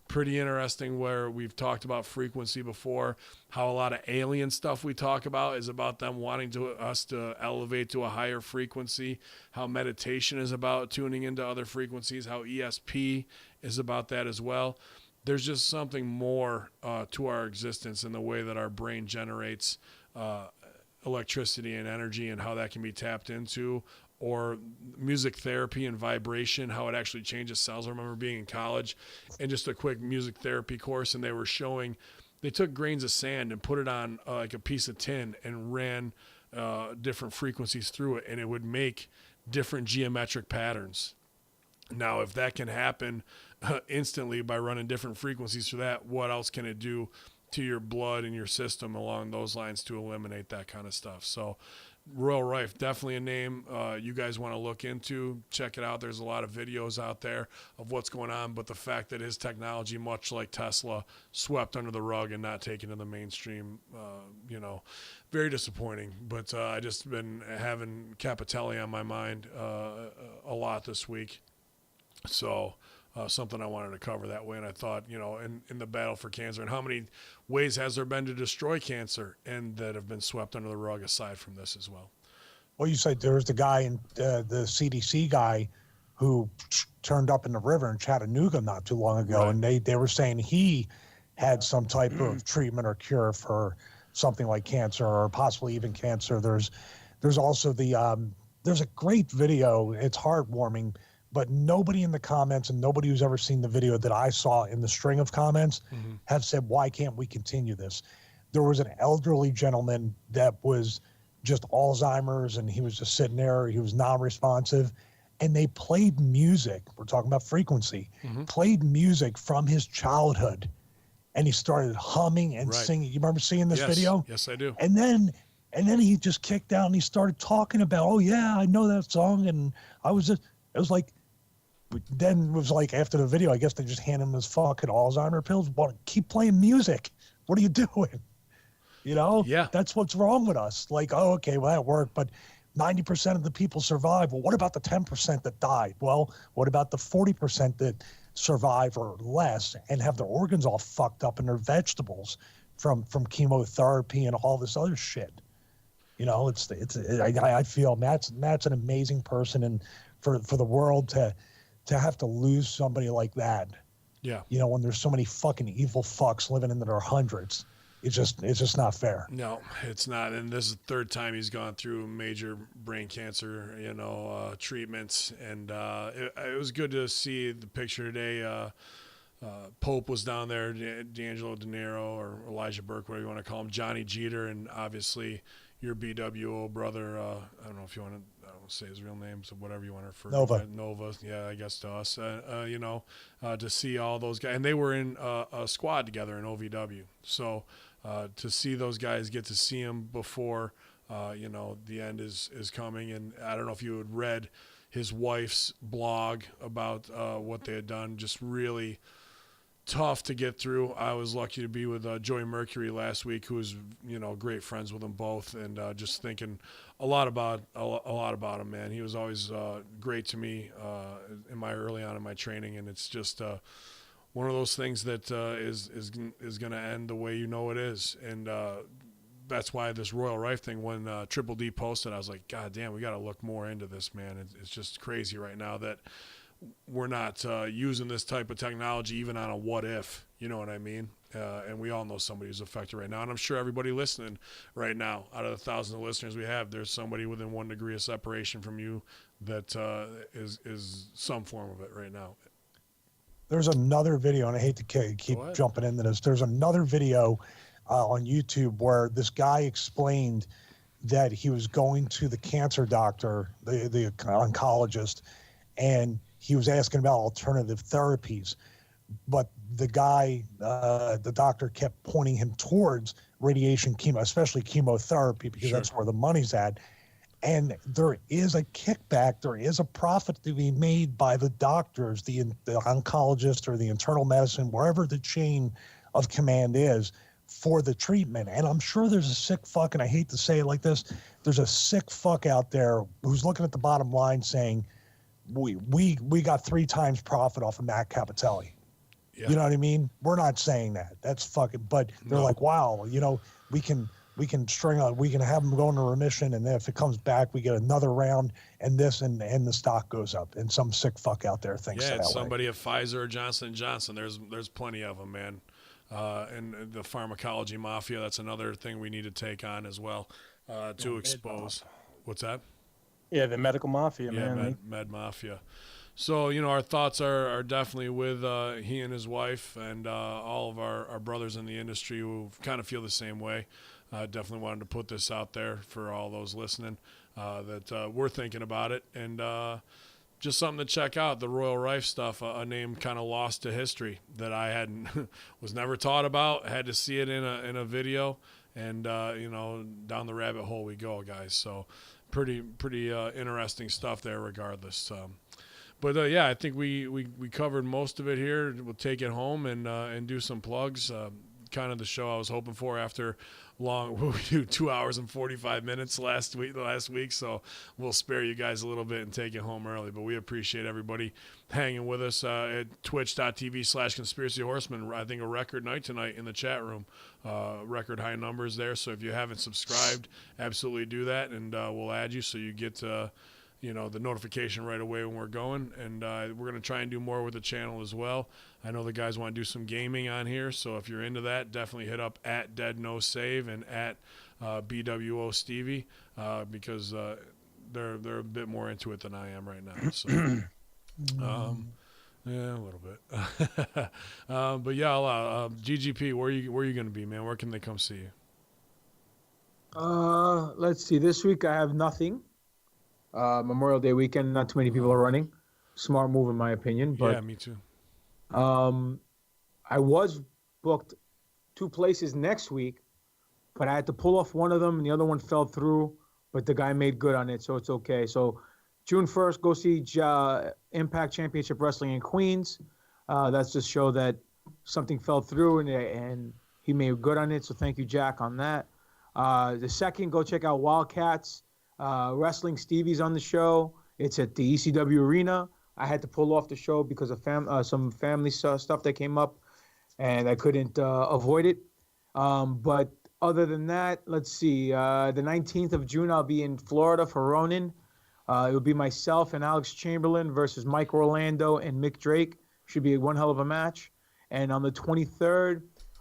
pretty interesting, where we've talked about frequency before, how a lot of alien stuff we talk about is about them wanting us to elevate to a higher frequency, how meditation is about tuning into other frequencies, how ESP is about that as well. There's just something more to our existence in the way that our brain generates electricity and energy, and how that can be tapped into or music therapy and vibration, how it actually changes cells. I remember being in college and just a quick music therapy course, and they took grains of sand and put it on like a piece of tin and ran different frequencies through it, and it would make different geometric patterns. Now, if that can happen instantly by running different frequencies through that, what else can it do to your blood and your system along those lines to eliminate that kind of stuff? So Royal Rife, definitely a name you guys want to look into. Check it out. There's a lot of videos out there of what's going on, but the fact that his technology, much like Tesla, swept under the rug and not taken to the mainstream, very disappointing. But I just been having Capitelli on my mind a lot this week. So something I wanted to cover that way. And I thought, in the battle for cancer, and how many ways has there been to destroy cancer and that have been swept under the rug aside from this as well? Well, you said there was the guy in the CDC guy who turned up in the river in Chattanooga not too long ago. Right. And they were saying he had some type of treatment or cure for something like cancer or possibly even cancer. There's also there's a great video. It's heartwarming. But nobody in the comments and nobody who's ever seen the video that I saw in the string of comments have said, why can't we continue this? There was an elderly gentleman that was just Alzheimer's, and he was just sitting there. He was non-responsive. And they played music. We're talking about frequency. Played music from his childhood. And he started humming and singing. You remember seeing this video? Yes, I do. And then he just kicked out and he started talking about, oh, yeah, I know that song. And it was like, then it was like after the video, I guess they just hand him his fucking Alzheimer pills. Well, keep playing music. What are you doing? Yeah. That's what's wrong with us. Like, oh, okay, well, that worked, but 90% of the people survive. Well, what about the 10% that died? Well, what about the 40% that survive or less and have their organs all fucked up in their vegetables from chemotherapy and all this other shit? I feel Matt's an amazing person, and for the world to have to lose somebody like that. Yeah. When there's so many fucking evil fucks living in their hundreds, it's just not fair. No, it's not. And this is the third time he's gone through major brain cancer, treatments. And it was good to see the picture today. Pope was down there, D'Angelo De Niro or Elijah Burke, whatever you want to call him, Johnny Jeter, and obviously your BWO brother. I don't know if you want to. I don't say his real name, so whatever you want to refer to. Nova, yeah, I guess to us. To see all those guys, and they were in a squad together in OVW. So to see those guys, get to see him before, the end is coming. And I don't know if you had read his wife's blog about what they had done. Just really tough to get through. I was lucky to be with Joey Mercury last week, who was great friends with them both, and just thinking a lot about him, man. He was always great to me early on in my training, and it's just one of those things that is going to end the way it is, and that's why this Royal Rife thing, when Triple D posted, I was like, God damn, we got to look more into this, man. It's just crazy right now that we're not using this type of technology even on a what if, you know what I mean? And we all know somebody who's affected right now. And I'm sure everybody listening right now, out of the thousands of listeners we have, there's somebody within 1 degree of separation from you that is some form of it right now. There's another video, and I hate to keep jumping into this. There's another video on YouTube where this guy explained that he was going to the cancer doctor, the oncologist, and he was asking about alternative therapies, but the guy, the doctor, kept pointing him towards radiation chemo, especially chemotherapy, because that's where the money's at. And there is a kickback, there is a profit to be made by the doctors, the oncologist or the internal medicine, wherever the chain of command is, for the treatment. And I'm sure there's a sick fuck, and I hate to say it like this, there's a sick fuck out there who's looking at the bottom line saying, we got 3 times profit off of Matt Capitelli. Yeah. You know what I mean? We're not saying that. That's fucking, but they're like, wow, we can string on, we can have them go into remission, and then if it comes back, we get another round, and the stock goes up. And some sick fuck out there thinks that. Yeah, somebody at Pfizer or Johnson & Johnson. There's plenty of them, man. And the pharmacology mafia, that's another thing we need to take on as well, to expose. What's that? Yeah, the medical mafia, Yeah, man. Med Mafia. So, our thoughts are definitely with he and his wife and all of our brothers in the industry who kind of feel the same way. Definitely wanted to put this out there for all those listening that we're thinking about it. And just something to check out, the Royal Rife stuff, a name kind of lost to history that I hadn't was never taught about. Had to see it in a video, and down the rabbit hole we go, guys. So pretty interesting stuff there regardless. But yeah, I think we covered most of it here. We'll take it home and do some plugs. Kind of the show I was hoping for after we do 2 hours and 45 minutes last week, so we'll spare you guys a little bit and take it home early. But we appreciate everybody hanging with us at twitch.tv/conspiracy horsemen. I think a record night tonight in the chat room, record high numbers there. So if you haven't subscribed, absolutely do that, and we'll add you so you get the notification right away when we're going. And we're going to try and do more with the channel as well. I know the guys want to do some gaming on here, so if you're into that, definitely hit up at Dead No Save and at BWO Stevie because they're a bit more into it than I am right now. So yeah, a little bit. But yeah, GGP, where are you going to be, man? Where can they come see you? Let's see. This week I have nothing. Memorial Day weekend, not too many people are running. Smart move, in my opinion. But, yeah, me too. I was booked 2 places next week, but I had to pull off one of them, and the other one fell through. But the guy made good on it, so it's okay. So June 1st, go see Impact Championship Wrestling in Queens. That's just show that something fell through, and he made good on it. So thank you, Jack, on that. The second, go check out Wildcats. Wrestling Stevie's on the show. It's at the ECW Arena. I had to pull off the show because of some family stuff that came up, and I couldn't avoid it. But other than that, let's see. The 19th of June, I'll be in Florida for Ronin. It will be myself and Alex Chamberlain versus Mike Orlando and Mick Drake. Should be one hell of a match. And on the 23rd,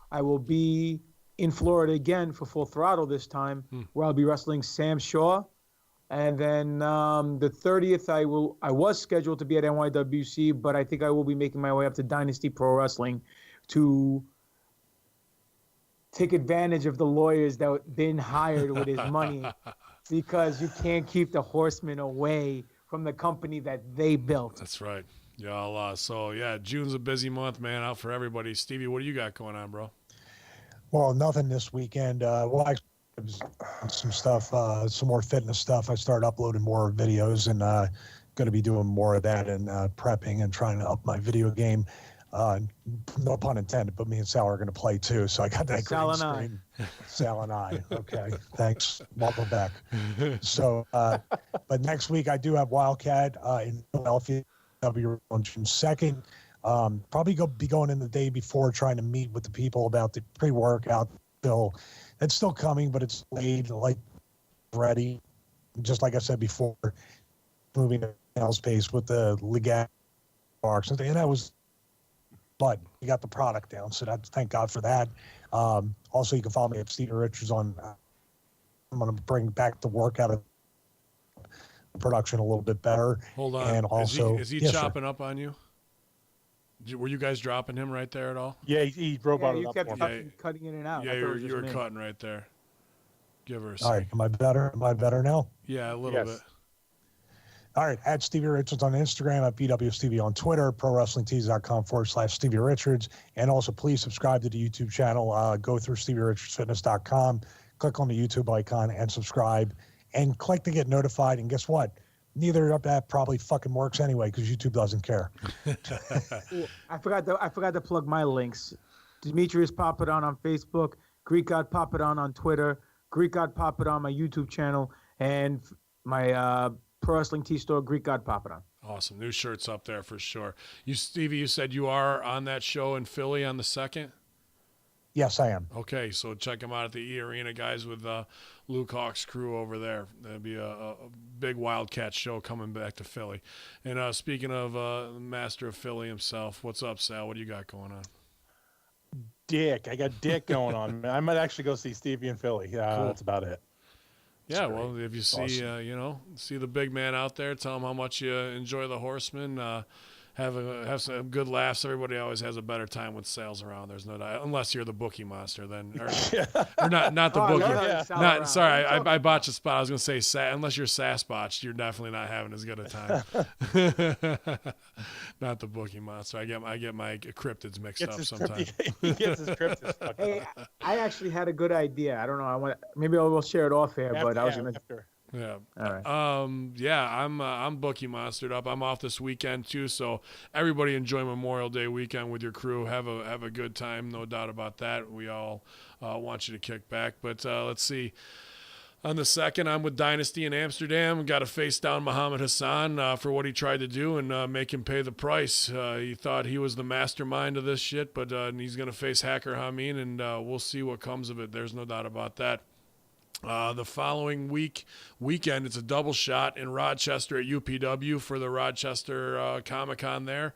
I will be in Florida again for Full Throttle this time, where I'll be wrestling Sam Shaw. And then the 30th, I was scheduled to be at NYWC, but I think I will be making my way up to Dynasty Pro Wrestling to take advantage of the lawyers that have been hired with his money, because you can't keep the Horsemen away from the company that they built. That's right. Yeah, so yeah, June's a busy month, man, out for everybody. Stevie, what do you got going on, bro? Well, nothing this weekend. Some stuff, some more fitness stuff. I started uploading more videos and going to be doing more of that and prepping and trying to up my video game. No pun intended, but me and Sal are going to play too. So I got that green screen. Sal and I. Okay, thanks. Welcome back. So, but next week I do have Wildcat in Philadelphia. I'll be on June 2nd. Probably be going in the day before, trying to meet with the people about the pre-workout. It's still coming, but it's laid, like ready. Just like I said before, moving to L space with the legat marks, and that was. But we got the product down, so thank God for that. Also, you can follow me at Stevie Richards on. I'm going to bring back the workout of production a little bit better. Hold on, and also is he chopping up on you? Were you guys dropping him right there at all? Yeah, he robot you it kept up. cutting in and out. Yeah, you were cutting right there. Give her a second. All right, am I better? Am I better now? Yeah, a little bit. All right, at Stevie Richards on Instagram, at BWStevie on Twitter, ProWrestlingTees.com/Stevie Richards. And also, please subscribe to the YouTube channel. Go through StevieRichardsFitness.com, click on the YouTube icon and subscribe, and click to get notified. And guess what? Neither of that probably fucking works anyway, because YouTube doesn't care. I forgot to plug my links. Demetrius Papadon on Facebook, Greek God Papadon on Twitter, Greek God Papadon on my YouTube channel, and my Pro Wrestling Tee store, Greek God Papadon. Awesome. New shirts up there for sure. Stevie, you said you are on that show in Philly on the 2nd? Yes, I am. Okay, so check them out at the E Arena, guys, with Luke Hawk's crew over there. There'll be a big Wildcat show coming back to Philly. And speaking of master of Philly himself, what's up, Sal? What do you got going on? I got Dick going on. I might actually go see Stevie in Philly. Cool. That's about it. Yeah, well, if you see, see the big man out there, tell him how much you enjoy the Horsemen. Have some good laughs. Everybody always has a better time with sales around. There's no doubt, unless you're the bookie monster, then or not the bookie. Not sorry, I botched a spot. I was gonna say unless you're sass botched, you're definitely not having as good a time. Not the bookie monster. I get my cryptids mixed up sometimes. He gets his cryptids. Hey, I actually had a good idea. I don't know. Maybe we'll share it off here, but I was gonna. Yeah. All right. I'm bookie monstered up. I'm off this weekend too, so everybody enjoy Memorial Day weekend with your crew. Have a good time, no doubt about that. We all want you to kick back. But let's see. On the 2nd, I'm with Dynasty in Amsterdam. Got to face down Muhammad Hassan for what he tried to do and make him pay the price. He thought he was the mastermind of this shit, but he's going to face Hacker Hameen, and we'll see what comes of it. There's no doubt about that. The following weekend, it's a double shot in Rochester at UPW for the Rochester Comic-Con there.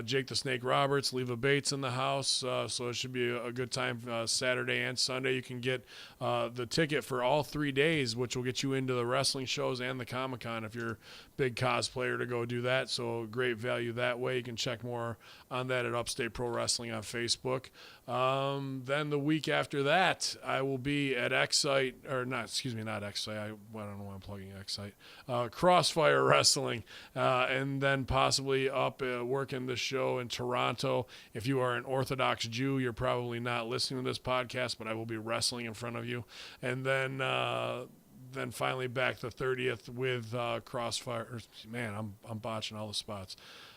Jake the Snake Roberts, Leva Bates in the house, so it should be a good time Saturday and Sunday. You can get the ticket for all 3 days, which will get you into the wrestling shows and the Comic-Con if you're a big cosplayer to go do that, so great value that way. You can check more on that at Upstate Pro Wrestling on Facebook. Then the week after that, I will be at Excite, or not Excite, I don't know why I'm plugging Excite, Crossfire Wrestling, and then possibly up working the show in Toronto. If you are an Orthodox Jew, you're probably not listening to this podcast, but I will be wrestling in front of you. And then finally back the 30th with Crossfire. Man, I'm botching all the spots.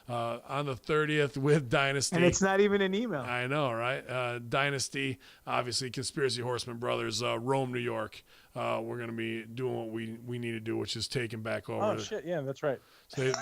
On the 30th with Dynasty. And it's not even an email. I know, right? Dynasty, obviously, Conspiracy Horseman Brothers, Rome, New York. We're going to be doing what we need to do, which is taking back over. Oh, shit, yeah, that's right. So they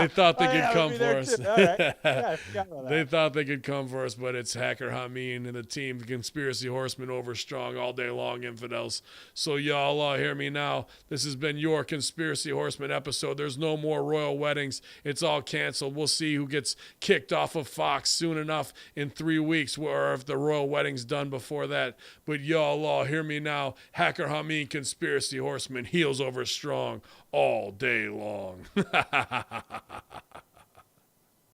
thought they could come for us. All right. Yeah, I forgot about that. They thought they could come for us, but it's Hacker Hameen and the team, the Conspiracy Horsemen, over strong all day long, infidels. So y'all hear me now. This has been your Conspiracy Horseman episode. There's no more royal weddings. It's all canceled. We'll see who gets kicked off of Fox soon enough in 3 weeks, or if the royal wedding's done before that. But y'all hear me now. Hacker Hameen, Conspiracy Horseman, heels over strong all day long.